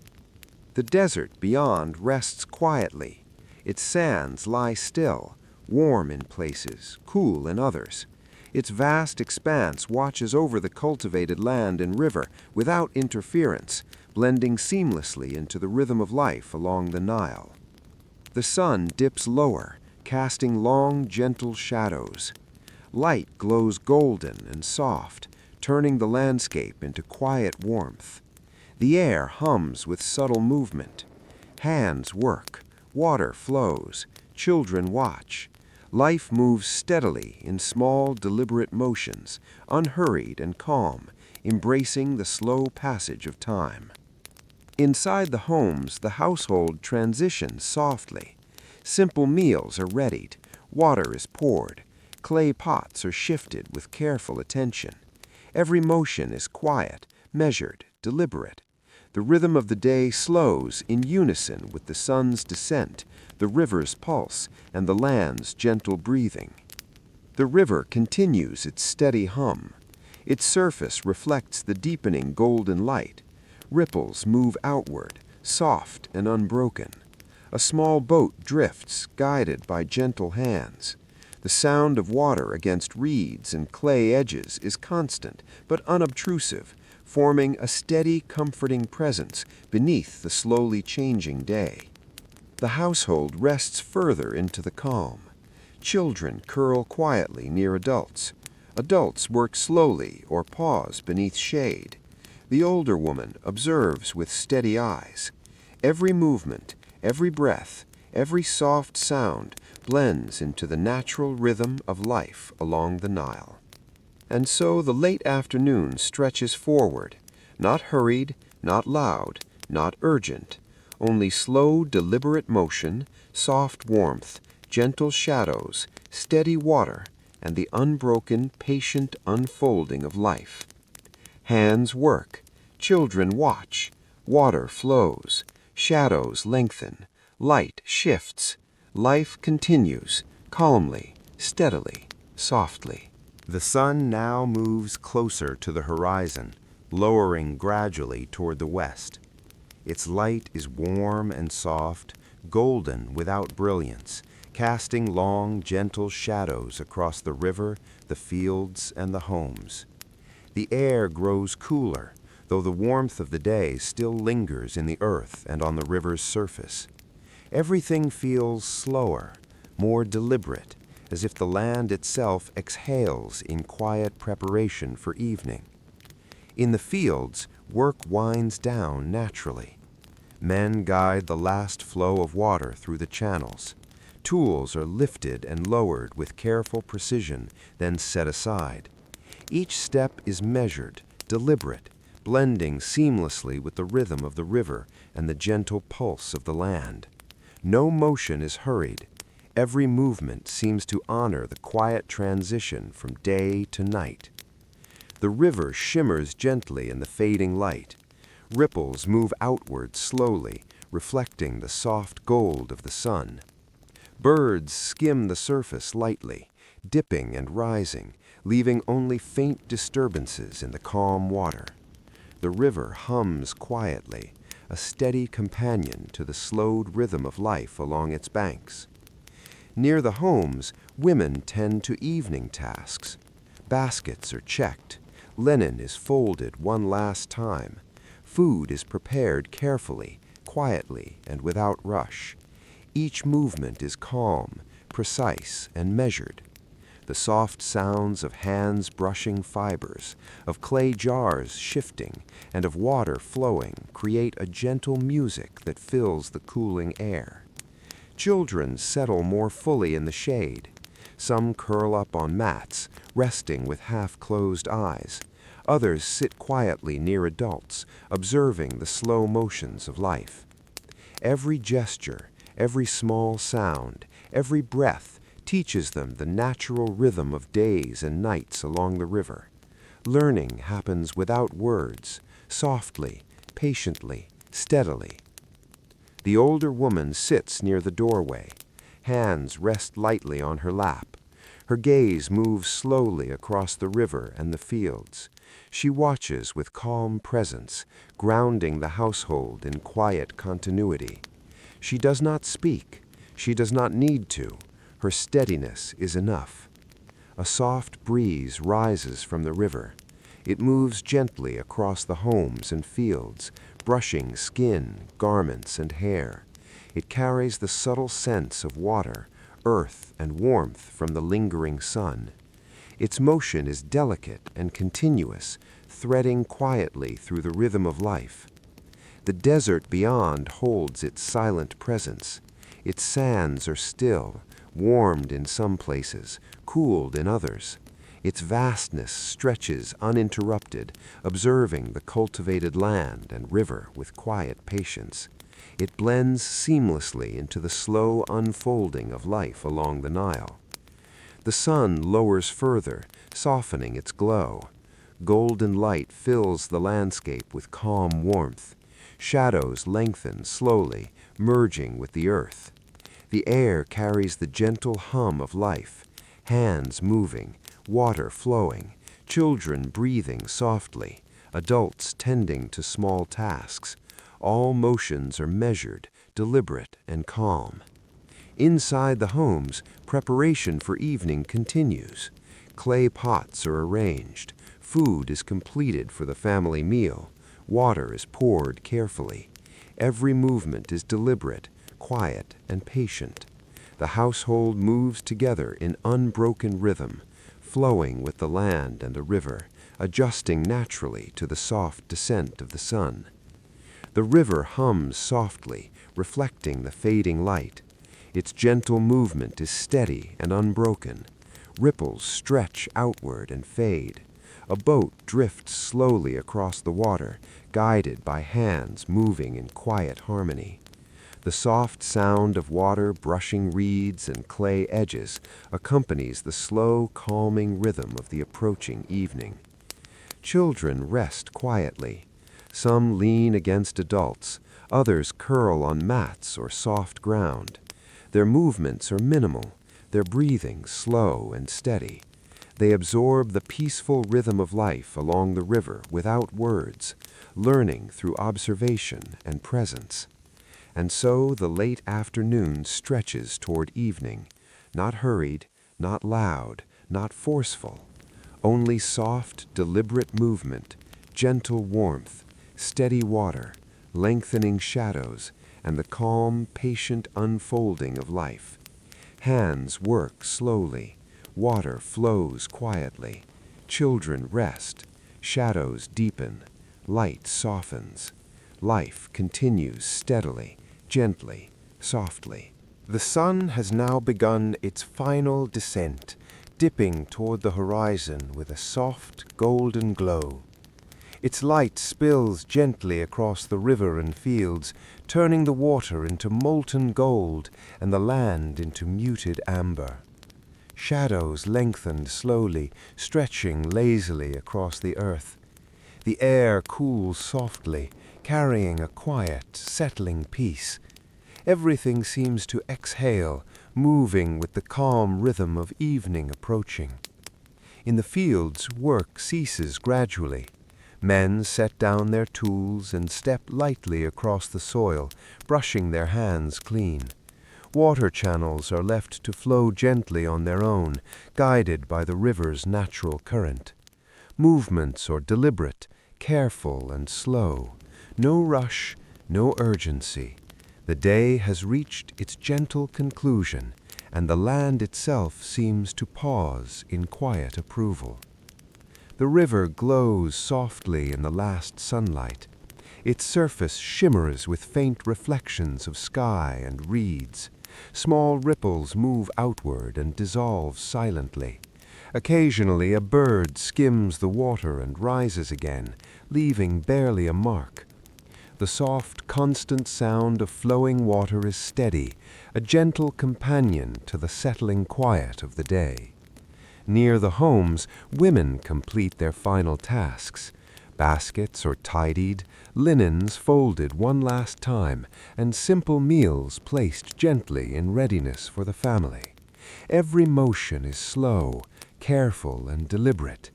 The desert beyond rests quietly. Its sands lie still, warm in places, cool in others. Its vast expanse watches over the cultivated land and river without interference, blending seamlessly into the rhythm of life along the Nile. The sun dips lower, casting long, gentle shadows. Light glows golden and soft, turning the landscape into quiet warmth. The air hums with subtle movement. Hands work, water flows, children watch. Life moves steadily in small, deliberate motions, unhurried and calm, embracing the slow passage of time. Inside the homes, the household transitions softly. Simple meals are readied, water is poured, clay pots are shifted with careful attention. Every motion is quiet, measured, deliberate. The rhythm of the day slows in unison with the sun's descent, the river's pulse, and the land's gentle breathing. The river continues its steady hum. Its surface reflects the deepening golden light. Ripples move outward, soft and unbroken. A small boat drifts, guided by gentle hands. The sound of water against reeds and clay edges is constant but unobtrusive, forming a steady, comforting presence beneath the slowly changing day. The household rests further into the calm. Children curl quietly near adults. Adults work slowly or pause beneath shade. The older woman observes with steady eyes. Every movement, every breath, every soft sound blends into the natural rhythm of life along the Nile. And so the late afternoon stretches forward, not hurried, not loud, not urgent, only slow, deliberate motion, soft warmth, gentle shadows, steady water, and the unbroken, patient unfolding of life. Hands work, children watch, water flows, shadows lengthen, light shifts, life continues, calmly, steadily, softly. The sun now moves closer to the horizon, lowering gradually toward the west. Its light is warm and soft, golden without brilliance, casting long, gentle shadows across the river, the fields, and the homes. The air grows cooler, though the warmth of the day still lingers in the earth and on the river's surface. Everything feels slower, more deliberate, as if the land itself exhales in quiet preparation for evening. In the fields, work winds down naturally. Men guide the last flow of water through the channels. Tools are lifted and lowered with careful precision, then set aside. Each step is measured, deliberate, blending seamlessly with the rhythm of the river and the gentle pulse of the land. No motion is hurried. Every movement seems to honor the quiet transition from day to night. The river shimmers gently in the fading light. Ripples move outward slowly, reflecting the soft gold of the sun. Birds skim the surface lightly, dipping and rising, leaving only faint disturbances in the calm water. The river hums quietly, a steady companion to the slowed rhythm of life along its banks. Near the homes, women tend to evening tasks. Baskets are checked. Linen is folded one last time. Food is prepared carefully, quietly, and without rush. Each movement is calm, precise, and measured. The soft sounds of hands brushing fibers, of clay jars shifting, and of water flowing create a gentle music that fills the cooling air. Children settle more fully in the shade. Some curl up on mats, resting with half-closed eyes. Others sit quietly near adults, observing the slow motions of life. Every gesture, every small sound, every breath teaches them the natural rhythm of days and nights along the river. Learning happens without words, softly, patiently, steadily. The older woman sits near the doorway. Hands rest lightly on her lap. Her gaze moves slowly across the river and the fields. She watches with calm presence, grounding the household in quiet continuity. She does not speak. She does not need to. Her steadiness is enough. A soft breeze rises from the river. It moves gently across the homes and fields, brushing skin, garments, and hair. It carries the subtle sense of water, earth, and warmth from the lingering sun. Its motion is delicate and continuous, threading quietly through the rhythm of life. The desert beyond holds its silent presence. Its sands are still, warmed in some places, cooled in others. Its vastness stretches uninterrupted, observing the cultivated land and river with quiet patience. It blends seamlessly into the slow unfolding of life along the Nile. The sun lowers further, softening its glow. Golden light fills the landscape with calm warmth. Shadows lengthen slowly, merging with the earth. The air carries the gentle hum of life, hands moving, water flowing, children breathing softly, adults tending to small tasks. All motions are measured, deliberate, and calm. Inside the homes, preparation for evening continues. Clay pots are arranged. Food is completed for the family meal. Water is poured carefully. Every movement is deliberate, quiet, and patient. The household moves together in unbroken rhythm, flowing with the land and the river, adjusting naturally to the soft descent of the sun. The river hums softly, reflecting the fading light. Its gentle movement is steady and unbroken. Ripples stretch outward and fade. A boat drifts slowly across the water, guided by hands moving in quiet harmony. The soft sound of water brushing reeds and clay edges accompanies the slow, calming rhythm of the approaching evening. Children rest quietly. Some lean against adults, others curl on mats or soft ground. Their movements are minimal, their breathing slow and steady. They absorb the peaceful rhythm of life along the river without words, learning through observation and presence. And so the late afternoon stretches toward evening, not hurried, not loud, not forceful, only soft, deliberate movement, gentle warmth, steady water, lengthening shadows, and the calm, patient unfolding of life. Hands work slowly, water flows quietly, children rest, shadows deepen, light softens. Life continues steadily, gently, softly. The sun has now begun its final descent, dipping toward the horizon with a soft, golden glow. Its light spills gently across the river and fields, turning the water into molten gold and the land into muted amber. Shadows lengthened slowly, stretching lazily across the earth. The air cools softly, carrying a quiet, settling peace. Everything seems to exhale, moving with the calm rhythm of evening approaching. In the fields, work ceases gradually. Men set down their tools and step lightly across the soil, brushing their hands clean. Water channels are left to flow gently on their own, guided by the river's natural current. Movements are deliberate, careful, and slow. No rush, no urgency. The day has reached its gentle conclusion, and the land itself seems to pause in quiet approval. The river glows softly in the last sunlight. Its surface shimmers with faint reflections of sky and reeds. Small ripples move outward and dissolve silently. Occasionally a bird skims the water and rises again, leaving barely a mark. The soft, constant sound of flowing water is steady, a gentle companion to the settling quiet of the day. Near the homes, women complete their final tasks. Baskets are tidied, linens folded one last time, and simple meals placed gently in readiness for the family. Every motion is slow, careful, and deliberate.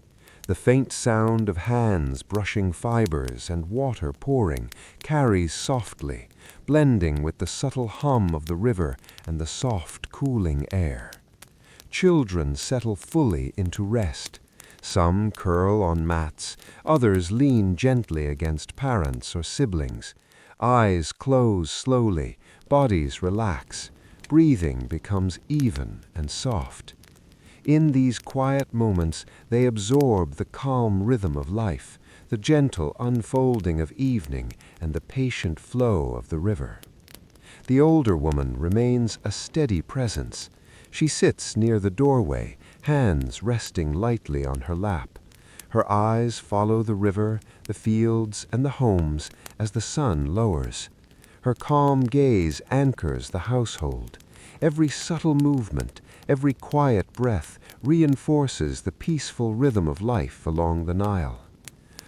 The faint sound of hands brushing fibers and water pouring carries softly, blending with the subtle hum of the river and the soft, cooling air. Children settle fully into rest. Some curl on mats, others lean gently against parents or siblings. Eyes close slowly, bodies relax. Breathing becomes even and soft. In these quiet moments, they absorb the calm rhythm of life, the gentle unfolding of evening, and the patient flow of the river. The older woman remains a steady presence. She sits near the doorway, hands resting lightly on her lap. Her eyes follow the river, the fields, and the homes as the sun lowers. Her calm gaze anchors the household. Every subtle movement, every quiet breath reinforces the peaceful rhythm of life along the Nile.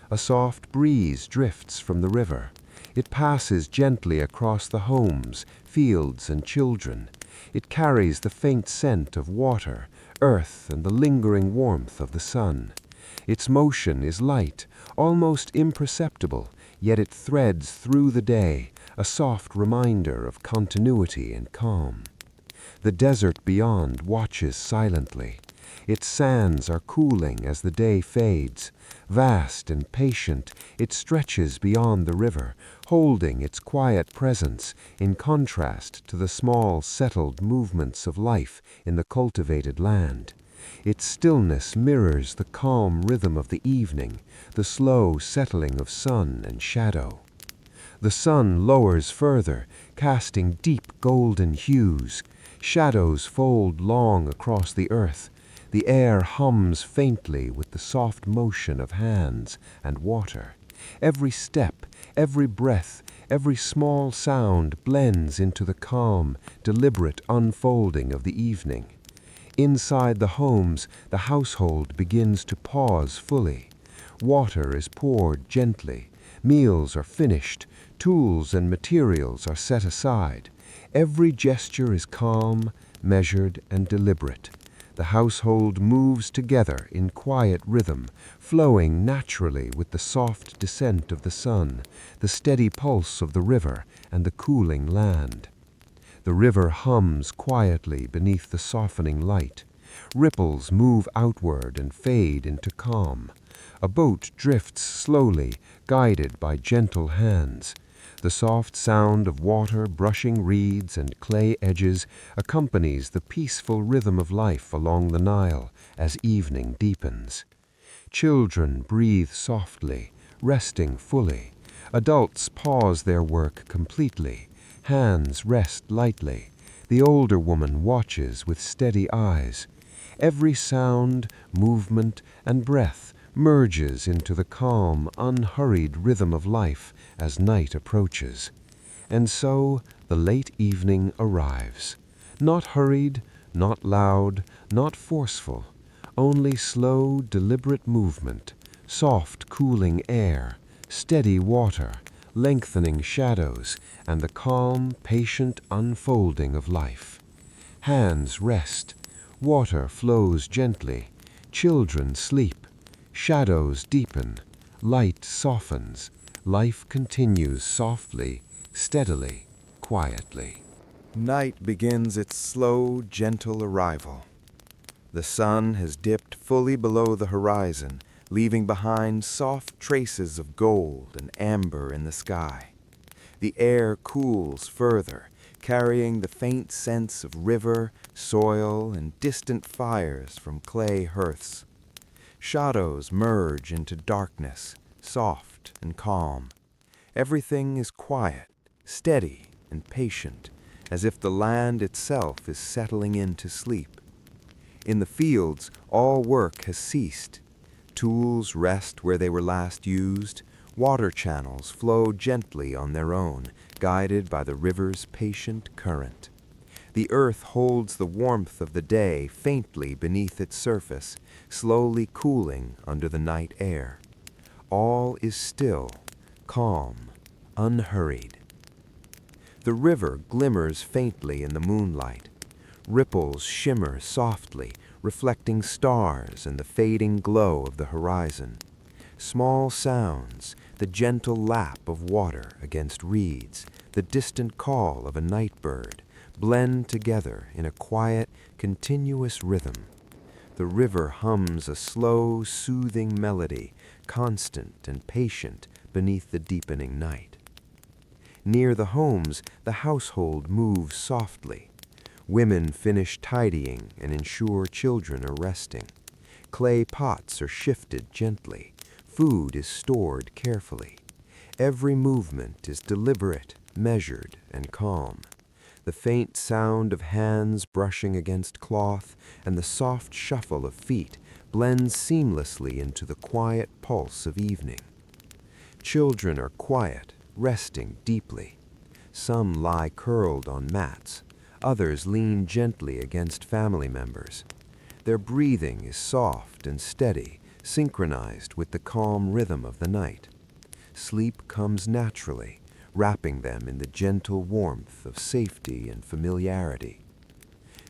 A soft breeze drifts from the river. It passes gently across the homes, fields, and children. It carries the faint scent of water, earth, and the lingering warmth of the sun. Its motion is light, almost imperceptible, yet it threads through the day, a soft reminder of continuity and calm. The desert beyond watches silently. Its sands are cooling as the day fades. Vast and patient, it stretches beyond the river, holding its quiet presence in contrast to the small, settled movements of life in the cultivated land. Its stillness mirrors the calm rhythm of the evening, the slow settling of sun and shadow. The sun lowers further, casting deep golden hues. Shadows fold long across the earth. The air hums faintly with the soft motion of hands and water. Every step, every breath, every small sound blends into the calm, deliberate unfolding of the evening. Inside the homes, the household begins to pause fully. Water is poured gently. Meals are finished. Tools and materials are set aside. Every gesture is calm, measured, and deliberate. The household moves together in quiet rhythm, flowing naturally with the soft descent of the sun, the steady pulse of the river, and the cooling land. The river hums quietly beneath the softening light. Ripples move outward and fade into calm. A boat drifts slowly, guided by gentle hands. The soft sound of water brushing reeds and clay edges accompanies the peaceful rhythm of life along the Nile as evening deepens. Children breathe softly, resting fully. Adults pause their work completely. Hands rest lightly. The older woman watches with steady eyes. Every sound, movement, and breath merges into the calm, unhurried rhythm of life as night approaches. And so the late evening arrives. Not hurried, not loud, not forceful. Only slow, deliberate movement, soft, cooling air, steady water, lengthening shadows, and the calm, patient unfolding of life. Hands rest. Water flows gently. Children sleep. Shadows deepen. Light softens. Life continues softly, steadily, quietly. Night begins its slow, gentle arrival. The sun has dipped fully below the horizon, leaving behind soft traces of gold and amber in the sky. The air cools further, carrying the faint scents of river, soil, and distant fires from clay hearths. Shadows merge into darkness, soft and calm. Everything is quiet, steady, and patient, as if the land itself is settling into sleep. In the fields, all work has ceased. Tools rest where they were last used. Water channels flow gently on their own, guided by the river's patient current. The earth holds the warmth of the day faintly beneath its surface, slowly cooling under the night air. All is still, calm, unhurried. The river glimmers faintly in the moonlight. Ripples shimmer softly, reflecting stars and the fading glow of the horizon. Small sounds, the gentle lap of water against reeds, the distant call of a night bird, blend together in a quiet, continuous rhythm. The river hums a slow, soothing melody, constant and patient beneath the deepening night. Near the homes, the household moves softly. Women finish tidying and ensure children are resting. Clay pots are shifted gently. Food is stored carefully. Every movement is deliberate, measured, and calm. The faint sound of hands brushing against cloth and the soft shuffle of feet blends seamlessly into the quiet pulse of evening. Children are quiet, resting deeply. Some lie curled on mats. Others lean gently against family members. Their breathing is soft and steady, synchronized with the calm rhythm of the night. Sleep comes naturally, wrapping them in the gentle warmth of safety and familiarity.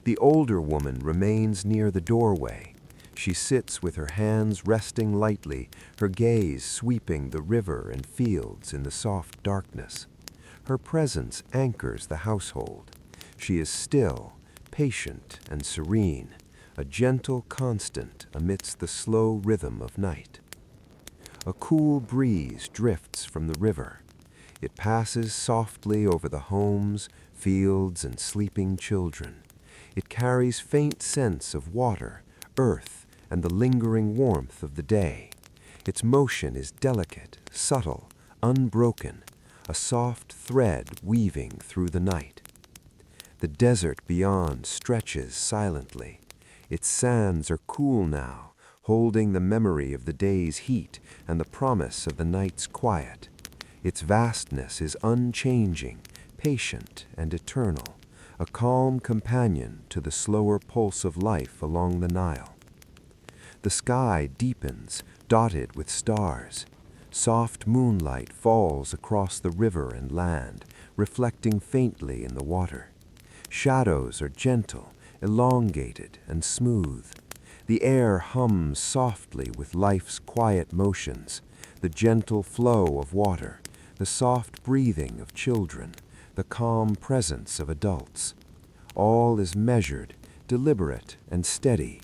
The older woman remains near the doorway. She sits with her hands resting lightly, her gaze sweeping the river and fields in the soft darkness. Her presence anchors the household. She is still, patient, and serene, a gentle constant amidst the slow rhythm of night. A cool breeze drifts from the river. It passes softly over the homes, fields, and sleeping children. It carries faint scents of water, earth, and the lingering warmth of the day. Its motion is delicate, subtle, unbroken, a soft thread weaving through the night. The desert beyond stretches silently. Its sands are cool now, holding the memory of the day's heat and the promise of the night's quiet. Its vastness is unchanging, patient, and eternal, a calm companion to the slower pulse of life along the Nile. The sky deepens, dotted with stars. Soft moonlight falls across the river and land, reflecting faintly in the water. Shadows are gentle, elongated, and smooth. The air hums softly with life's quiet motions, the gentle flow of water, the soft breathing of children, the calm presence of adults. All is measured, deliberate, and steady.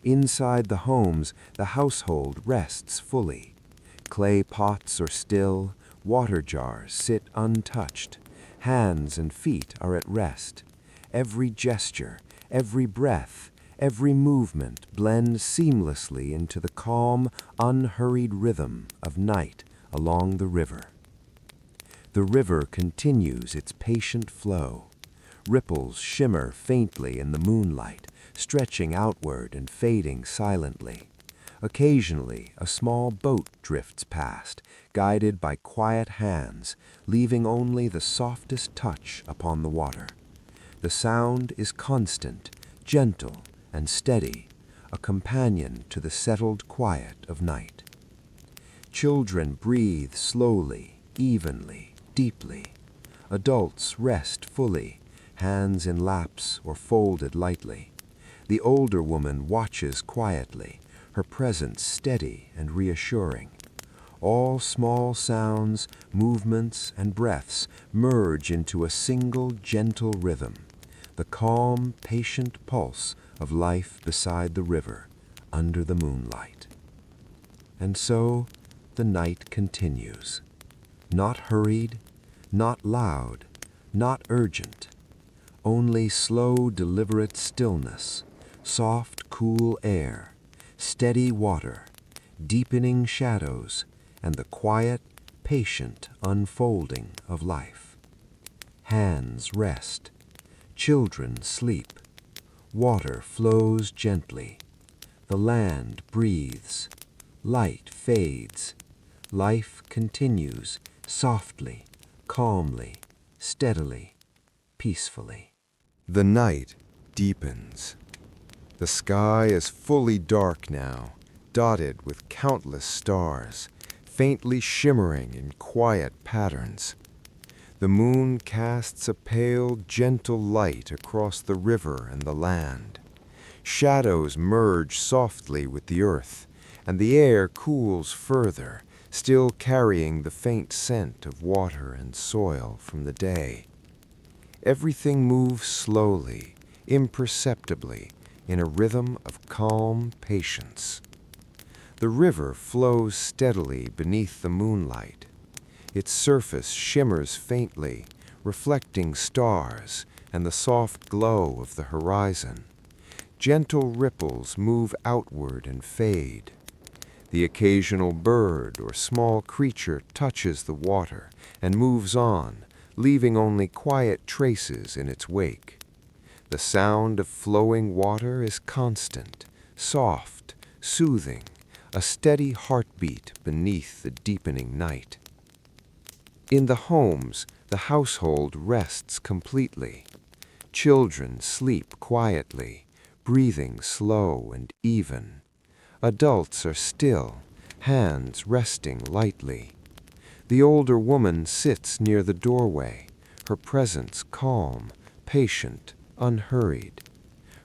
Inside the homes, the household rests fully. Clay pots are still, water jars sit untouched. Hands and feet are at rest. Every gesture, every breath, every movement blends seamlessly into the calm, unhurried rhythm of night along the river. The river continues its patient flow. Ripples shimmer faintly in the moonlight, stretching outward and fading silently. Occasionally, a small boat drifts past, guided by quiet hands, leaving only the softest touch upon the water. The sound is constant, gentle, and steady, a companion to the settled quiet of night. Children breathe slowly, evenly, deeply. Adults rest fully, hands in laps or folded lightly. The older woman watches quietly, her presence steady and reassuring. All small sounds, movements, and breaths merge into a single gentle rhythm, the calm, patient pulse of life beside the river, under the moonlight. And so the night continues, not hurried, not loud, not urgent, only slow, deliberate stillness, soft, cool air, steady water, deepening shadows, and the quiet, patient unfolding of life. Hands rest, children sleep, Water flows gently. The land breathes. Light fades. Life continues softly, calmly, steadily, peacefully. The night deepens. The sky is fully dark now, dotted with countless stars, faintly shimmering in quiet patterns. The moon casts a pale, gentle light across the river and the land. Shadows merge softly with the earth, and the air cools further, still carrying the faint scent of water and soil from the day. Everything moves slowly, imperceptibly, in a rhythm of calm patience. The river flows steadily beneath the moonlight. Its surface shimmers faintly, reflecting stars and the soft glow of the horizon. Gentle ripples move outward and fade. The occasional bird or small creature touches the water and moves on, leaving only quiet traces in its wake. The sound of flowing water is constant, soft, soothing, a steady heartbeat beneath the deepening night. In the homes, the household rests completely. Children sleep quietly, breathing slow and even. Adults are still, hands resting lightly. The older woman sits near the doorway, her presence calm, patient, unhurried.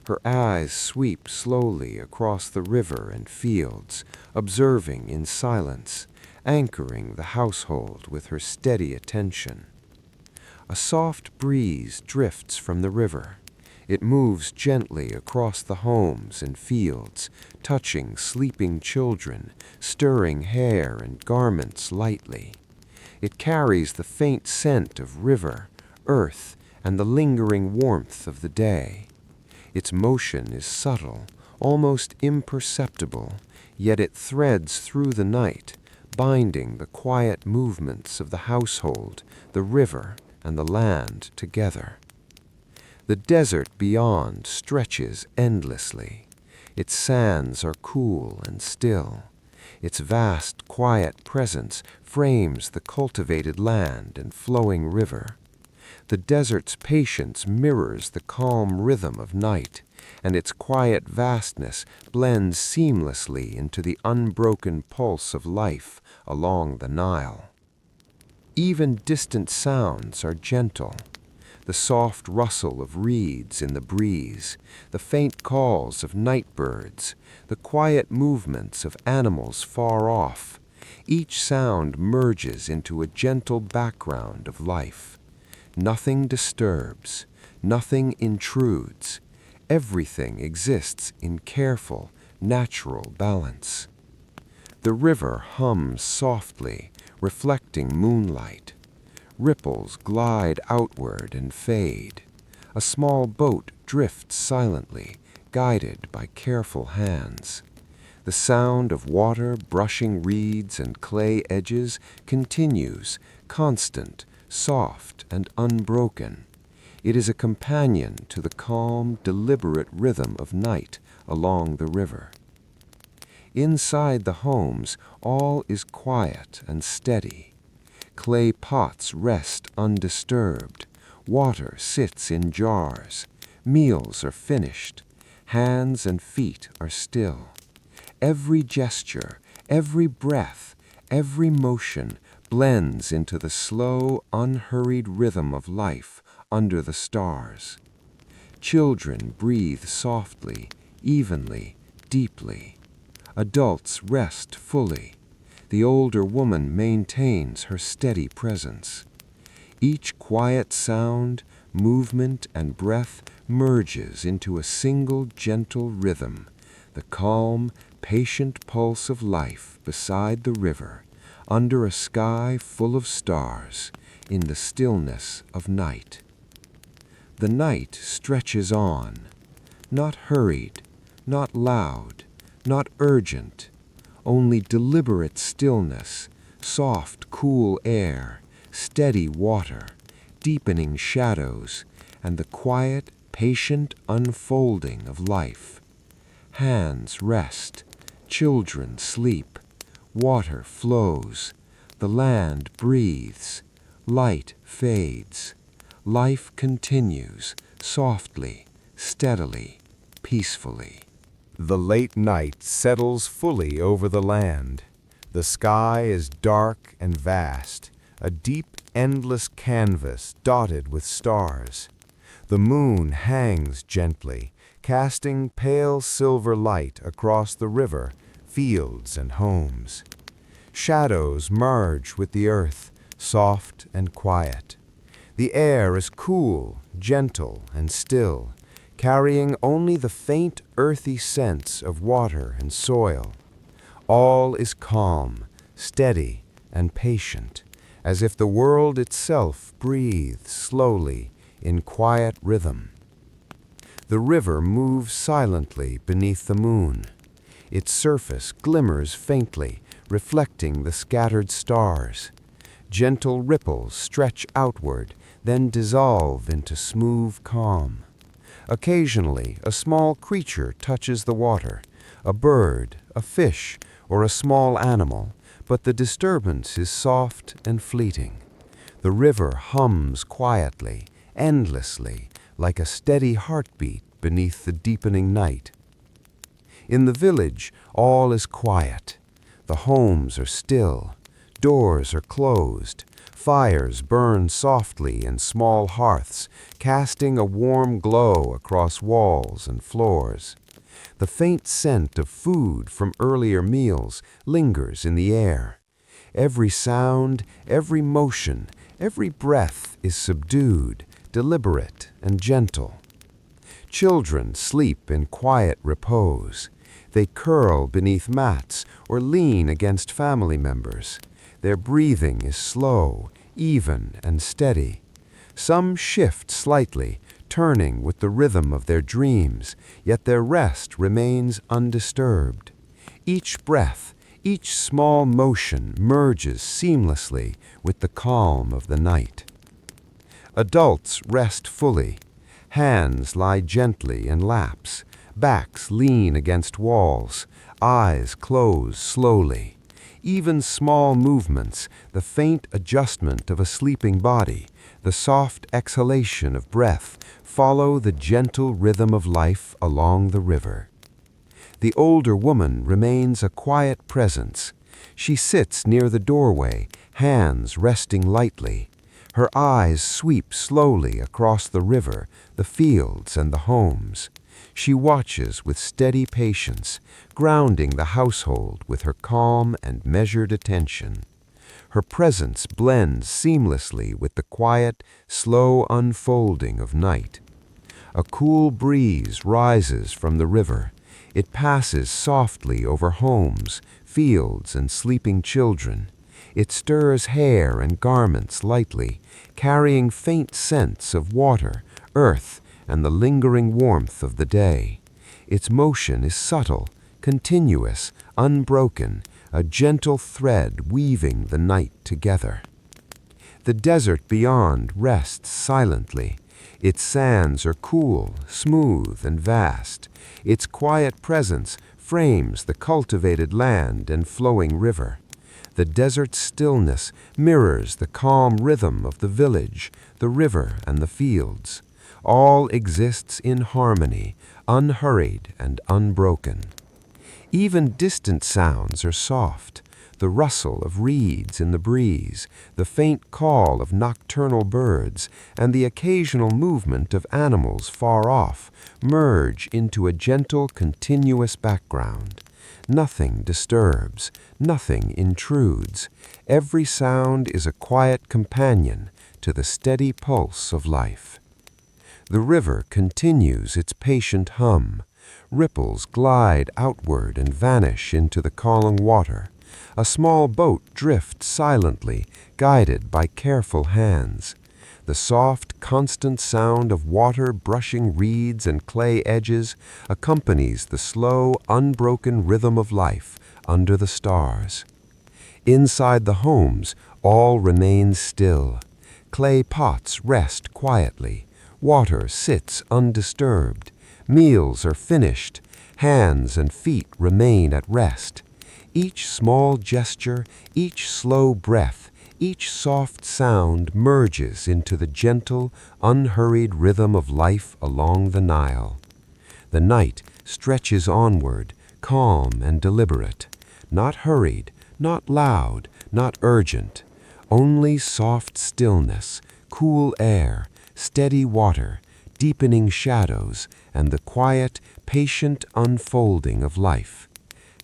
Her eyes sweep slowly across the river and fields, observing in silence, anchoring the household with her steady attention. A soft breeze drifts from the river. It moves gently across the homes and fields, touching sleeping children, stirring hair and garments lightly. It carries the faint scent of river, earth, and the lingering warmth of the day. Its motion is subtle, almost imperceptible, yet it threads through the night, binding the quiet movements of the household, the river, and the land together. The desert beyond stretches endlessly. Its sands are cool and still. Its vast, quiet presence frames the cultivated land and flowing river. The desert's patience mirrors the calm rhythm of night, and its quiet vastness blends seamlessly into the unbroken pulse of life along the Nile. Even distant sounds are gentle. The soft rustle of reeds in the breeze, the faint calls of night birds, the quiet movements of animals far off. Each sound merges into a gentle background of life. Nothing disturbs, nothing intrudes. Everything exists in careful, natural balance. The river hums softly, reflecting moonlight. Ripples glide outward and fade. A small boat drifts silently, guided by careful hands. The sound of water brushing reeds and clay edges continues, constant, soft, and unbroken. It is a companion to the calm, deliberate rhythm of night along the river. Inside the homes, all is quiet and steady. Clay pots rest undisturbed. Water sits in jars. Meals are finished. Hands and feet are still. Every gesture, every breath, every motion blends into the slow, unhurried rhythm of life under the stars. Children breathe softly, evenly, deeply. Adults rest fully. The older woman maintains her steady presence. Each quiet sound, movement, and breath merges into a single gentle rhythm, the calm, patient pulse of life beside the river, under a sky full of stars, in the stillness of night. The night stretches on, not hurried, not loud, not urgent, only deliberate stillness, soft, cool air, steady water, deepening shadows, and the quiet, patient unfolding of life. Hands rest, children sleep, water flows, the land breathes, light fades, life continues, softly, steadily, peacefully. The late night settles fully over the land. The sky is dark and vast, a deep, endless canvas dotted with stars. The moon hangs gently, casting pale silver light across the river, fields, and homes. Shadows merge with the earth, soft and quiet. The air is cool, gentle, and still, carrying only the faint earthy scents of water and soil. All is calm, steady, and patient, as if the world itself breathes slowly in quiet rhythm. The river moves silently beneath the moon. Its surface glimmers faintly, reflecting the scattered stars. Gentle ripples stretch outward, then dissolve into smooth calm. Occasionally, a small creature touches the water, a bird, a fish, or a small animal, but the disturbance is soft and fleeting. The river hums quietly, endlessly, like a steady heartbeat beneath the deepening night. In the village, all is quiet. The homes are still, doors are closed, fires burn softly in small hearths, casting a warm glow across walls and floors. The faint scent of food from earlier meals lingers in the air. Every sound, every motion, every breath is subdued, deliberate, and gentle. Children sleep in quiet repose. They curl beneath mats or lean against family members. Their breathing is slow, even, and steady. Some shift slightly, turning with the rhythm of their dreams, yet their rest remains undisturbed. Each breath, each small motion merges seamlessly with the calm of the night. Adults rest fully. Hands lie gently in laps. Backs lean against walls. Eyes close slowly. Even small movements, the faint adjustment of a sleeping body, the soft exhalation of breath, follow the gentle rhythm of life along the river. The older woman remains a quiet presence. She sits near the doorway, hands resting lightly. Her eyes sweep slowly across the river, the fields, and the homes. She watches with steady patience, grounding the household with her calm and measured attention. Her presence blends seamlessly with the quiet, slow unfolding of night. A cool breeze rises from the river. It passes softly over homes, fields, and sleeping children. It stirs hair and garments lightly, carrying faint scents of water, earth, and the lingering warmth of the day. Its motion is subtle, continuous, unbroken, a gentle thread weaving the night together. The desert beyond rests silently. Its sands are cool, smooth, and vast. Its quiet presence frames the cultivated land and flowing river. The desert's stillness mirrors the calm rhythm of the village, the river, and the fields. All exists in harmony, unhurried and unbroken. Even distant sounds are soft. The rustle of reeds in the breeze, the faint call of nocturnal birds, and the occasional movement of animals far off merge into a gentle, continuous background. Nothing disturbs, nothing intrudes. Every sound is a quiet companion to the steady pulse of life. The river continues its patient hum. Ripples glide outward and vanish into the calm water. A small boat drifts silently, guided by careful hands. The soft, constant sound of water brushing reeds and clay edges accompanies the slow, unbroken rhythm of life under the stars. Inside the homes, all remains still. Clay pots rest quietly. Water sits undisturbed. Meals are finished. Hands and feet remain at rest. Each small gesture, each slow breath, each soft sound merges into the gentle, unhurried rhythm of life along the Nile. The night stretches onward, calm and deliberate, not hurried, not loud, not urgent, only soft stillness, cool air, steady water, deepening shadows, and the quiet, patient unfolding of life.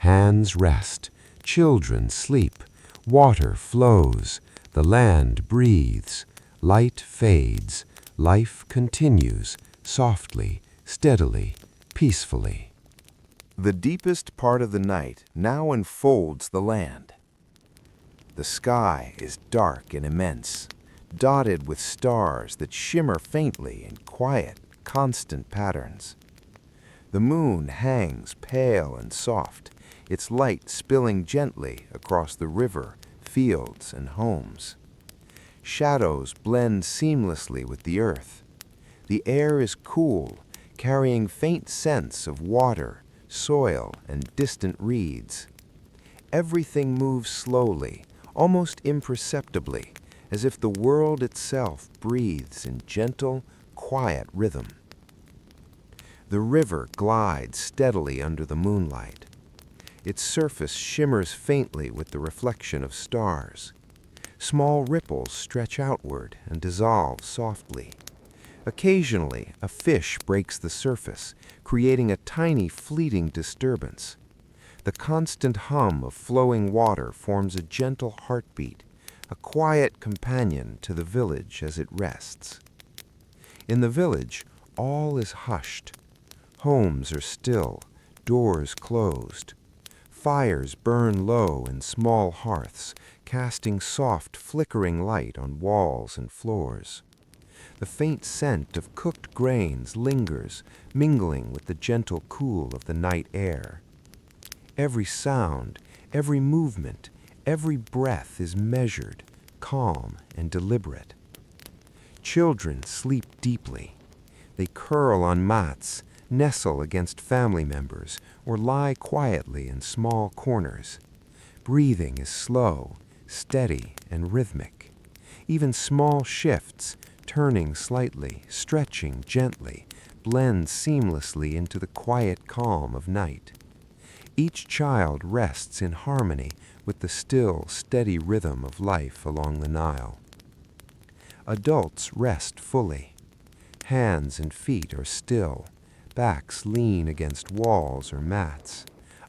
Hands rest, children sleep, water flows, the land breathes, light fades, life continues, softly, steadily, peacefully. The deepest part of the night now enfolds the land. The sky is dark and immense, dotted with stars that shimmer faintly in quiet, constant patterns. The moon hangs pale and soft, its light spilling gently across the river, fields, and homes. Shadows blend seamlessly with the earth. The air is cool, carrying faint scents of water, soil, and distant reeds. Everything moves slowly, almost imperceptibly, as if the world itself breathes in gentle, quiet rhythm. The river glides steadily under the moonlight. Its surface shimmers faintly with the reflection of stars. Small ripples stretch outward and dissolve softly. Occasionally, a fish breaks the surface, creating a tiny, fleeting disturbance. The constant hum of flowing water forms a gentle heartbeat, a quiet companion to the village as it rests. In the village, all is hushed. Homes are still, doors closed. Fires burn low in small hearths, casting soft, flickering light on walls and floors. The faint scent of cooked grains lingers, mingling with the gentle cool of the night air. Every sound, every movement, every breath is measured, calm, and deliberate. Children sleep deeply. They curl on mats, nestle against family members, or lie quietly in small corners. Breathing is slow, steady, and rhythmic. Even small shifts, turning slightly, stretching gently, blend seamlessly into the quiet calm of night. Each child rests in harmony with the still, steady rhythm of life along the Nile. Adults rest fully. Hands and feet are still. Backs lean against walls or mats.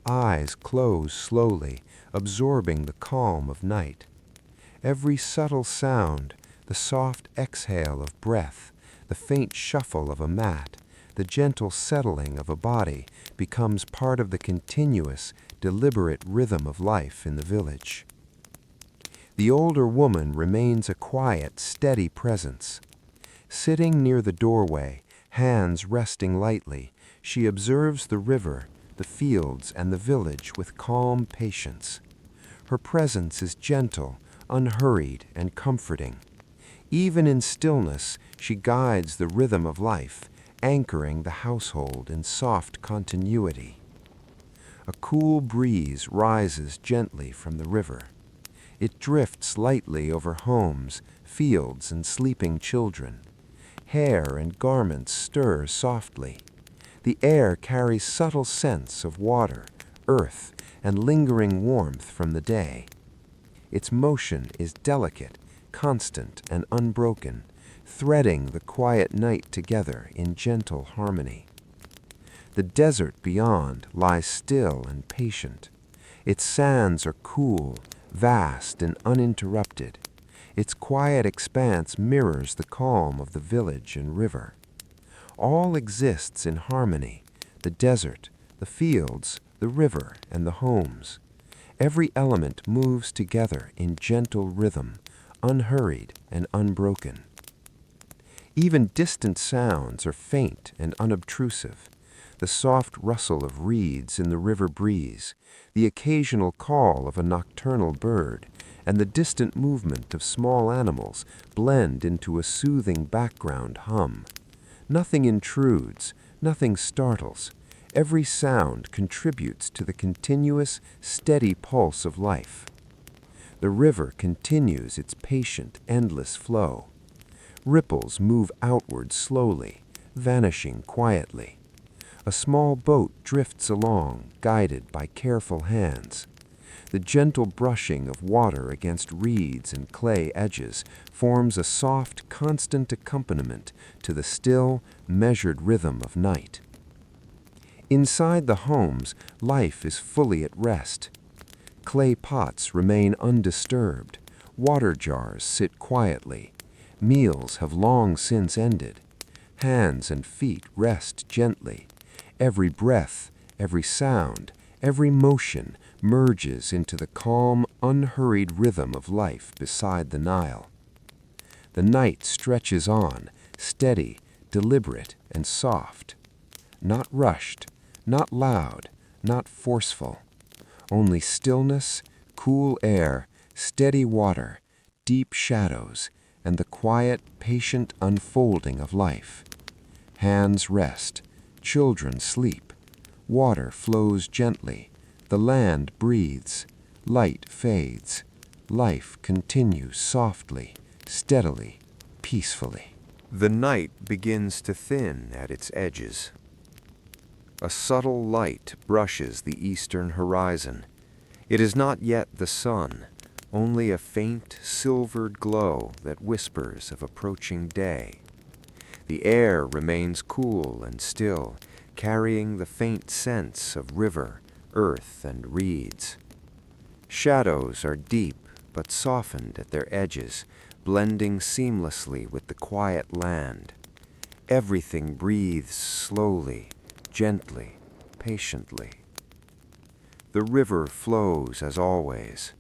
Eyes close slowly, absorbing the calm of night. Every subtle sound, the soft exhale of breath, the faint shuffle of a mat, the gentle settling of a body becomes part of the continuous, deliberate rhythm of life in the village. The older woman remains a quiet, steady presence. Sitting near the doorway, hands resting lightly, she observes the river, the fields, and the village with calm patience. Her presence is gentle, unhurried, and comforting. Even in stillness, she guides the rhythm of life, anchoring the household in soft continuity. A cool breeze rises gently from the river. It drifts lightly over homes, fields, and sleeping children. Hair and garments stir softly. The air carries subtle scents of water, earth, and lingering warmth from the day. Its motion is delicate, constant, and unbroken, threading the quiet night together in gentle harmony. The desert beyond lies still and patient. Its sands are cool, vast, and uninterrupted. Its quiet expanse mirrors the calm of the village and river. All exists in harmony: the desert, the fields, the river, and the homes. Every element moves together in gentle rhythm, unhurried and unbroken. Even distant sounds are faint and unobtrusive. The soft rustle of reeds in the river breeze, the occasional call of a nocturnal bird, and the distant movement of small animals blend into a soothing background hum. Nothing intrudes, nothing startles. Every sound contributes to the continuous, steady pulse of life. The river continues its patient, endless flow. Ripples move outward slowly, vanishing quietly. A small boat drifts along, guided by careful hands. The gentle brushing of water against reeds and clay edges forms a soft, constant accompaniment to the still, measured rhythm of night. Inside the homes, life is fully at rest. Clay pots remain undisturbed. Water jars sit quietly. Meals have long since ended. Hands and feet rest gently. Every breath, every sound, every motion merges into the calm, unhurried rhythm of life beside the Nile. The night stretches on, steady, deliberate, and soft. Not rushed, not loud, not forceful. Only stillness, cool air, steady water, deep shadows, and the quiet, patient unfolding of life. Hands rest, children sleep, water flows gently, the land breathes, light fades, life continues softly, steadily, peacefully. The night begins to thin at its edges. A subtle light brushes the eastern horizon. It is not yet the sun, only a faint, silvered glow that whispers of approaching day. The air remains cool and still, carrying the faint scents of river, earth, and reeds. Shadows are deep but softened at their edges, blending seamlessly with the quiet land. Everything breathes slowly, gently, patiently. The river flows as always.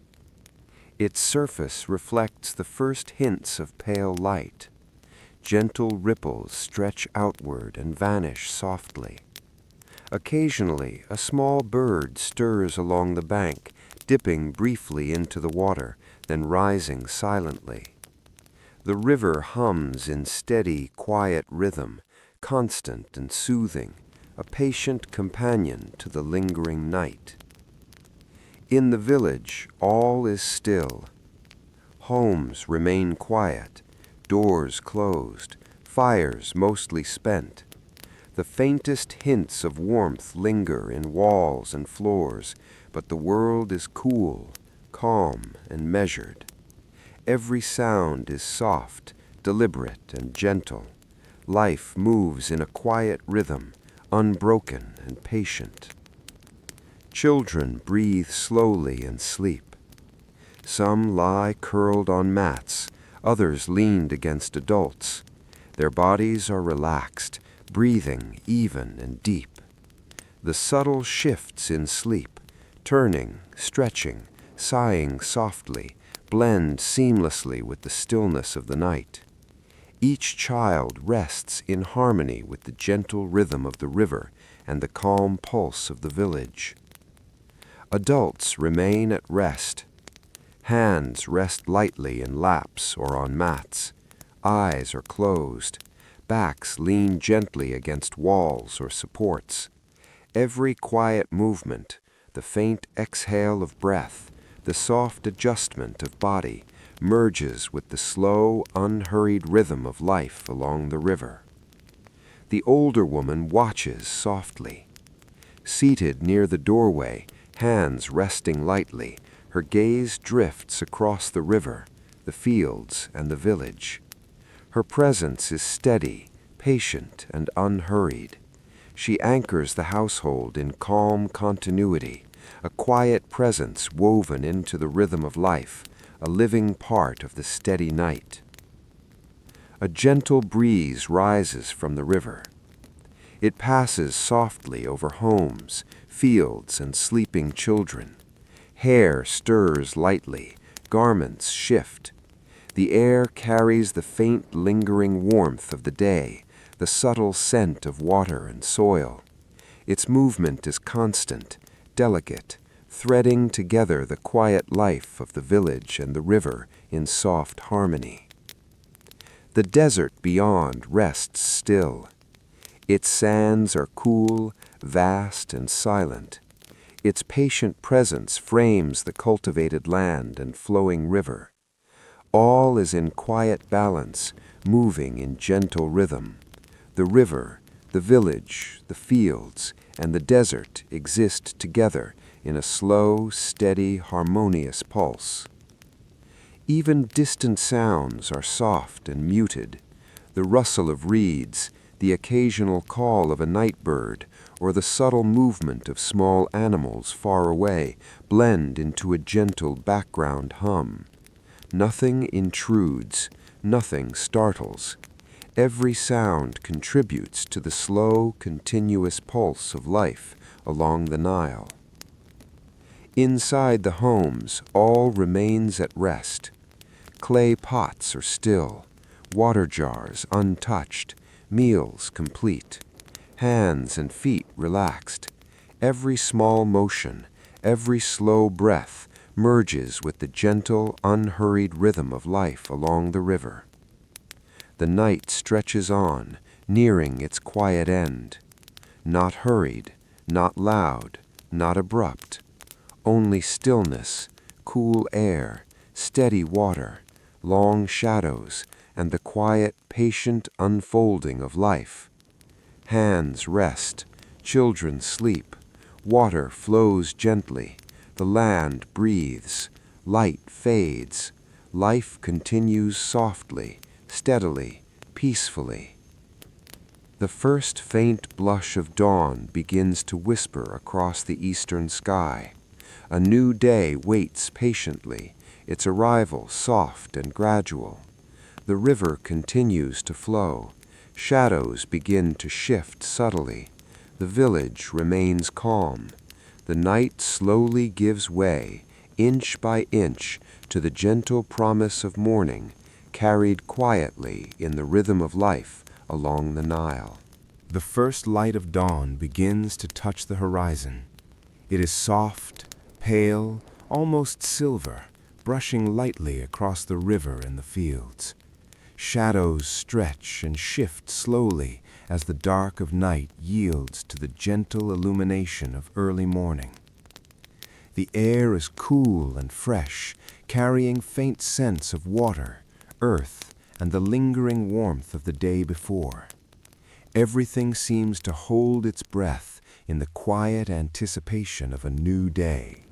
Its surface reflects the first hints of pale light. Gentle ripples stretch outward and vanish softly. Occasionally, a small bird stirs along the bank, dipping briefly into the water, then rising silently. The river hums in steady, quiet rhythm, constant and soothing, a patient companion to the lingering night. In the village, all is still. Homes remain quiet, doors closed, fires mostly spent. The faintest hints of warmth linger in walls and floors, but the world is cool, calm, and measured. Every sound is soft, deliberate, and gentle. Life moves in a quiet rhythm, unbroken and patient. Children breathe slowly and sleep. Some lie curled on mats, others leaned against adults. Their bodies are relaxed, breathing even and deep. The subtle shifts in sleep, turning, stretching, sighing softly, blend seamlessly with the stillness of the night. Each child rests in harmony with the gentle rhythm of the river and the calm pulse of the village. Adults remain at rest. Hands rest lightly in laps or on mats. Eyes are closed. Backs lean gently against walls or supports. Every quiet movement, the faint exhale of breath, the soft adjustment of body, merges with the slow, unhurried rhythm of life along the river. The older woman watches softly. Seated near the doorway, hands resting lightly, her gaze drifts across the river, the fields, and the village. Her presence is steady, patient, and unhurried. She anchors the household in calm continuity, a quiet presence woven into the rhythm of life, a living part of the steady night. A gentle breeze rises from the river. It passes softly over homes, fields, and sleeping children. Hair stirs lightly, garments shift. The air carries the faint lingering warmth of the day, the subtle scent of water and soil. Its movement is constant, delicate, threading together the quiet life of the village and the river in soft harmony. The desert beyond rests still. Its sands are cool, vast, and silent. Its patient presence frames the cultivated land and flowing river. All is in quiet balance, moving in gentle rhythm. The river, the village, the fields, and the desert exist together in a slow, steady, harmonious pulse. Even distant sounds are soft and muted. The rustle of reeds, the occasional call of a night bird, or the subtle movement of small animals far away blend into a gentle background hum. Nothing intrudes, nothing startles. Every sound contributes to the slow, continuous pulse of life along the Nile. Inside the homes, all remains at rest. Clay pots are still, water jars untouched, meals complete, hands and feet relaxed. Every small motion, every slow breath merges with the gentle, unhurried rhythm of life along the river. The night stretches on, nearing its quiet end. Not hurried, not loud, not abrupt. Only stillness, cool air, steady water, long shadows, and the quiet, patient unfolding of life. Hands rest, children sleep, water flows gently, the land breathes, light fades, life continues softly, steadily, peacefully. The first faint blush of dawn begins to whisper across the eastern sky. A new day waits patiently, its arrival soft and gradual. The river continues to flow. Shadows begin to shift subtly. The village remains calm. The night slowly gives way, inch by inch, to the gentle promise of morning, carried quietly in the rhythm of life along the Nile. The first light of dawn begins to touch the horizon. It is soft, pale, almost silver, brushing lightly across the river and the fields. Shadows stretch and shift slowly as the dark of night yields to the gentle illumination of early morning. The air is cool and fresh, carrying faint scents of water, earth, and the lingering warmth of the day before. Everything seems to hold its breath in the quiet anticipation of a new day.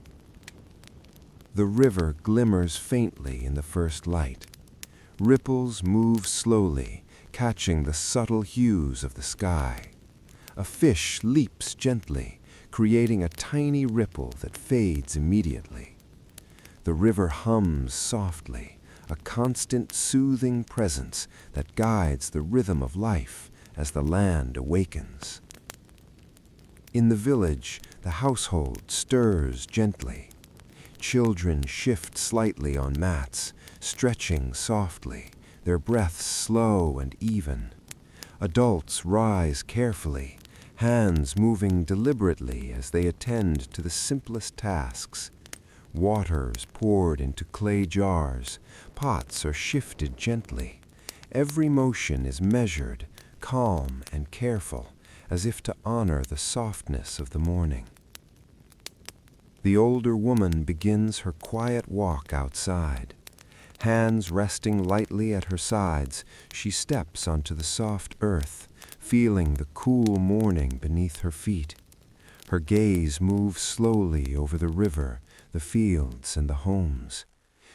The river glimmers faintly in the first light. Ripples move slowly, catching the subtle hues of the sky. A fish leaps gently, creating a tiny ripple that fades immediately. The river hums softly, a constant soothing presence that guides the rhythm of life as the land awakens. In the village, the household stirs gently. Children shift slightly on mats, stretching softly, their breaths slow and even. Adults rise carefully, hands moving deliberately as they attend to the simplest tasks. Water is poured into clay jars, pots are shifted gently. Every motion is measured, calm and careful, as if to honor the softness of the morning. The older woman begins her quiet walk outside. Hands resting lightly at her sides, she steps onto the soft earth, feeling the cool morning beneath her feet. Her gaze moves slowly over the river, the fields, and the homes.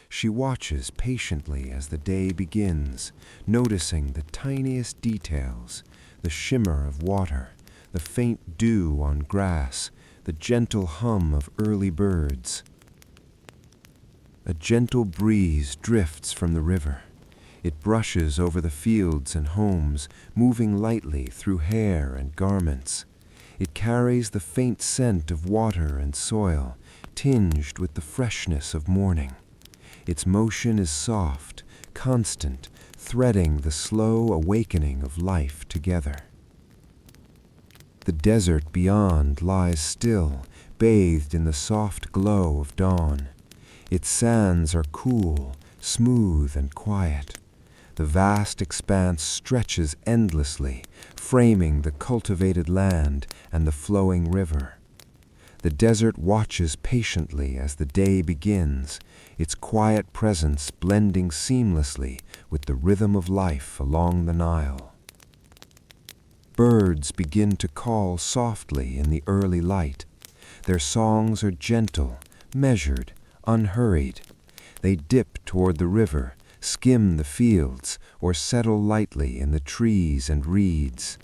She watches patiently as the day begins, noticing the tiniest details, the shimmer of water, the faint dew on grass, the gentle hum of early birds. A gentle breeze drifts from the river. It brushes over the fields and homes, moving lightly through hair and garments. It carries the faint scent of water and soil, tinged with the freshness of morning. Its motion is soft, constant, threading the slow awakening of life together. The desert beyond lies still, bathed in the soft glow of dawn. Its sands are cool, smooth, and quiet. The vast expanse stretches endlessly, framing the cultivated land and the flowing river. The desert watches patiently as the day begins, its quiet presence blending seamlessly with the rhythm of life along the Nile. Birds begin to call softly in the early light. Their songs are gentle, measured, unhurried. They dip toward the river, skim the fields, or settle lightly in the trees and reeds.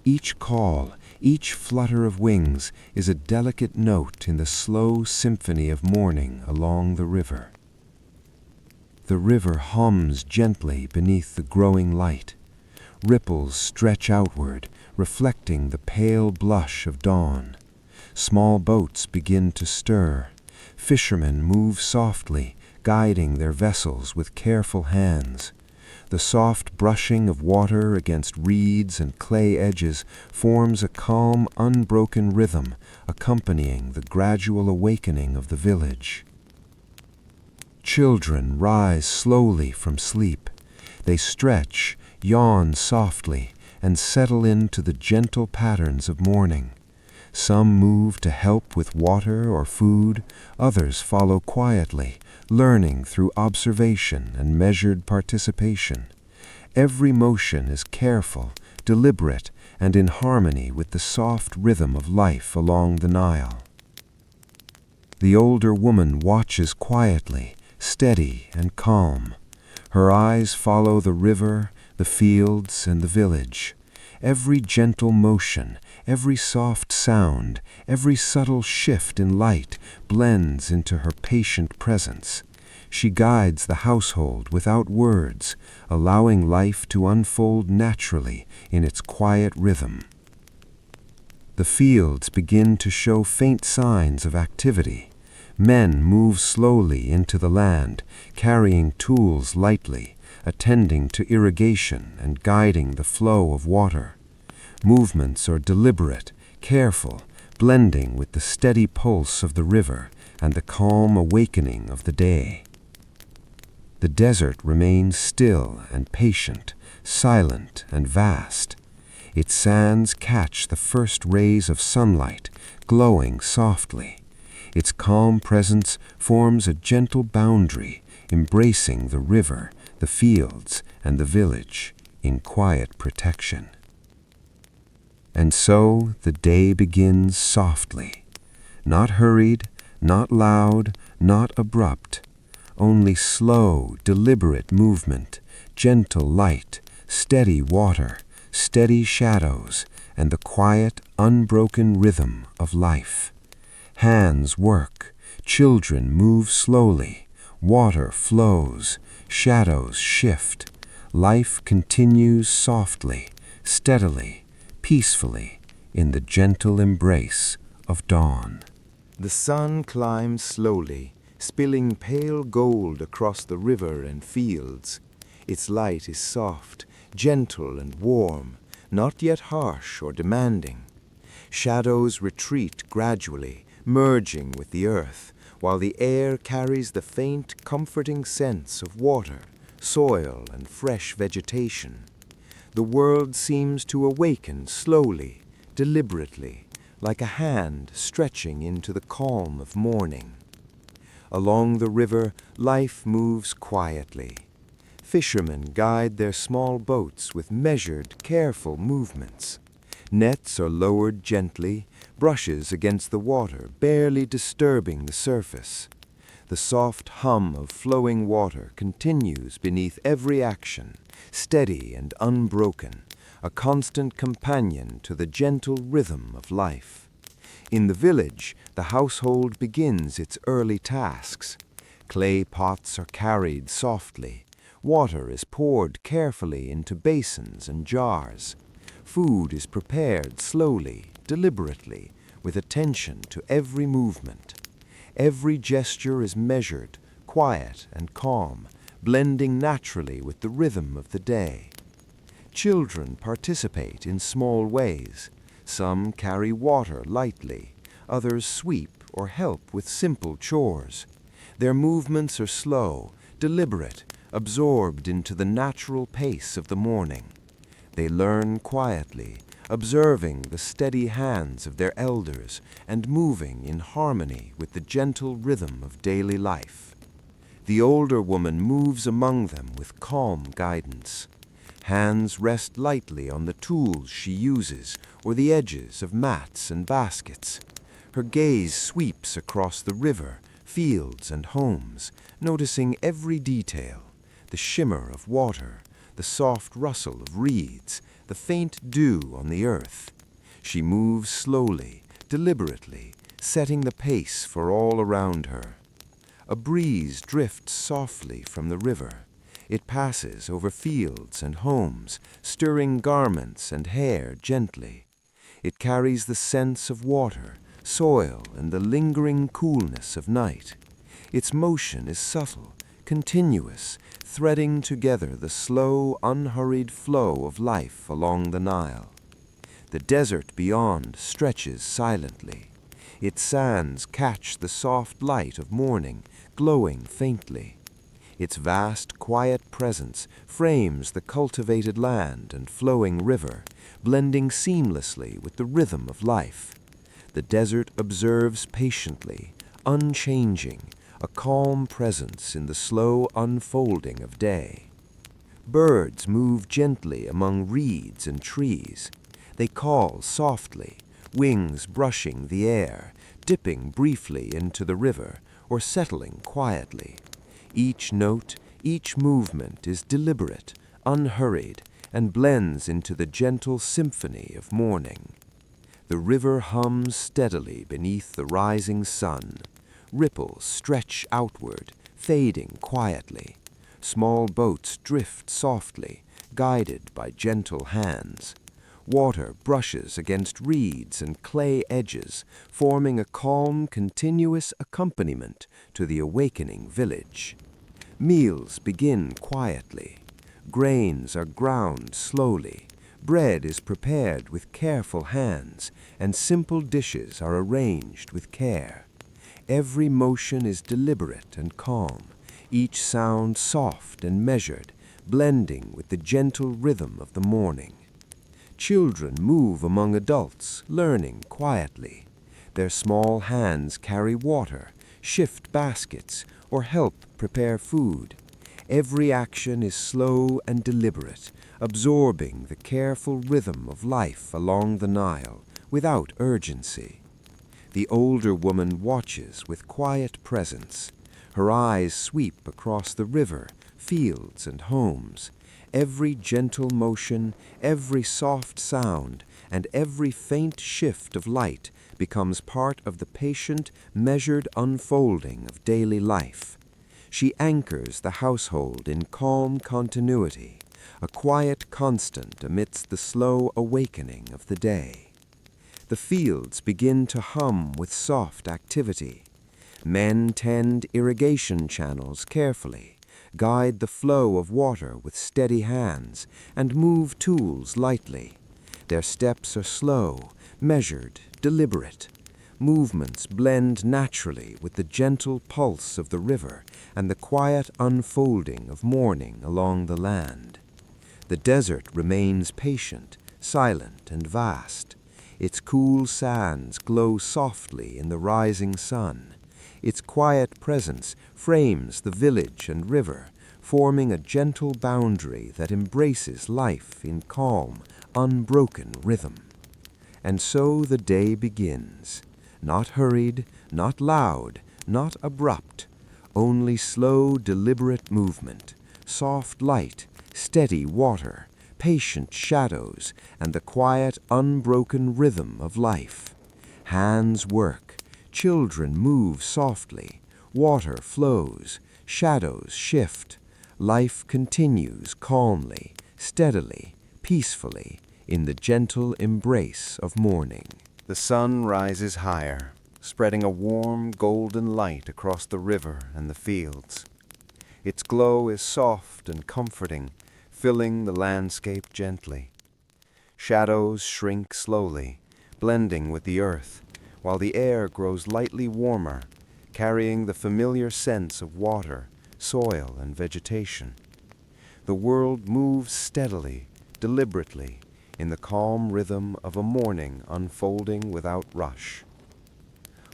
Each call, each flutter of wings is a delicate note in the slow symphony of morning along the river. The river hums gently beneath the growing light. Ripples stretch outward, reflecting the pale blush of dawn. Small boats begin to stir. Fishermen move softly, guiding their vessels with careful hands. The soft brushing of water against reeds and clay edges forms a calm, unbroken rhythm, accompanying the gradual awakening of the village. Children rise slowly from sleep. They stretch, yawn softly, and settle into the gentle patterns of morning. Some move to help with water or food, others follow quietly, learning through observation and measured participation. Every motion is careful, deliberate, and in harmony with the soft rhythm of life along the Nile. The older woman watches quietly, steady and calm. Her eyes follow the river, the fields, and the village. Every gentle motion, every soft sound, every subtle shift in light blends into her patient presence. She guides the household without words, allowing life to unfold naturally in its quiet rhythm. The fields begin to show faint signs of activity. Men move slowly into the land, carrying tools lightly, attending to irrigation and guiding the flow of water. Movements are deliberate, careful, blending with the steady pulse of the river and the calm awakening of the day. The desert remains still and patient, silent and vast. Its sands catch the first rays of sunlight, glowing softly. Its calm presence forms a gentle boundary, embracing the river, the fields, and the village in quiet protection. And so the day begins softly, not hurried, not loud, not abrupt, only slow, deliberate movement, gentle light, steady water, steady shadows, and the quiet, unbroken rhythm of life. Hands work, children move slowly, water flows, shadows shift. Life continues softly, steadily, peacefully in the gentle embrace of dawn. The sun climbs slowly, spilling pale gold across the river and fields. Its light is soft, gentle and warm, not yet harsh or demanding. Shadows retreat gradually, merging with the earth, while the air carries the faint, comforting sense of water, soil, and fresh vegetation. The world seems to awaken slowly, deliberately, like a hand stretching into the calm of morning. Along the river, life moves quietly. Fishermen guide their small boats with measured, careful movements. Nets are lowered gently, brushes against the water, barely disturbing the surface. The soft hum of flowing water continues beneath every action, steady and unbroken, a constant companion to the gentle rhythm of life. In the village, the household begins its early tasks. Clay pots are carried softly. Water is poured carefully into basins and jars. Food is prepared slowly, deliberately, with attention to every movement. Every gesture is measured, quiet, and calm, blending naturally with the rhythm of the day. Children participate in small ways. Some carry water lightly, others sweep or help with simple chores. Their movements are slow, deliberate, absorbed into the natural pace of the morning. They learn quietly, observing the steady hands of their elders and moving in harmony with the gentle rhythm of daily life. The older woman moves among them with calm guidance. Hands rest lightly on the tools she uses or the edges of mats and baskets. Her gaze sweeps across the river, fields, and homes, noticing every detail: the shimmer of water, the soft rustle of reeds, the faint dew on the earth. She moves slowly, deliberately, setting the pace for all around her. A breeze drifts softly from the river. It passes over fields and homes, stirring garments and hair gently. It carries the scents of water, soil, and the lingering coolness of night. Its motion is subtle, continuous, threading together the slow, unhurried flow of life along the Nile. The desert beyond stretches silently. Its sands catch the soft light of morning, glowing faintly. Its vast, quiet presence frames the cultivated land and flowing river, blending seamlessly with the rhythm of life. The desert observes patiently, unchanging, a calm presence in the slow unfolding of day. Birds move gently among reeds and trees. They call softly, wings brushing the air, dipping briefly into the river, or settling quietly. Each note, each movement is deliberate, unhurried, and blends into the gentle symphony of morning. The river hums steadily beneath the rising sun. Ripples stretch outward, fading quietly. Small boats drift softly, guided by gentle hands. Water brushes against reeds and clay edges, forming a calm, continuous accompaniment to the awakening village. Meals begin quietly. Grains are ground slowly. Bread is prepared with careful hands, and simple dishes are arranged with care. Every motion is deliberate and calm, each sound soft and measured, blending with the gentle rhythm of the morning. Children move among adults, learning quietly. Their small hands carry water, shift baskets, or help prepare food. Every action is slow and deliberate, absorbing the careful rhythm of life along the Nile without urgency. The older woman watches with quiet presence. Her eyes sweep across the river, fields, and homes. Every gentle motion, every soft sound, and every faint shift of light becomes part of the patient, measured unfolding of daily life. She anchors the household in calm continuity, a quiet constant amidst the slow awakening of the day. The fields begin to hum with soft activity. Men tend irrigation channels carefully, guide the flow of water with steady hands, and move tools lightly. Their steps are slow, measured, deliberate. Movements blend naturally with the gentle pulse of the river and the quiet unfolding of morning along the land. The desert remains patient, silent, and vast. Its cool sands glow softly in the rising sun. Its quiet presence frames the village and river, forming a gentle boundary that embraces life in calm, unbroken rhythm. And so the day begins. Not hurried, not loud, not abrupt. Only slow, deliberate movement, soft light, steady water, patient shadows, and the quiet, unbroken rhythm of life. Hands work, children move softly, water flows, shadows shift. Life continues calmly, steadily, peacefully, in the gentle embrace of morning. The sun rises higher, spreading a warm, golden light across the river and the fields. Its glow is soft and comforting, filling the landscape gently. Shadows shrink slowly, blending with the earth, while the air grows lightly warmer, carrying the familiar sense of water, soil, and vegetation. The world moves steadily, deliberately, in the calm rhythm of a morning unfolding without rush.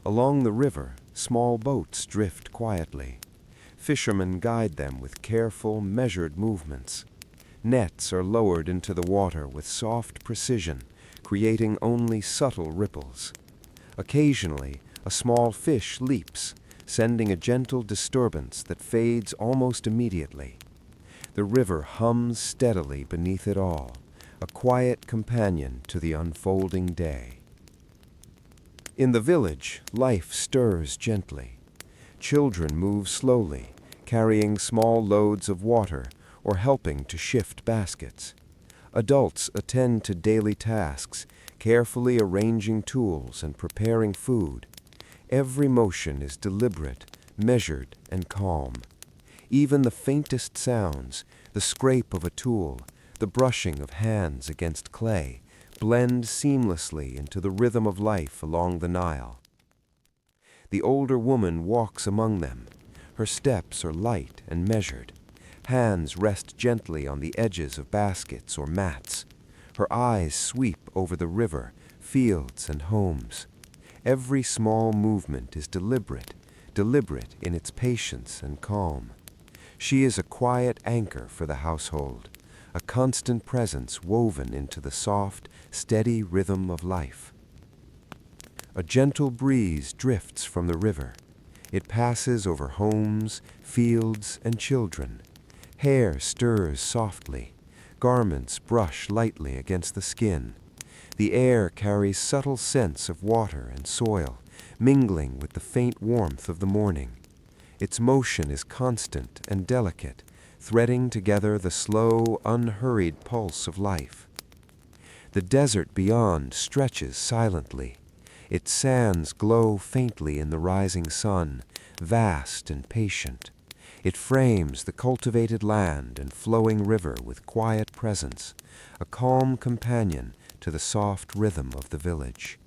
Along the river, small boats drift quietly. Fishermen guide them with careful, measured movements. Nets are lowered into the water with soft precision, creating only subtle ripples. Occasionally, a small fish leaps, sending a gentle disturbance that fades almost immediately. The river hums steadily beneath it all, a quiet companion to the unfolding day. In the village, life stirs gently. Children move slowly, carrying small loads of water or helping to shift baskets. Adults attend to daily tasks, carefully arranging tools and preparing food. Every motion is deliberate, measured, and calm. Even the faintest sounds, the scrape of a tool, the brushing of hands against clay, blend seamlessly into the rhythm of life along the Nile. The older woman walks among them. Her steps are light and measured. Hands rest gently on the edges of baskets or mats. Her eyes sweep over the river, fields, and homes. Every small movement is deliberate in its patience and calm. She is a quiet anchor for the household, a constant presence woven into the soft, steady rhythm of life. A gentle breeze drifts from the river. It passes over homes, fields, and children. Hair stirs softly. Garments brush lightly against the skin. The air carries subtle scents of water and soil, mingling with the faint warmth of the morning. Its motion is constant and delicate, threading together the slow, unhurried pulse of life. The desert beyond stretches silently. Its sands glow faintly in the rising sun, vast and patient. It frames the cultivated land and flowing river with quiet presence, a calm companion to the soft rhythm of the village.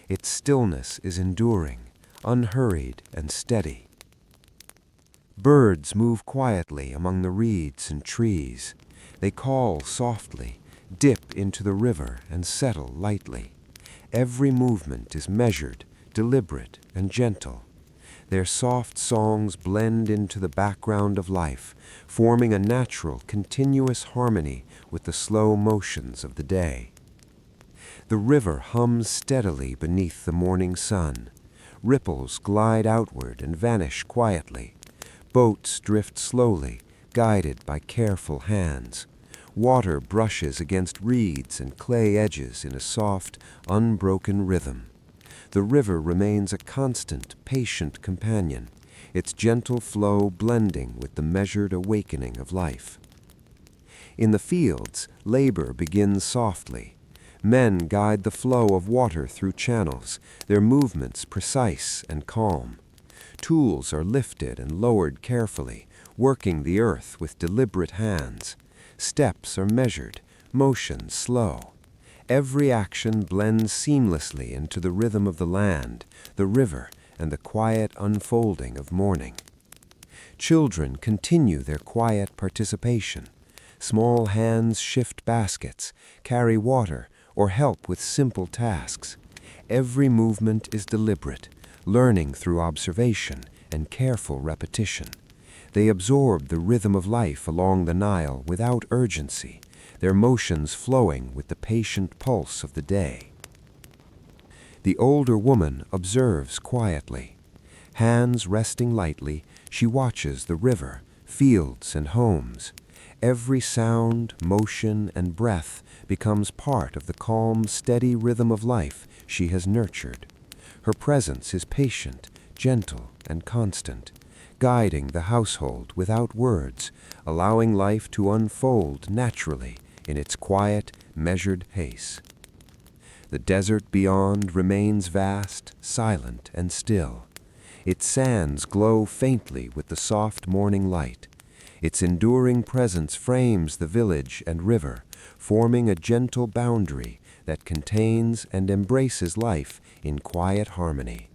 Its stillness is enduring, unhurried and steady. Birds move quietly among the reeds and trees. They call softly, dip into the river, and settle lightly. Every movement is measured, deliberate, and gentle. Their soft songs blend into the background of life, forming a natural, continuous harmony with the slow motions of the day. The river hums steadily beneath the morning sun. Ripples glide outward and vanish quietly. Boats drift slowly, guided by careful hands. Water brushes against reeds and clay edges in a soft, unbroken rhythm. The river remains a constant, patient companion, its gentle flow blending with the measured awakening of life. In the fields, labor begins softly. Men guide the flow of water through channels, their movements precise and calm. Tools are lifted and lowered carefully, working the earth with deliberate hands. Steps are measured, motion slow. Every action blends seamlessly into the rhythm of the land, the river, and the quiet unfolding of morning. Children continue their quiet participation. Small hands shift baskets, carry water, or help with simple tasks. Every movement is deliberate, learning through observation and careful repetition. They absorb the rhythm of life along the Nile without urgency, their motions flowing with the patient pulse of the day. The older woman observes quietly. Hands resting lightly, she watches the river, fields, and homes. Every sound, motion, and breath becomes part of the calm, steady rhythm of life she has nurtured. Her presence is patient, gentle, and constant, guiding the household without words, allowing life to unfold naturally in its quiet, measured pace. The desert beyond remains vast, silent, and still. Its sands glow faintly with the soft morning light. Its enduring presence frames the village and river, forming a gentle boundary that contains and embraces life in quiet harmony.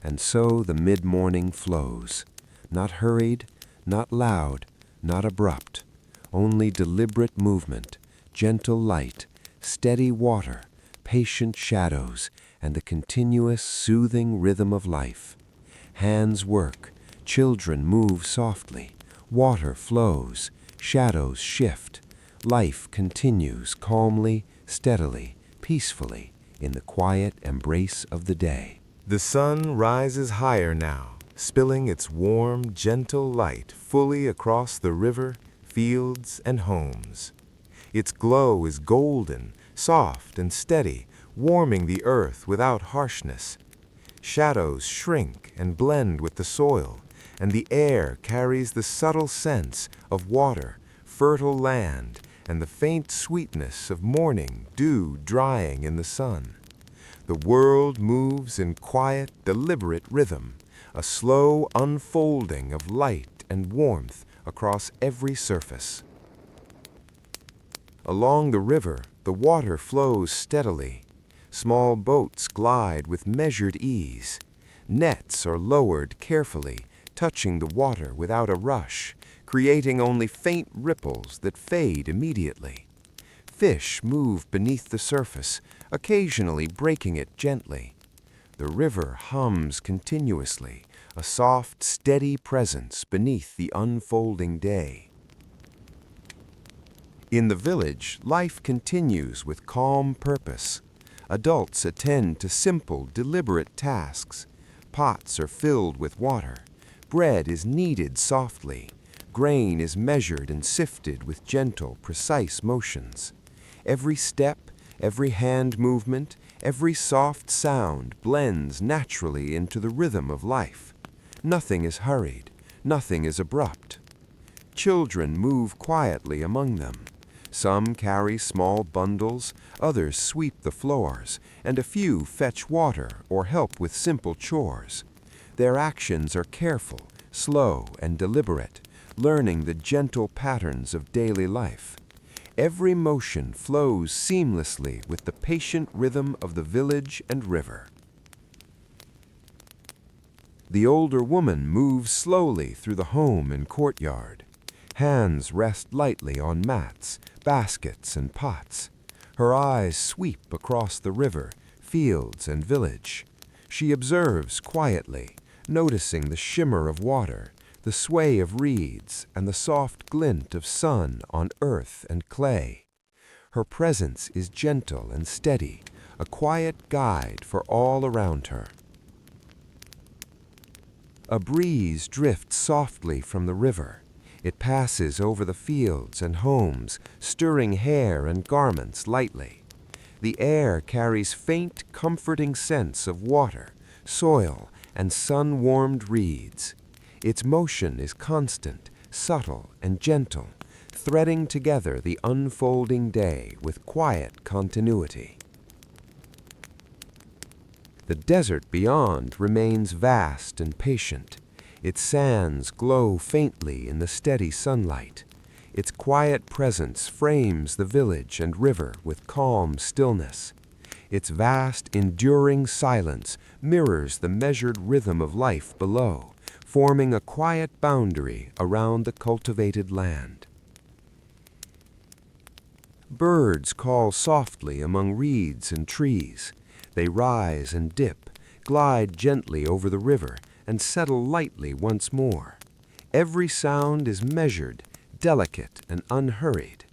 And so the mid-morning flows, not hurried, not loud, not abrupt, only deliberate movement, gentle light, steady water, patient shadows, and the continuous soothing rhythm of life. Hands work, children move softly, water flows, shadows shift, life continues calmly, steadily, peacefully in the quiet embrace of the day. The sun rises higher now, spilling its warm, gentle light fully across the river, fields, and homes. Its glow is golden, soft, and steady, warming the earth without harshness. Shadows shrink and blend with the soil, and the air carries the subtle sense of water, fertile land, and the faint sweetness of morning dew drying in the sun. The world moves in quiet, deliberate rhythm, a slow unfolding of light and warmth across every surface. Along the river, the water flows steadily. Small boats glide with measured ease. Nets are lowered carefully, touching the water without a rush, creating only faint ripples that fade immediately. Fish move beneath the surface, occasionally breaking it gently. The river hums continuously, a soft, steady presence beneath the unfolding day. In the village, life continues with calm purpose. Adults attend to simple, deliberate tasks. Pots are filled with water. Bread is kneaded softly. Grain is measured and sifted with gentle, precise motions. Every step, every hand movement, every soft sound blends naturally into the rhythm of life. Nothing is hurried, nothing is abrupt. Children move quietly among them. Some carry small bundles, others sweep the floors, and a few fetch water or help with simple chores. Their actions are careful, slow, and deliberate, learning the gentle patterns of daily life. Every motion flows seamlessly with the patient rhythm of the village and river. The older woman moves slowly through the home and courtyard. Hands rest lightly on mats, baskets, and pots. Her eyes sweep across the river, fields, and village. She observes quietly, noticing the shimmer of water, the sway of reeds, and the soft glint of sun on earth and clay. Her presence is gentle and steady, a quiet guide for all around her. A breeze drifts softly from the river. It passes over the fields and homes, stirring hair and garments lightly. The air carries faint, comforting scents of water, soil, and sun-warmed reeds. Its motion is constant, subtle, and gentle, threading together the unfolding day with quiet continuity. The desert beyond remains vast and patient. Its sands glow faintly in the steady sunlight. Its quiet presence frames the village and river with calm stillness. Its vast, enduring silence mirrors the measured rhythm of life below, forming a quiet boundary around the cultivated land. Birds call softly among reeds and trees. They rise and dip, glide gently over the river, and settle lightly once more. Every sound is measured, delicate, and unhurried.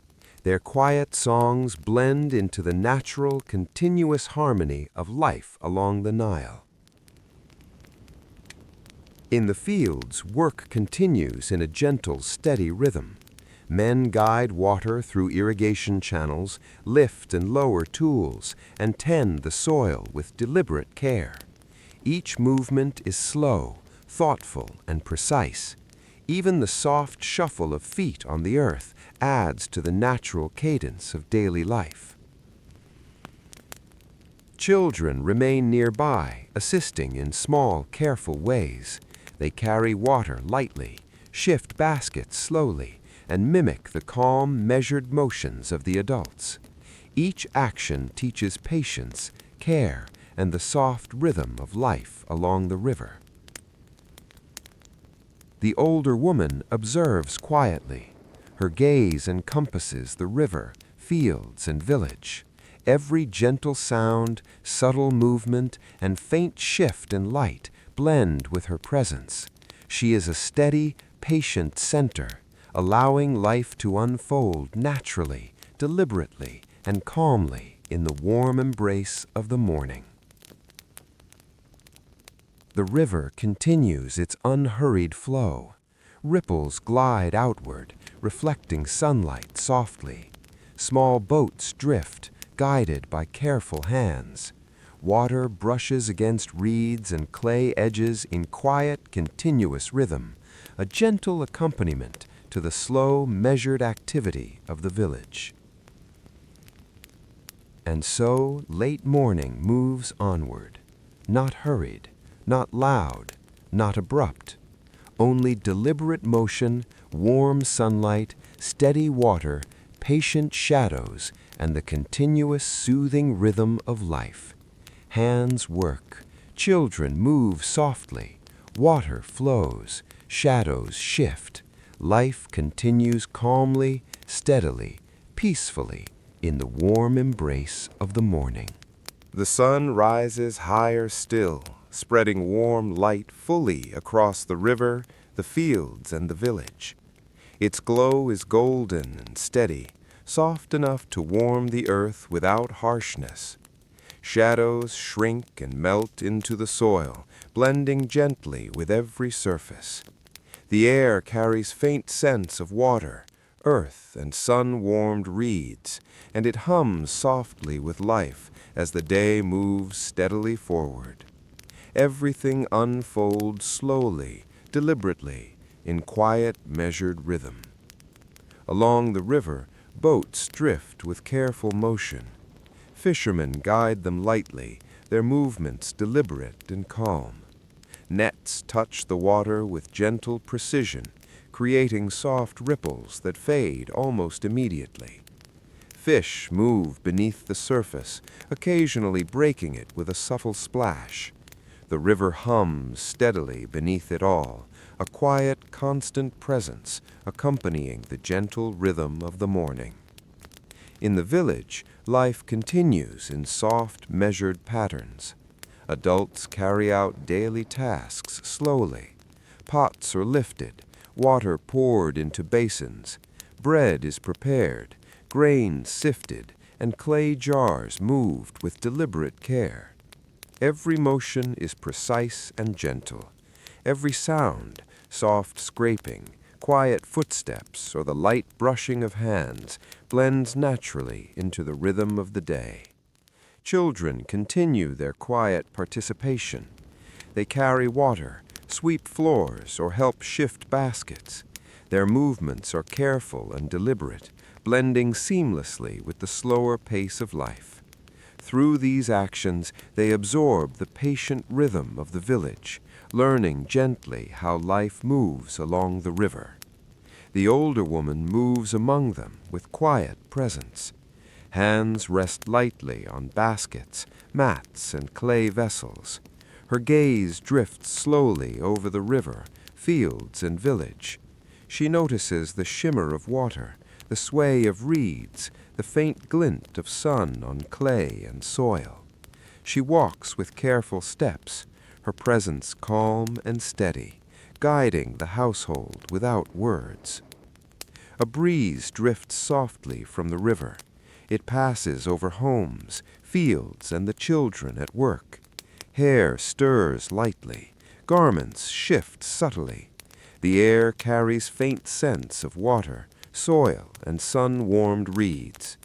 Their quiet songs blend into the natural, continuous harmony of life along the Nile. In the fields, work continues in a gentle, steady rhythm. Men guide water through irrigation channels, lift and lower tools, and tend the soil with deliberate care. Each movement is slow, thoughtful, and precise. Even the soft shuffle of feet on the earth adds to the natural cadence of daily life. Children remain nearby, assisting in small, careful ways. They carry water lightly, shift baskets slowly, and mimic the calm, measured motions of the adults. Each action teaches patience, care, and the soft rhythm of life along the river. The older woman observes quietly. Her gaze encompasses the river, fields, and village. Every gentle sound, subtle movement, and faint shift in light blend with her presence. She is a steady, patient center, allowing life to unfold naturally, deliberately, and calmly in the warm embrace of the morning. The river continues its unhurried flow. Ripples glide outward, reflecting sunlight softly. Small boats drift, guided by careful hands. Water brushes against reeds and clay edges in quiet, continuous rhythm, a gentle accompaniment to the slow, measured activity of the village. And so, late morning moves onward, not hurried, not loud, not abrupt, only deliberate motion, warm sunlight, steady water, patient shadows, and the continuous soothing rhythm of life. Hands work, children move softly, water flows, shadows shift, life continues calmly, steadily, peacefully in the warm embrace of the morning. The sun rises higher still, spreading warm light fully across the river, the fields, and the village. Its glow is golden and steady, soft enough to warm the earth without harshness. Shadows shrink and melt into the soil, blending gently with every surface. The air carries faint scents of water, earth, and sun-warmed reeds, and it hums softly with life as the day moves steadily forward. Everything unfolds slowly, deliberately, in quiet, measured rhythm. Along the river, boats drift with careful motion. Fishermen guide them lightly, their movements deliberate and calm. Nets touch the water with gentle precision, creating soft ripples that fade almost immediately. Fish move beneath the surface, occasionally breaking it with a subtle splash. The river hums steadily beneath it all, a quiet, constant presence accompanying the gentle rhythm of the morning. In the village, life continues in soft, measured patterns. Adults carry out daily tasks slowly. Pots are lifted, water poured into basins, bread is prepared, grain sifted, and clay jars moved with deliberate care. Every motion is precise and gentle. Every sound, soft scraping, quiet footsteps, or the light brushing of hands, blends naturally into the rhythm of the day. Children continue their quiet participation. They carry water, sweep floors, or help shift baskets. Their movements are careful and deliberate, blending seamlessly with the slower pace of life. Through these actions, they absorb the patient rhythm of the village, learning gently how life moves along the river. The older woman moves among them with quiet presence. Hands rest lightly on baskets, mats, and clay vessels. Her gaze drifts slowly over the river, fields, and village. She notices the shimmer of water, the sway of reeds, the faint glint of sun on clay and soil. She walks with careful steps, her presence calm and steady, guiding the household without words. A breeze drifts softly from the river. It passes over homes, fields, and the children at work. Hair stirs lightly, garments shift subtly. The air carries faint scents of water, soil, and sun-warmed reeds.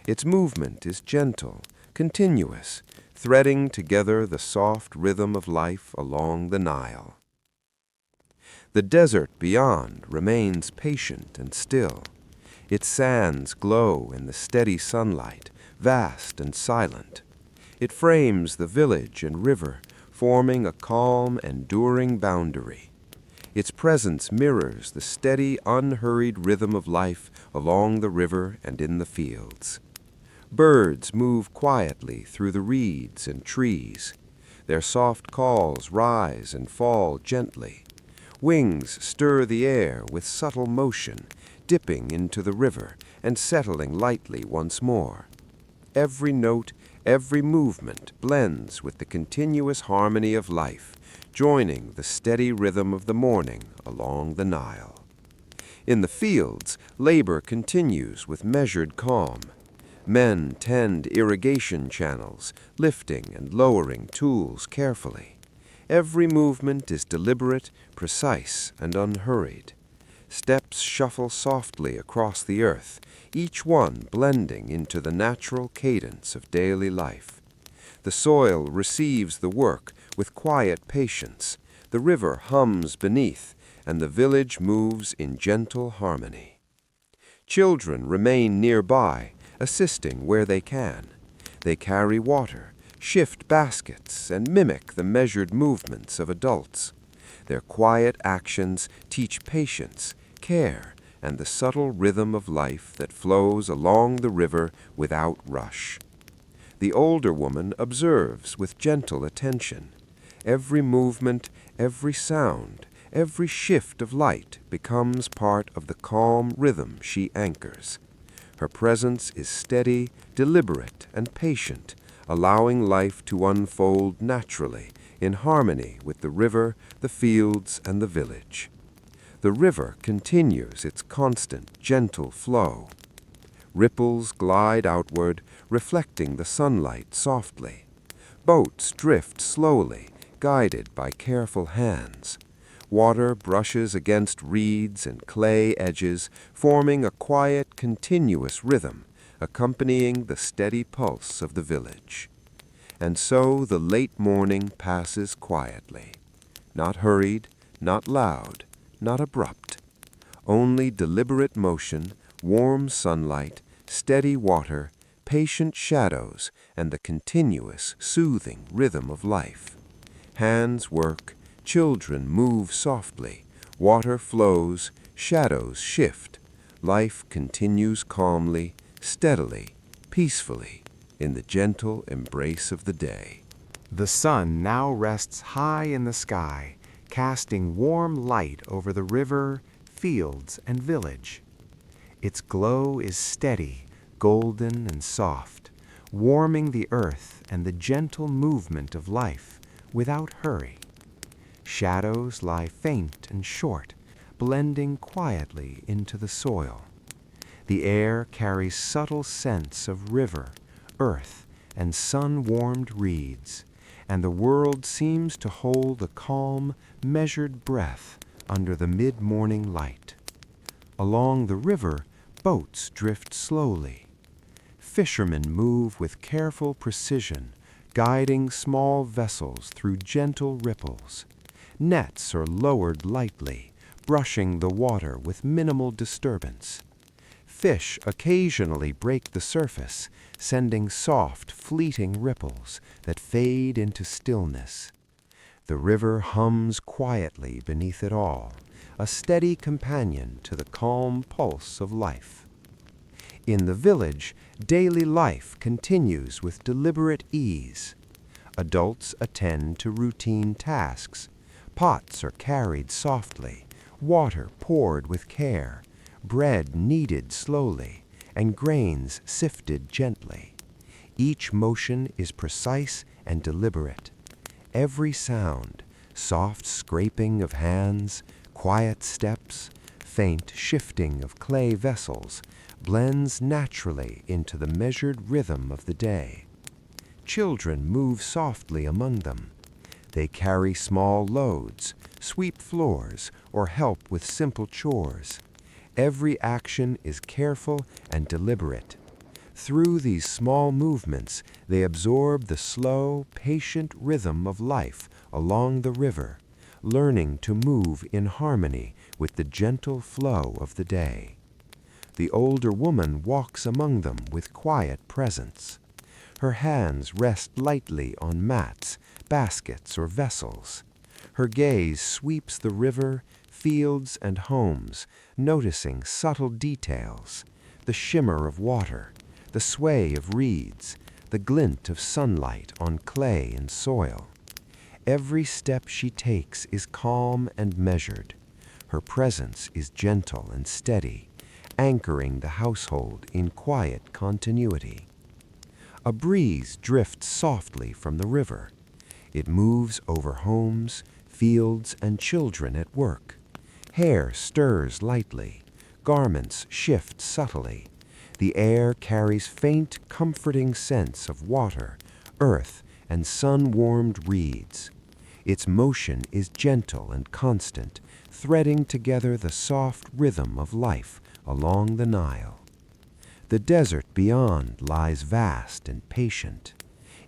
Its movement is gentle, continuous, threading together the soft rhythm of life along the Nile. The desert beyond remains patient and still. Its sands glow in the steady sunlight, vast and silent. It frames the village and river, forming a calm, enduring boundary. Its presence mirrors the steady, unhurried rhythm of life along the river and in the fields. Birds move quietly through the reeds and trees. Their soft calls rise and fall gently. Wings stir the air with subtle motion, dipping into the river and settling lightly once more. Every note, every movement blends with the continuous harmony of life, joining the steady rhythm of the morning along the Nile. In the fields, labor continues with measured calm. Men tend irrigation channels, lifting and lowering tools carefully. Every movement is deliberate, precise, and unhurried. Steps shuffle softly across the earth, each one blending into the natural cadence of daily life. The soil receives the work with quiet patience, the river hums beneath, and the village moves in gentle harmony. Children remain nearby, assisting where they can. They carry water, shift baskets, and mimic the measured movements of adults. Their quiet actions teach patience, care, and the subtle rhythm of life that flows along the river without rush. The older woman observes with gentle attention. Every movement, every sound, every shift of light becomes part of the calm rhythm she anchors. Her presence is steady, deliberate, and patient, allowing life to unfold naturally, in harmony with the river, the fields, and the village. The river continues its constant, gentle flow. Ripples glide outward, reflecting the sunlight softly. Boats drift slowly, guided by careful hands. Water brushes against reeds and clay edges, forming a quiet, continuous rhythm, accompanying the steady pulse of the village. And so the late morning passes quietly. Not hurried, not loud, not abrupt. Only deliberate motion, warm sunlight, steady water, patient shadows, and the continuous, soothing rhythm of life. Hands work, children move softly, water flows, shadows shift. Life continues calmly, steadily, peacefully, in the gentle embrace of the day. The sun now rests high in the sky, casting warm light over the river, fields, and village. Its glow is steady, golden, and soft, warming the earth and the gentle movement of life without hurry. Shadows lie faint and short, blending quietly into the soil. The air carries subtle scents of river, earth, and sun-warmed reeds, and the world seems to hold a calm, measured breath under the mid-morning light. Along the river, boats drift slowly. Fishermen move with careful precision, guiding small vessels through gentle ripples. Nets are lowered lightly, brushing the water with minimal disturbance. Fish occasionally break the surface, sending soft, fleeting ripples that fade into stillness. The river hums quietly beneath it all, a steady companion to the calm pulse of life. In the village, daily life continues with deliberate ease. Adults attend to routine tasks. Pots are carried softly, water poured with care, bread kneaded slowly, and grains sifted gently. Each motion is precise and deliberate. Every sound, soft scraping of hands, quiet steps, faint shifting of clay vessels, blends naturally into the measured rhythm of the day. Children move softly among them. They carry small loads, sweep floors, or help with simple chores. Every action is careful and deliberate. Through these small movements, they absorb the slow, patient rhythm of life along the river, learning to move in harmony with the gentle flow of the day. The older woman walks among them with quiet presence. Her hands rest lightly on mats, baskets, or vessels. Her gaze sweeps the river, fields, and homes, noticing subtle details, the shimmer of water, the sway of reeds, the glint of sunlight on clay and soil. Every step she takes is calm and measured. Her presence is gentle and steady, anchoring the household in quiet continuity. A breeze drifts softly from the river. It moves over homes, fields, and children at work. Hair stirs lightly. Garments shift subtly. The air carries faint, comforting scents of water, earth, and sun-warmed reeds. Its motion is gentle and constant, threading together the soft rhythm of life along the Nile. The desert beyond lies vast and patient.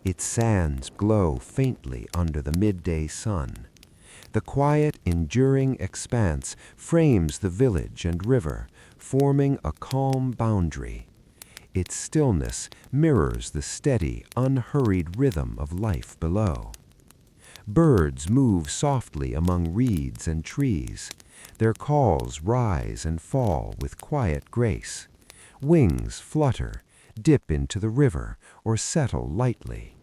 Its sands glow faintly under the midday sun. The quiet, enduring expanse frames the village and river, forming a calm boundary. Its stillness mirrors the steady, unhurried rhythm of life below. Birds move softly among reeds and trees. Their calls rise and fall with quiet grace. Wings flutter, dip into the river, or settle lightly.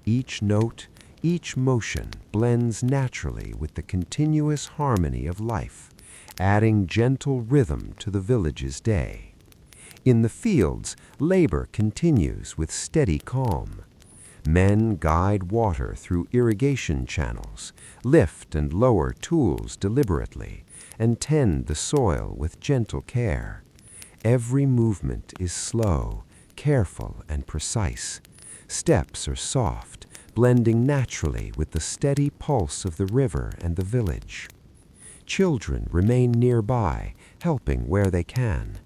Each note, each motion blends naturally with the continuous harmony of life, adding gentle rhythm to the village's day. In the fields, labor continues with steady calm. Men guide water through irrigation channels, lift and lower tools deliberately, and tend the soil with gentle care. Every movement is slow, careful, and precise. Steps are soft, blending naturally with the steady pulse of the river and the village. Children remain nearby, helping where they can.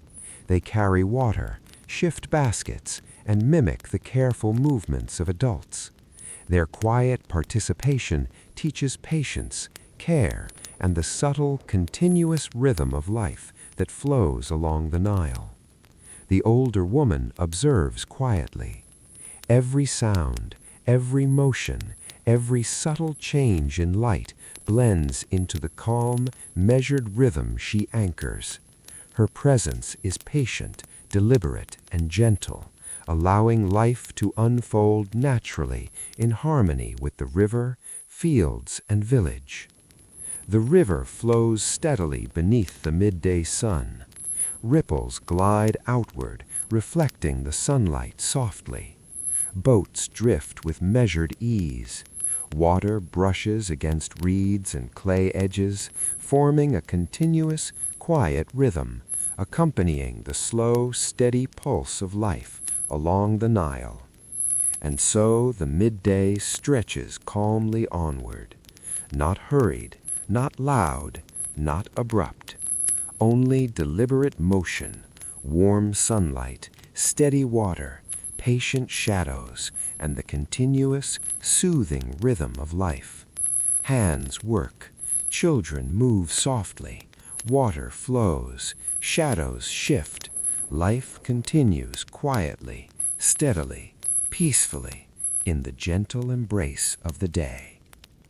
They carry water, shift baskets, and mimic the careful movements of adults. Their quiet participation teaches patience, care, and the subtle, continuous rhythm of life that flows along the Nile. The older woman observes quietly. Every sound, every motion, every subtle change in light blends into the calm, measured rhythm she anchors. Her presence is patient, deliberate, and gentle, allowing life to unfold naturally in harmony with the river, fields, and village. The river flows steadily beneath the midday sun. Ripples glide outward, reflecting the sunlight softly. Boats drift with measured ease. Water brushes against reeds and clay edges, forming a continuous, quiet rhythm, accompanying the slow, steady pulse of life along the Nile. And so the midday stretches calmly onward, not hurried, not loud, not abrupt. Only deliberate motion, warm sunlight, steady water, patient shadows, and the continuous, soothing rhythm of life. Hands work, children move softly, water flows, shadows shift, life continues quietly, steadily, peacefully, in the gentle embrace of the day.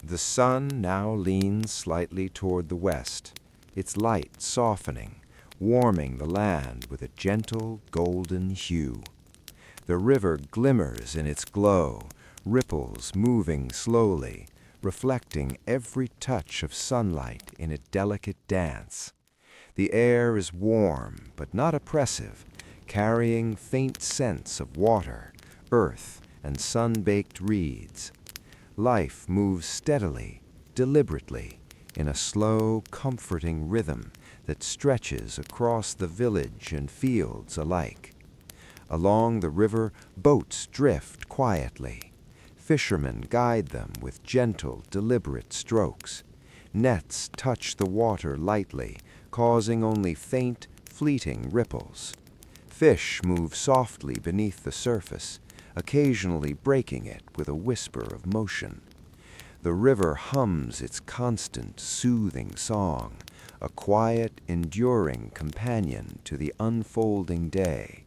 The sun now leans slightly toward the west, its light softening, warming the land with a gentle golden hue. The river glimmers in its glow, ripples moving slowly, reflecting every touch of sunlight in a delicate dance. The air is warm but not oppressive, carrying faint scents of water, earth, and sun-baked reeds. Life moves steadily, deliberately, in a slow, comforting rhythm that stretches across the village and fields alike. Along the river, boats drift quietly. Fishermen guide them with gentle, deliberate strokes. Nets touch the water lightly, causing only faint, fleeting ripples. Fish move softly beneath the surface, occasionally breaking it with a whisper of motion. The river hums its constant, soothing song, a quiet, enduring companion to the unfolding day.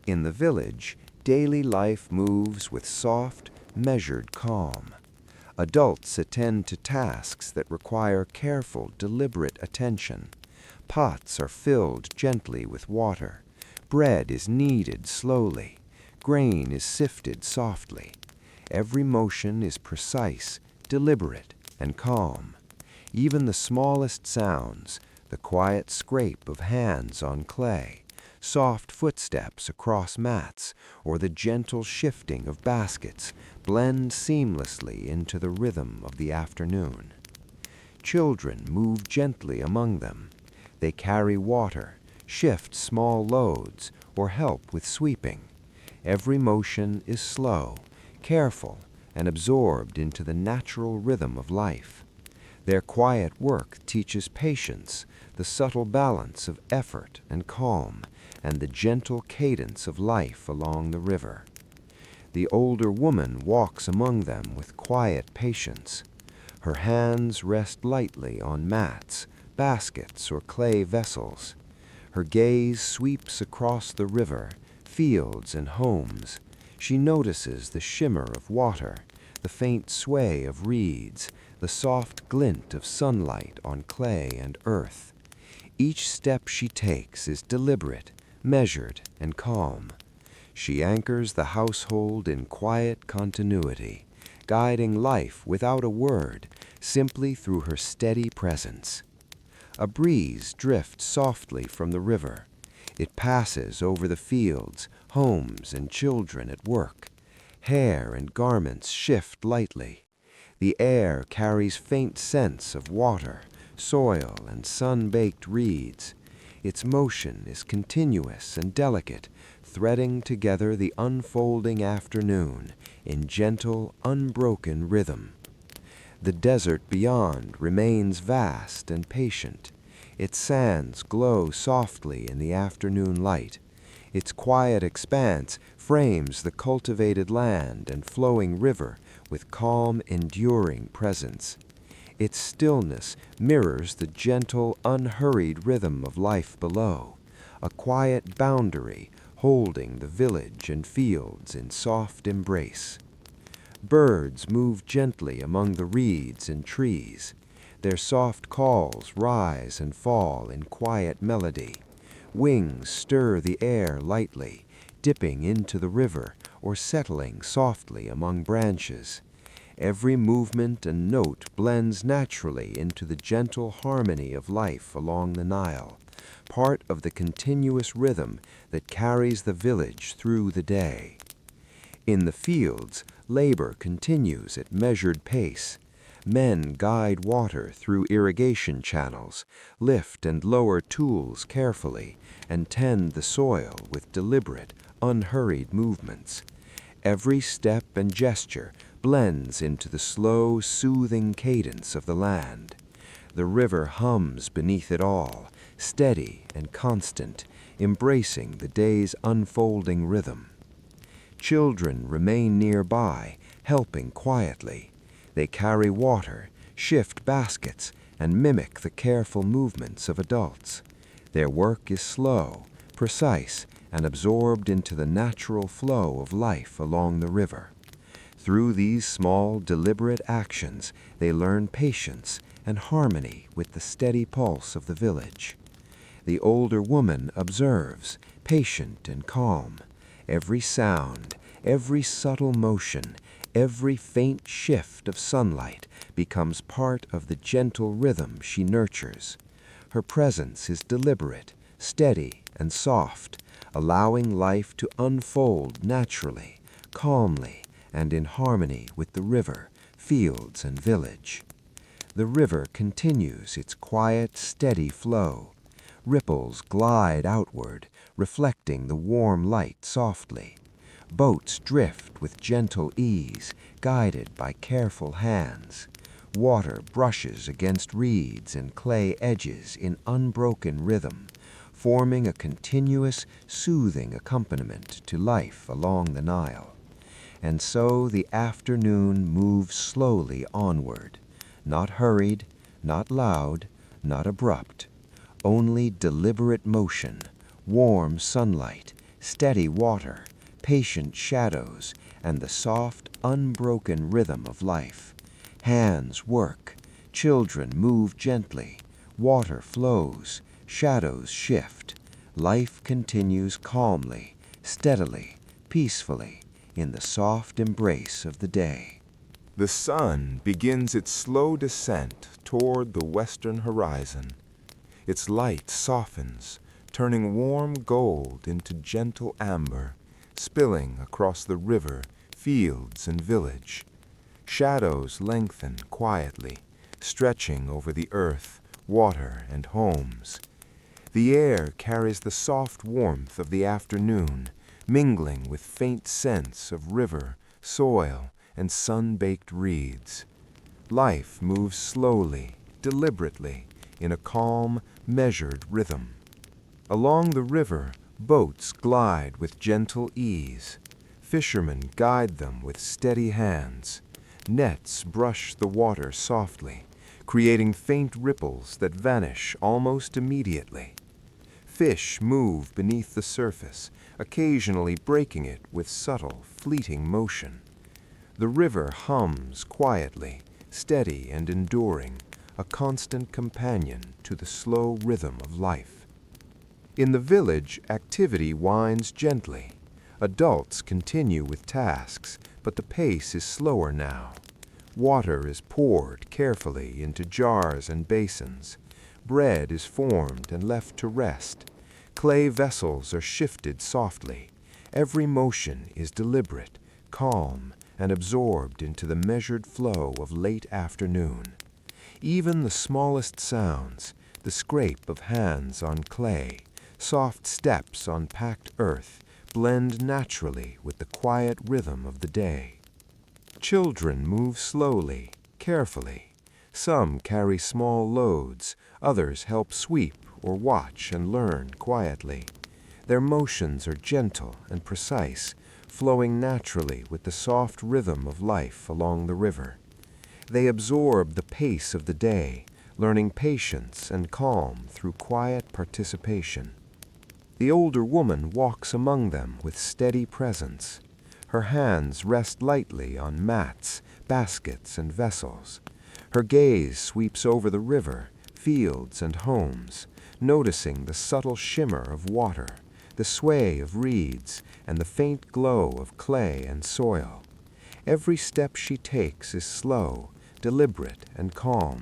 In the village, daily life moves with soft, measured calm. Adults attend to tasks that require careful, deliberate attention. Pots are filled gently with water. Bread is kneaded slowly. Grain is sifted softly. Every motion is precise, deliberate and calm. Even the smallest sounds, the quiet scrape of hands on clay, soft footsteps across mats, or the gentle shifting of baskets, blend seamlessly into the rhythm of the afternoon. Children move gently among them. They carry water, shift small loads, or help with sweeping. Every motion is slow, careful, and absorbed into the natural rhythm of life. Their quiet work teaches patience, the subtle balance of effort and calm, and the gentle cadence of life along the river. The older woman walks among them with quiet patience. Her hands rest lightly on mats, baskets, or clay vessels. Her gaze sweeps across the river, fields, and homes. She notices the shimmer of water, the faint sway of reeds, the soft glint of sunlight on clay and earth. Each step she takes is deliberate, measured, and calm. She anchors the household in quiet continuity, guiding life without a word, simply through her steady presence. A breeze drifts softly from the river. It passes over the fields, homes, and children at work. Hair and garments shift lightly. The air carries faint scents of water, soil, and sun-baked reeds. Its motion is continuous and delicate, threading together the unfolding afternoon in gentle, unbroken rhythm. The desert beyond remains vast and patient. Its sands glow softly in the afternoon light. Its quiet expanse frames the cultivated land and flowing river with calm, enduring presence. Its stillness mirrors the gentle, unhurried rhythm of life below, a quiet boundary holding the village and fields in soft embrace. Birds move gently among the reeds and trees. Their soft calls rise and fall in quiet melody. Wings stir the air lightly, dipping into the river or settling softly among branches. Every movement and note blends naturally into the gentle harmony of life along the Nile, part of the continuous rhythm that carries the village through the day. In the fields, labor continues at measured pace. Men guide water through irrigation channels, lift and lower tools carefully, and tend the soil with deliberate, unhurried movements. Every step and gesture blends into the slow, soothing cadence of the land. The river hums beneath it all, steady and constant, embracing the day's unfolding rhythm. Children remain nearby, helping quietly. They carry water, shift baskets, and mimic the careful movements of adults. Their work is slow, precise, and absorbed into the natural flow of life along the river. Through these small, deliberate actions, they learn patience and harmony with the steady pulse of the village. The older woman observes, patient and calm. Every sound, every subtle motion, every faint shift of sunlight becomes part of the gentle rhythm she nurtures. Her presence is deliberate, steady, and soft, allowing life to unfold naturally, calmly, and in harmony with the river, fields, and village. The river continues its quiet, steady flow. Ripples glide outward, reflecting the warm light softly. Boats drift with gentle ease, guided by careful hands. Water brushes against reeds and clay edges in unbroken rhythm, forming a continuous, soothing accompaniment to life along the Nile. And so the afternoon moves slowly onward, not hurried, not loud, not abrupt, only deliberate motion, warm sunlight, steady water, patient shadows, and the soft, unbroken rhythm of life. Hands work, children move gently, water flows, shadows shift. Life continues calmly, steadily, peacefully, in the soft embrace of the day. The sun begins its slow descent toward the western horizon. Its light softens, turning warm gold into gentle amber, spilling across the river, fields, and village. Shadows lengthen quietly, stretching over the earth, water, and homes. The air carries the soft warmth of the afternoon, mingling with faint scents of river, soil, and sun-baked reeds. Life moves slowly, deliberately, in a calm, measured rhythm. Along the river, boats glide with gentle ease. Fishermen guide them with steady hands. Nets brush the water softly, creating faint ripples that vanish almost immediately. Fish move beneath the surface, occasionally breaking it with subtle, fleeting motion. The river hums quietly, steady and enduring, a constant companion to the slow rhythm of life. In the village, activity winds gently. Adults continue with tasks, but the pace is slower now. Water is poured carefully into jars and basins. Bread is formed and left to rest. Clay vessels are shifted softly. Every motion is deliberate, calm, and absorbed into the measured flow of late afternoon. Even the smallest sounds, the scrape of hands on clay, soft steps on packed earth, blend naturally with the quiet rhythm of the day. Children move slowly, carefully. Some carry small loads, others help sweep or watch and learn quietly. Their motions are gentle and precise, flowing naturally with the soft rhythm of life along the river. They absorb the pace of the day, learning patience and calm through quiet participation. The older woman walks among them with steady presence. Her hands rest lightly on mats, baskets, and vessels. Her gaze sweeps over the river, fields, and homes, noticing the subtle shimmer of water, the sway of reeds, and the faint glow of clay and soil. Every step she takes is slow, deliberate, and calm.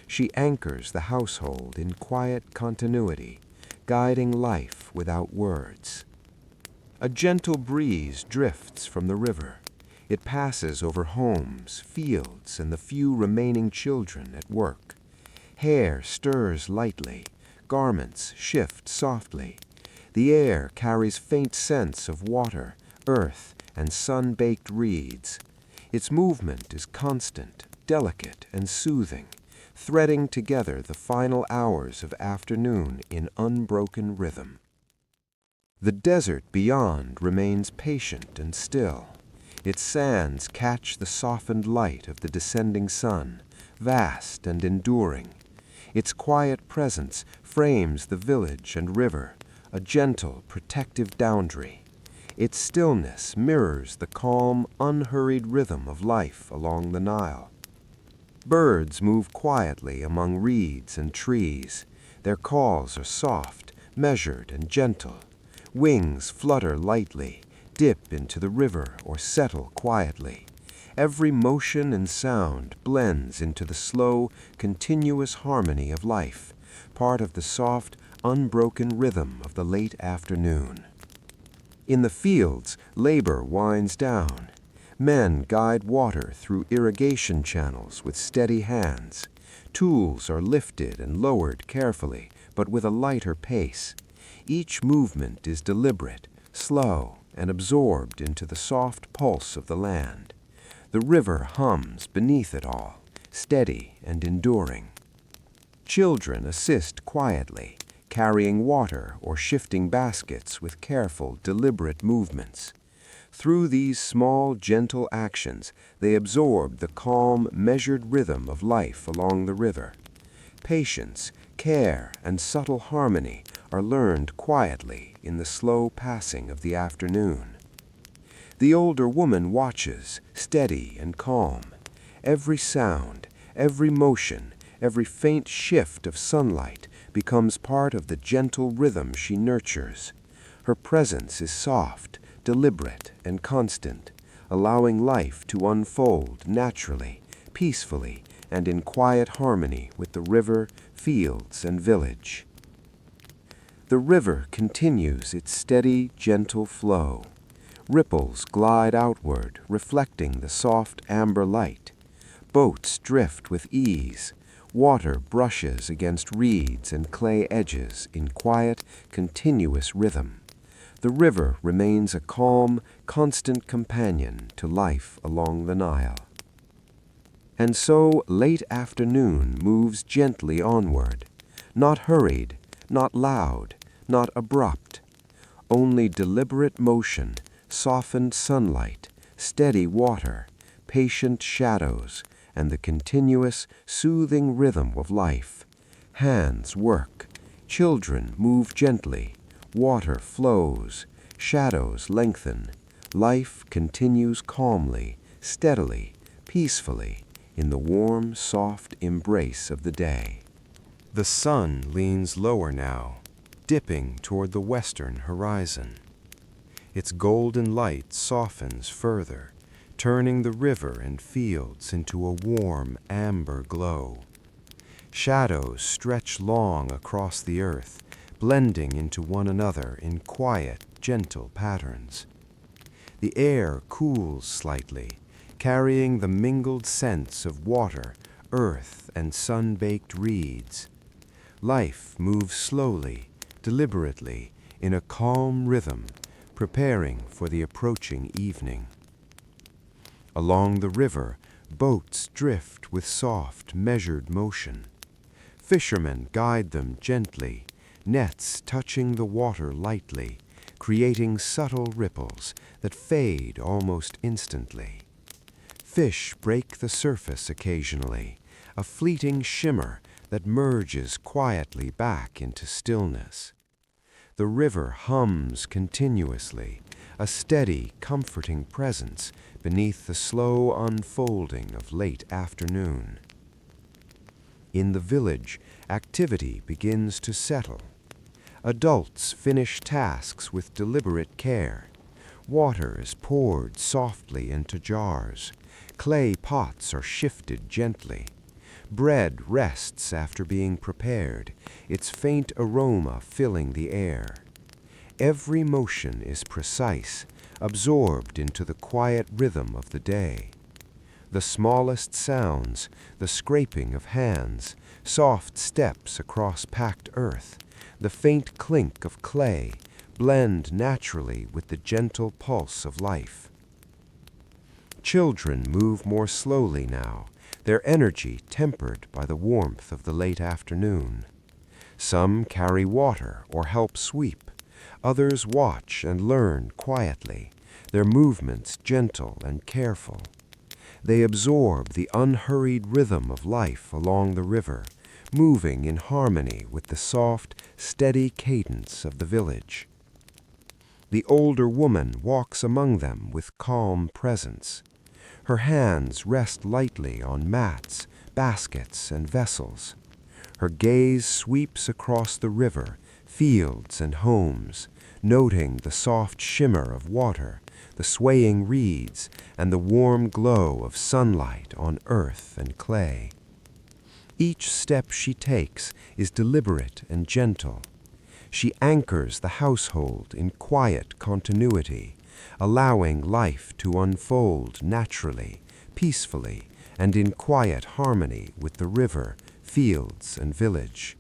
She anchors the household in quiet continuity, guiding life without words. A gentle breeze drifts from the river. It passes over homes, fields, and the few remaining children at work. Hair stirs lightly, garments shift softly. The air carries faint scents of water, earth, and sun-baked reeds. Its movement is constant, delicate, and soothing, threading together the final hours of afternoon in unbroken rhythm. The desert beyond remains patient and still. Its sands catch the softened light of the descending sun, vast and enduring. Its quiet presence frames the village and river, a gentle, protective boundary. Its stillness mirrors the calm, unhurried rhythm of life along the Nile. Birds move quietly among reeds and trees. Their calls are soft, measured, and gentle. Wings flutter lightly, dip into the river, or settle quietly. Every motion and sound blends into the slow, continuous harmony of life, part of the soft, unbroken rhythm of the late afternoon. In the fields, labor winds down. Men guide water through irrigation channels with steady hands. Tools are lifted and lowered carefully, but with a lighter pace. Each movement is deliberate, slow, and absorbed into the soft pulse of the land. The river hums beneath it all, steady and enduring. Children assist quietly, carrying water or shifting baskets with careful, deliberate movements. Through these small, gentle actions, they absorb the calm, measured rhythm of life along the river. Patience, care, and subtle harmony are learned quietly in the slow passing of the afternoon. The older woman watches, steady and calm. Every sound, every motion, every faint shift of sunlight becomes part of the gentle rhythm she nurtures. Her presence is soft, deliberate, and constant, allowing life to unfold naturally, peacefully, and in quiet harmony with the river, fields, and village. The river continues its steady, gentle flow. Ripples glide outward, reflecting the soft amber light. Boats drift with ease. Water brushes against reeds and clay edges in quiet, continuous rhythm. The river remains a calm, constant companion to life along the Nile. And so late afternoon moves gently onward, not hurried, not loud, not abrupt. Only deliberate motion, softened sunlight, steady water, patient shadows, and the continuous, soothing rhythm of life. Hands work, children move gently, water flows, shadows lengthen, life continues calmly, steadily, peacefully, in the warm, soft embrace of the day. The sun leans lower now, dipping toward the western horizon. Its golden light softens further, turning the river and fields into a warm amber glow. Shadows stretch long across the earth, blending into one another in quiet, gentle patterns. The air cools slightly, carrying the mingled scents of water, earth, and sun-baked reeds. Life moves slowly, deliberately, in a calm rhythm, preparing for the approaching evening. Along the river, boats drift with soft, measured motion. Fishermen guide them gently, nets touching the water lightly, creating subtle ripples that fade almost instantly. Fish break the surface occasionally, a fleeting shimmer that merges quietly back into stillness. The river hums continuously, a steady, comforting presence beneath the slow unfolding of late afternoon. In the village, activity begins to settle. Adults finish tasks with deliberate care. Water is poured softly into jars. Clay pots are shifted gently. Bread rests after being prepared, its faint aroma filling the air. Every motion is precise, absorbed into the quiet rhythm of the day. The smallest sounds, the scraping of hands, soft steps across packed earth, the faint clink of clay, blend naturally with the gentle pulse of life. Children move more slowly now, their energy tempered by the warmth of the late afternoon. Some carry water or help sweep. Others watch and learn quietly, their movements gentle and careful. They absorb the unhurried rhythm of life along the river, moving in harmony with the soft, steady cadence of the village. The older woman walks among them with calm presence. Her hands rest lightly on mats, baskets, and vessels. Her gaze sweeps across the river, fields, and homes, noting the soft shimmer of water, the swaying reeds, and the warm glow of sunlight on earth and clay. Each step she takes is deliberate and gentle. She anchors the household in quiet continuity, allowing life to unfold naturally, peacefully, and in quiet harmony with the river, fields, and village.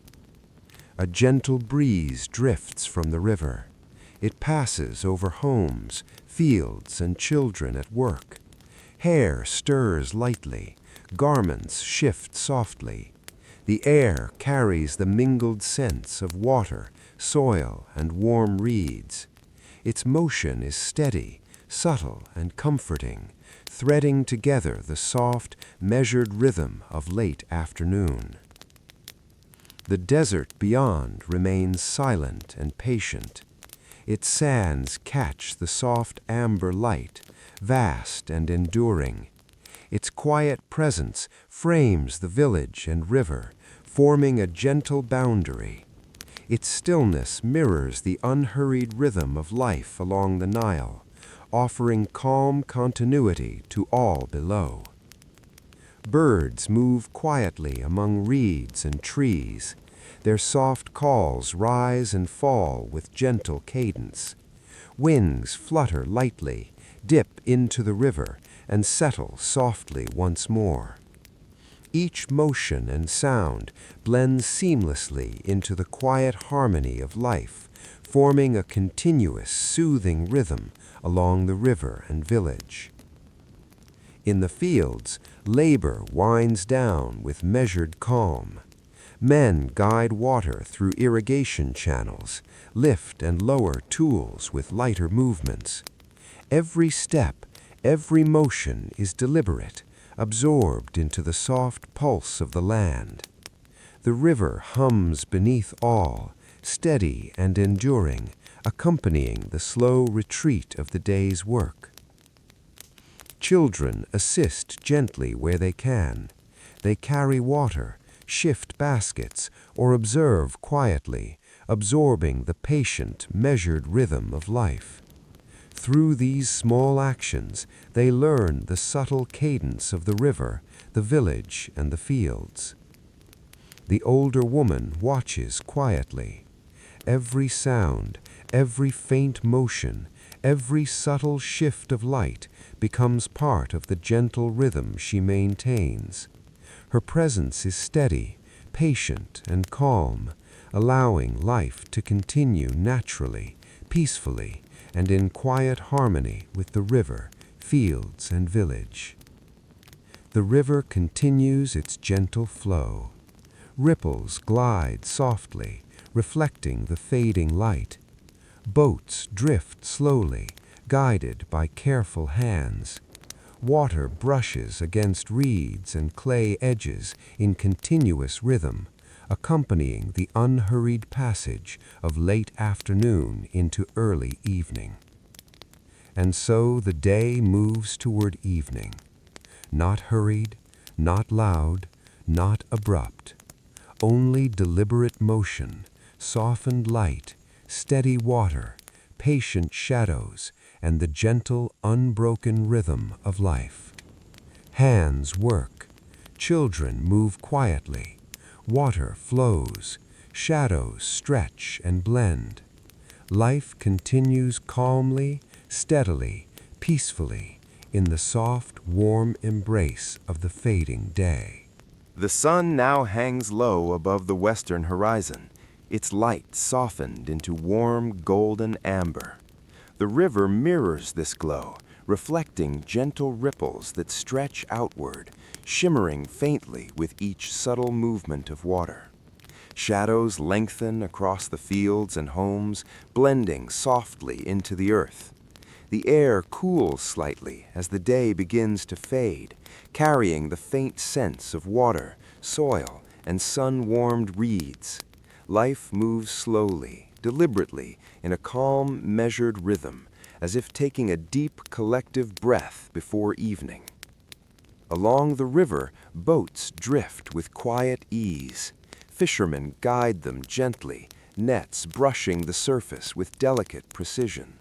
A gentle breeze drifts from the river. It passes over homes, fields, and children at work. Hair stirs lightly, garments shift softly. The air carries the mingled scents of water, soil, and warm reeds. Its motion is steady, subtle, and comforting, threading together the soft, measured rhythm of late afternoon. The desert beyond remains silent and patient. Its sands catch the soft amber light, vast and enduring. Its quiet presence frames the village and river, forming a gentle boundary. Its stillness mirrors the unhurried rhythm of life along the Nile, offering calm continuity to all below. Birds move quietly among reeds and trees. Their soft calls rise and fall with gentle cadence. Wings flutter lightly, dip into the river, and settle softly once more. Each motion and sound blends seamlessly into the quiet harmony of life, forming a continuous, soothing rhythm along the river and village. In the fields, labor winds down with measured calm. Men guide water through irrigation channels, lift and lower tools with lighter movements. Every step, every motion is deliberate, absorbed into the soft pulse of the land. The river hums beneath all, steady and enduring, accompanying the slow retreat of the day's work. Children assist gently where they can. They carry water, shift baskets, or observe quietly, absorbing the patient, measured rhythm of life. Through these small actions, they learn the subtle cadence of the river, the village, and the fields. The older woman watches quietly. Every sound, every faint motion, every subtle shift of light becomes part of the gentle rhythm she maintains. Her presence is steady, patient, and calm, allowing life to continue naturally, peacefully, and in quiet harmony with the river, fields, and village. The river continues its gentle flow. Ripples glide softly, reflecting the fading light. Boats drift slowly, guided by careful hands. Water brushes against reeds and clay edges in continuous rhythm, accompanying the unhurried passage of late afternoon into early evening. And so the day moves toward evening, not hurried, not loud, not abrupt, only deliberate motion, softened light, steady water, patient shadows, and the gentle, unbroken rhythm of life. Hands work, children move quietly, water flows, shadows stretch and blend. Life continues calmly, steadily, peacefully, in the soft, warm embrace of the fading day. The sun now hangs low above the western horizon, its light softened into warm golden amber. The river mirrors this glow, reflecting gentle ripples that stretch outward, shimmering faintly with each subtle movement of water. Shadows lengthen across the fields and homes, blending softly into the earth. The air cools slightly as the day begins to fade, carrying the faint scents of water, soil, and sun-warmed reeds. Life moves slowly, deliberately, in a calm, measured rhythm, as if taking a deep collective breath before evening. Along the river, boats drift with quiet ease. Fishermen guide them gently, nets brushing the surface with delicate precision.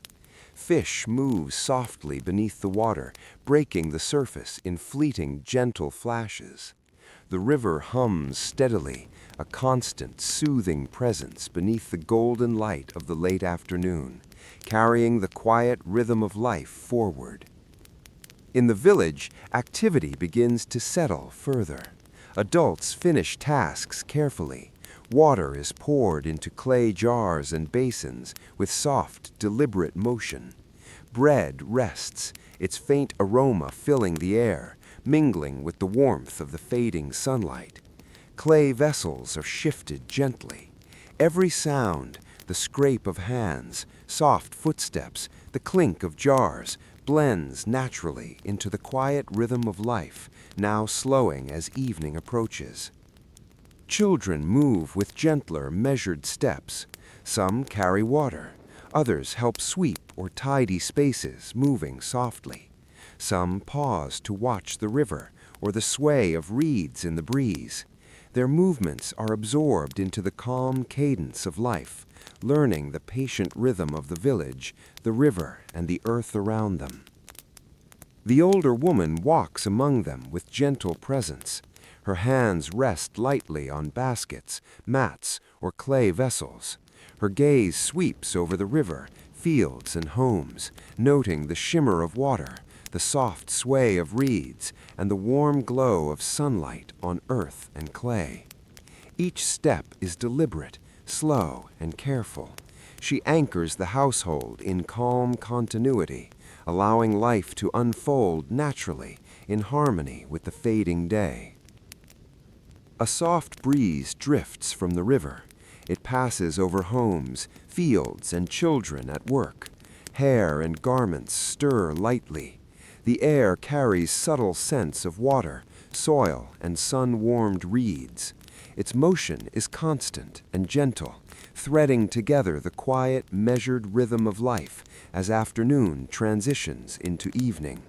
Fish move softly beneath the water, breaking the surface in fleeting, gentle flashes. The river hums steadily, a constant, soothing presence beneath the golden light of the late afternoon, carrying the quiet rhythm of life forward. In the village, activity begins to settle further. Adults finish tasks carefully. Water is poured into clay jars and basins with soft, deliberate motion. Bread rests, its faint aroma filling the air, mingling with the warmth of the fading sunlight. Clay vessels are shifted gently. Every sound, the scrape of hands, soft footsteps, the clink of jars, blends naturally into the quiet rhythm of life, now slowing as evening approaches. Children move with gentler, measured steps. Some carry water. Others help sweep or tidy spaces, moving softly. Some pause to watch the river or the sway of reeds in the breeze. Their movements are absorbed into the calm cadence of life, learning the patient rhythm of the village, the river, and the earth around them. The older woman walks among them with gentle presence. Her hands rest lightly on baskets, mats, or clay vessels. Her gaze sweeps over the river, fields, and homes, noting the shimmer of water, the soft sway of reeds, and the warm glow of sunlight on earth and clay. Each step is deliberate, slow, and careful. She anchors the household in calm continuity, allowing life to unfold naturally in harmony with the fading day. A soft breeze drifts from the river. It passes over homes, fields, and children at work. Hair and garments stir lightly. The air carries subtle scents of water, soil, and sun-warmed reeds. Its motion is constant and gentle, threading together the quiet, measured rhythm of life as afternoon transitions into evening.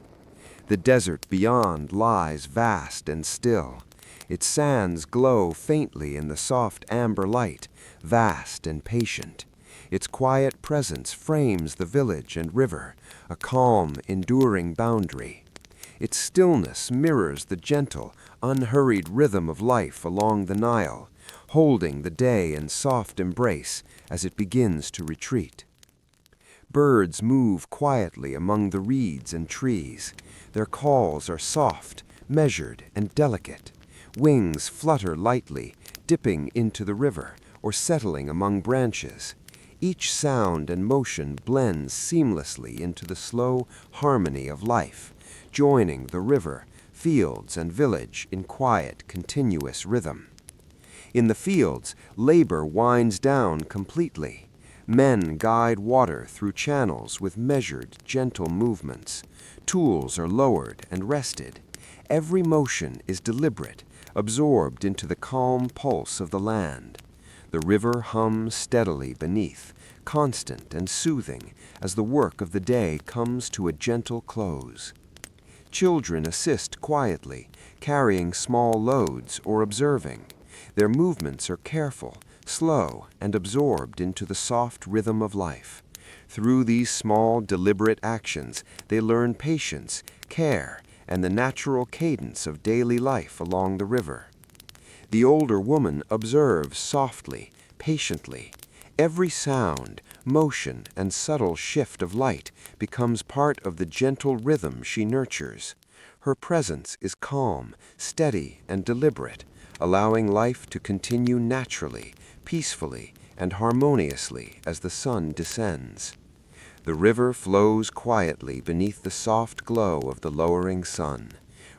The desert beyond lies vast and still. Its sands glow faintly in the soft amber light, vast and patient. Its quiet presence frames the village and river, a calm, enduring boundary. Its stillness mirrors the gentle, unhurried rhythm of life along the Nile, holding the day in soft embrace as it begins to retreat. Birds move quietly among the reeds and trees. Their calls are soft, measured, and delicate. Wings flutter lightly, dipping into the river or settling among branches. Each sound and motion blends seamlessly into the slow harmony of life, joining the river, fields, and village in quiet, continuous rhythm. In the fields, labor winds down completely. Men guide water through channels with measured, gentle movements. Tools are lowered and rested. Every motion is deliberate, absorbed into the calm pulse of the land. The river hums steadily beneath, constant and soothing as the work of the day comes to a gentle close. Children assist quietly, carrying small loads or observing. Their movements are careful, slow, and absorbed into the soft rhythm of life. Through these small, deliberate actions, they learn patience, care, and the natural cadence of daily life along the river. The older woman observes softly, patiently. Every sound, motion, and subtle shift of light becomes part of the gentle rhythm she nurtures. Her presence is calm, steady, and deliberate, allowing life to continue naturally, peacefully, and harmoniously as the sun descends. The river flows quietly beneath the soft glow of the lowering sun.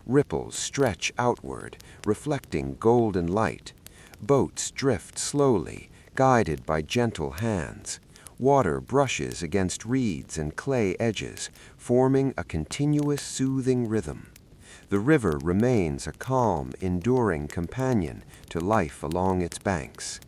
Ripples stretch outward, reflecting golden light. Boats drift slowly, guided by gentle hands. Water brushes against reeds and clay edges, forming a continuous soothing rhythm. The river remains a calm, enduring companion to life along its banks.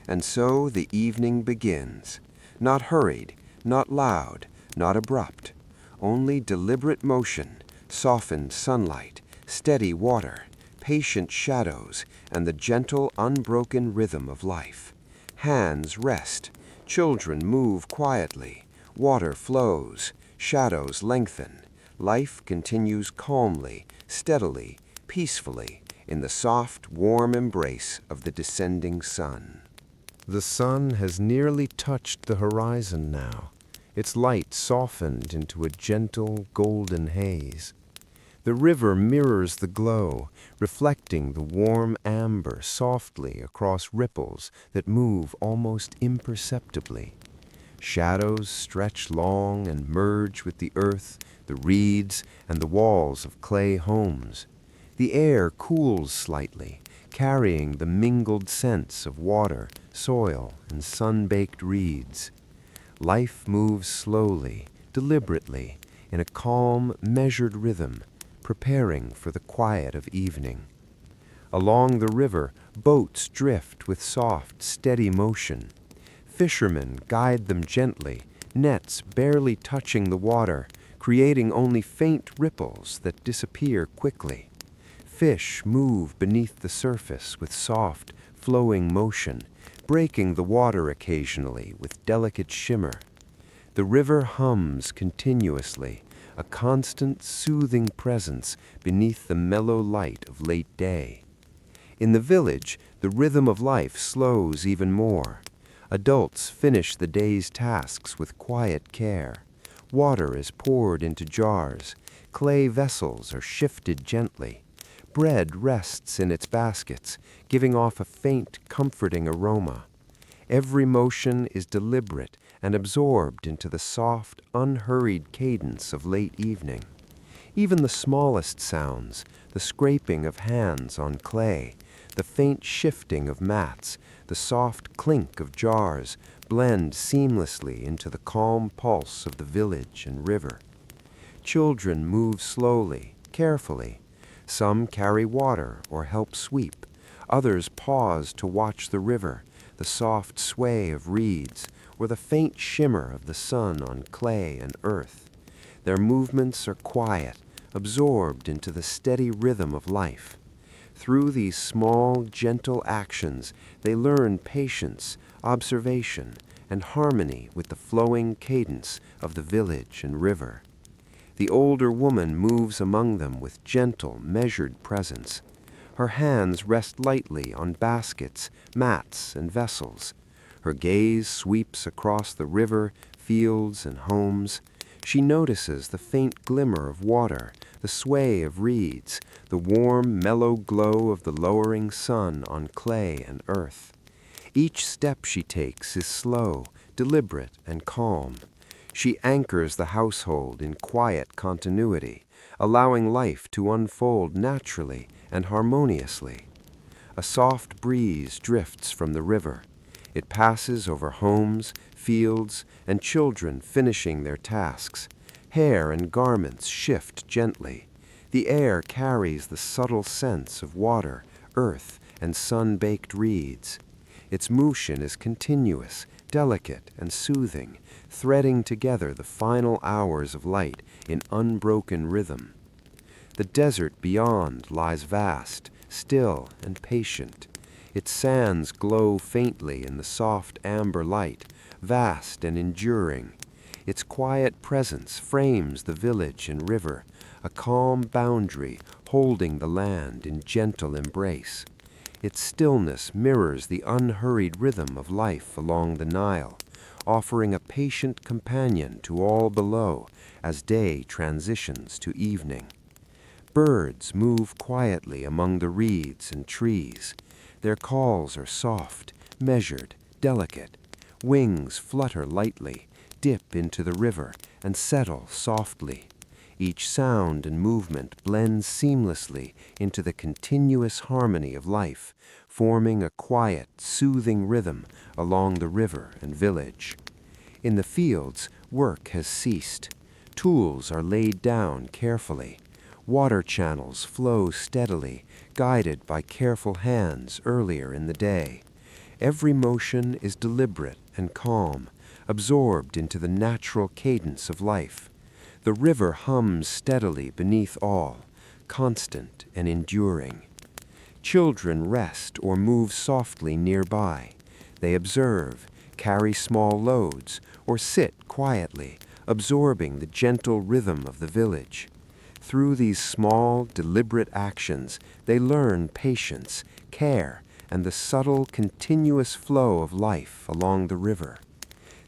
And so the evening begins, not hurried, not loud, not abrupt, only deliberate motion, softened sunlight, steady water, patient shadows, and the gentle, unbroken rhythm of life. Hands rest, children move quietly, water flows, shadows lengthen, life continues calmly, steadily, peacefully, in the soft, warm embrace of the descending sun. The sun has nearly touched the horizon now, its light softened into a gentle, golden haze. The river mirrors the glow, reflecting the warm amber softly across ripples that move almost imperceptibly. Shadows stretch long and merge with the earth, the reeds, and the walls of clay homes. The air cools slightly, carrying the mingled scents of water, soil, and sun-baked reeds. Life moves slowly, deliberately, in a calm, measured rhythm, preparing for the quiet of evening. Along the river, boats drift with soft, steady motion. Fishermen guide them gently, nets barely touching the water, creating only faint ripples that disappear quickly. Fish move beneath the surface with soft, flowing motion, breaking the water occasionally with delicate shimmer. The river hums continuously, a constant, soothing presence beneath the mellow light of late day. In the village, the rhythm of life slows even more. Adults finish the day's tasks with quiet care. Water is poured into jars. Clay vessels are shifted gently. Bread rests in its baskets, giving off a faint, comforting aroma. Every motion is deliberate and absorbed into the soft, unhurried cadence of late evening. Even the smallest sounds, the scraping of hands on clay, the faint shifting of mats, the soft clink of jars, blend seamlessly into the calm pulse of the village and river. Children move slowly, carefully. Some carry water or help sweep. Others pause to watch the river, the soft sway of reeds, or the faint shimmer of the sun on clay and earth. Their movements are quiet, absorbed into the steady rhythm of life. Through these small, gentle actions, they learn patience, observation, and harmony with the flowing cadence of the village and river. The older woman moves among them with gentle, measured presence. Her hands rest lightly on baskets, mats, and vessels. Her gaze sweeps across the river, fields, and homes. She notices the faint glimmer of water, the sway of reeds, the warm, mellow glow of the lowering sun on clay and earth. Each step she takes is slow, deliberate, and calm. She anchors the household in quiet continuity, allowing life to unfold naturally and harmoniously. A soft breeze drifts from the river. It passes over homes, fields, and children finishing their tasks. Hair and garments shift gently. The air carries the subtle sense of water, earth, and sun-baked reeds. Its motion is continuous, delicate, and soothing, threading together the final hours of light in unbroken rhythm. The desert beyond lies vast, still, and patient. Its sands glow faintly in the soft amber light, vast and enduring. Its quiet presence frames the village and river, a calm boundary holding the land in gentle embrace. Its stillness mirrors the unhurried rhythm of life along the Nile, offering a patient companion to all below as day transitions to evening. Birds move quietly among the reeds and trees. Their calls are soft, measured, delicate. Wings flutter lightly, dip into the river, and settle softly. Each sound and movement blends seamlessly into the continuous harmony of life, forming a quiet, soothing rhythm along the river and village. In the fields, work has ceased. Tools are laid down carefully. Water channels flow steadily, guided by careful hands earlier in the day. Every motion is deliberate and calm, absorbed into the natural cadence of life. The river hums steadily beneath all, constant and enduring. Children rest or move softly nearby. They observe, carry small loads, or sit quietly, absorbing the gentle rhythm of the village. Through these small, deliberate actions, they learn patience, care, and the subtle, continuous flow of life along the river.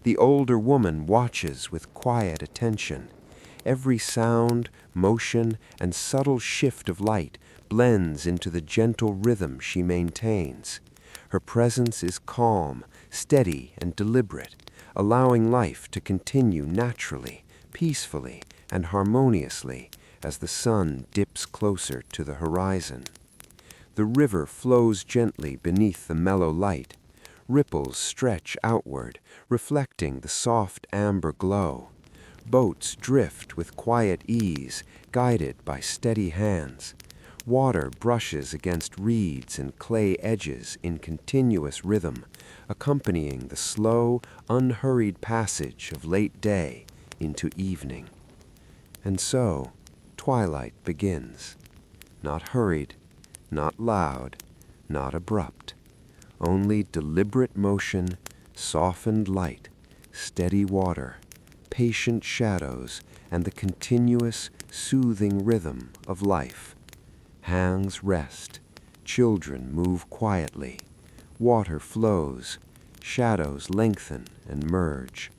The older woman watches with quiet attention. Every sound, motion, and subtle shift of light blends into the gentle rhythm she maintains. Her presence is calm, steady, and deliberate, allowing life to continue naturally, peacefully, and harmoniously as the sun dips closer to the horizon. The river flows gently beneath the mellow light. Ripples stretch outward, reflecting the soft amber glow. Boats drift with quiet ease, guided by steady hands. Water brushes against reeds and clay edges in continuous rhythm, accompanying the slow, unhurried passage of late day into evening. And so, twilight begins. Not hurried, not loud, not abrupt. Only deliberate motion, softened light, steady water, patient shadows, and the continuous, soothing rhythm of life. Hands rest, children move quietly, water flows, shadows lengthen and merge.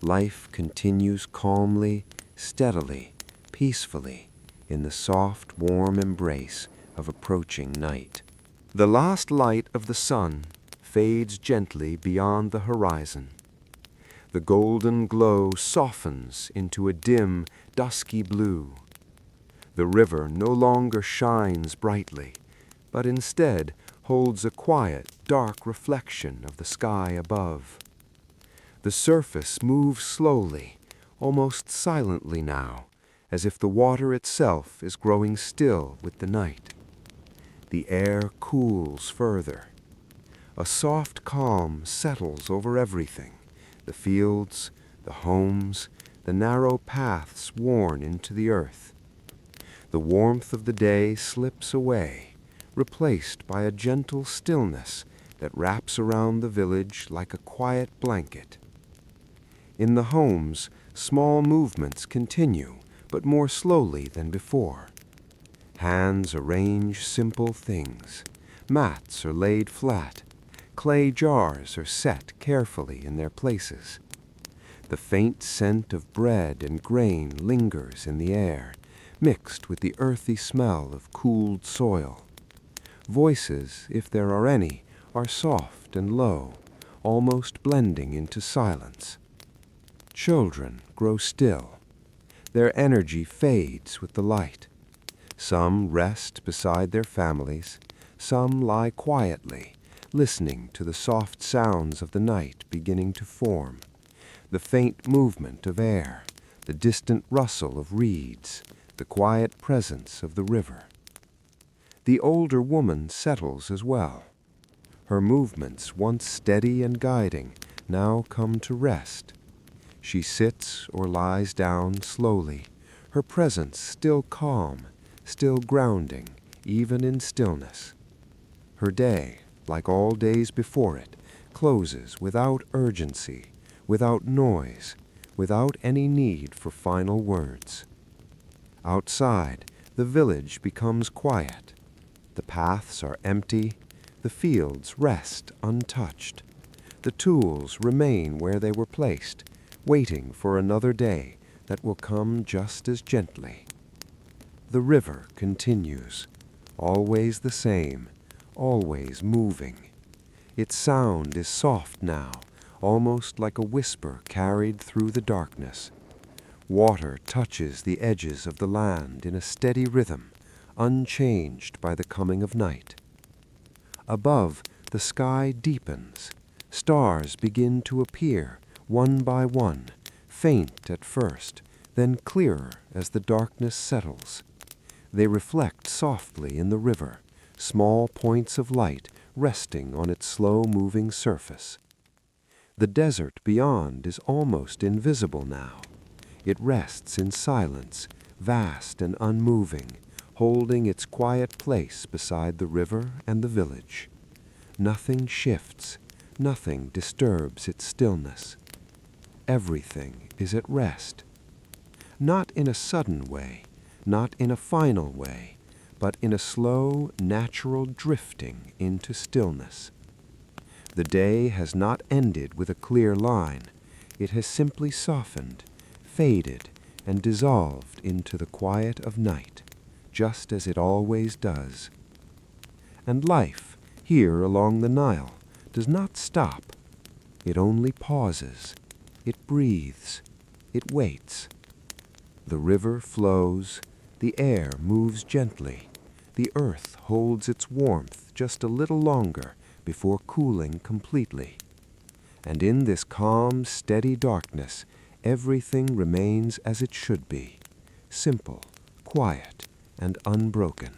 Life continues calmly, steadily, peacefully, in the soft, warm embrace of approaching night. The last light of the sun fades gently beyond the horizon. The golden glow softens into a dim, dusky blue. The river no longer shines brightly, but instead holds a quiet, dark reflection of the sky above. The surface moves slowly, almost silently now, as if the water itself is growing still with the night. The air cools further. A soft calm settles over everything, the fields, the homes, the narrow paths worn into the earth. The warmth of the day slips away, replaced by a gentle stillness that wraps around the village like a quiet blanket. In the homes, small movements continue, but more slowly than before. Hands arrange simple things. Mats are laid flat. Clay jars are set carefully in their places. The faint scent of bread and grain lingers in the air, mixed with the earthy smell of cooled soil. Voices, if there are any, are soft and low, almost blending into silence. Children grow still. Their energy fades with the light. Some rest beside their families. Some lie quietly, listening to the soft sounds of the night beginning to form. The faint movement of air, the distant rustle of reeds, the quiet presence of the river. The older woman settles as well. Her movements, once steady and guiding, now come to rest. She sits or lies down slowly, her presence still calm, still grounding, even in stillness. Her day, like all days before it, closes without urgency, without noise, without any need for final words. Outside, the village becomes quiet. The paths are empty, the fields rest untouched. The tools remain where they were placed, waiting for another day that will come just as gently. The river continues, always the same, always moving. Its sound is soft now, almost like a whisper carried through the darkness. Water touches the edges of the land in a steady rhythm, unchanged by the coming of night. Above, the sky deepens. Stars begin to appear, one by one, faint at first, then clearer as the darkness settles. They reflect softly in the river, small points of light resting on its slow-moving surface. The desert beyond is almost invisible now. It rests in silence, vast and unmoving, holding its quiet place beside the river and the village. Nothing shifts, nothing disturbs its stillness. Everything is at rest. Not in a sudden way, not in a final way, but in a slow, natural drifting into stillness. The day has not ended with a clear line. It has simply softened, faded, and dissolved into the quiet of night, just as it always does. And life, here along the Nile, does not stop. It only pauses. It breathes. It waits. The river flows. The air moves gently. The earth holds its warmth just a little longer before cooling completely. And in this calm, steady darkness, everything remains as it should be, simple, quiet, and unbroken.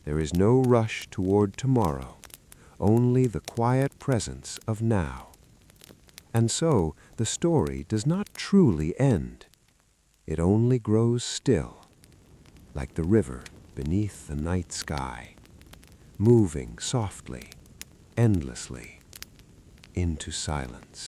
There is no rush toward tomorrow, only the quiet presence of now. And so the story does not truly end. It only grows still, like the river beneath the night sky, moving softly, endlessly into silence.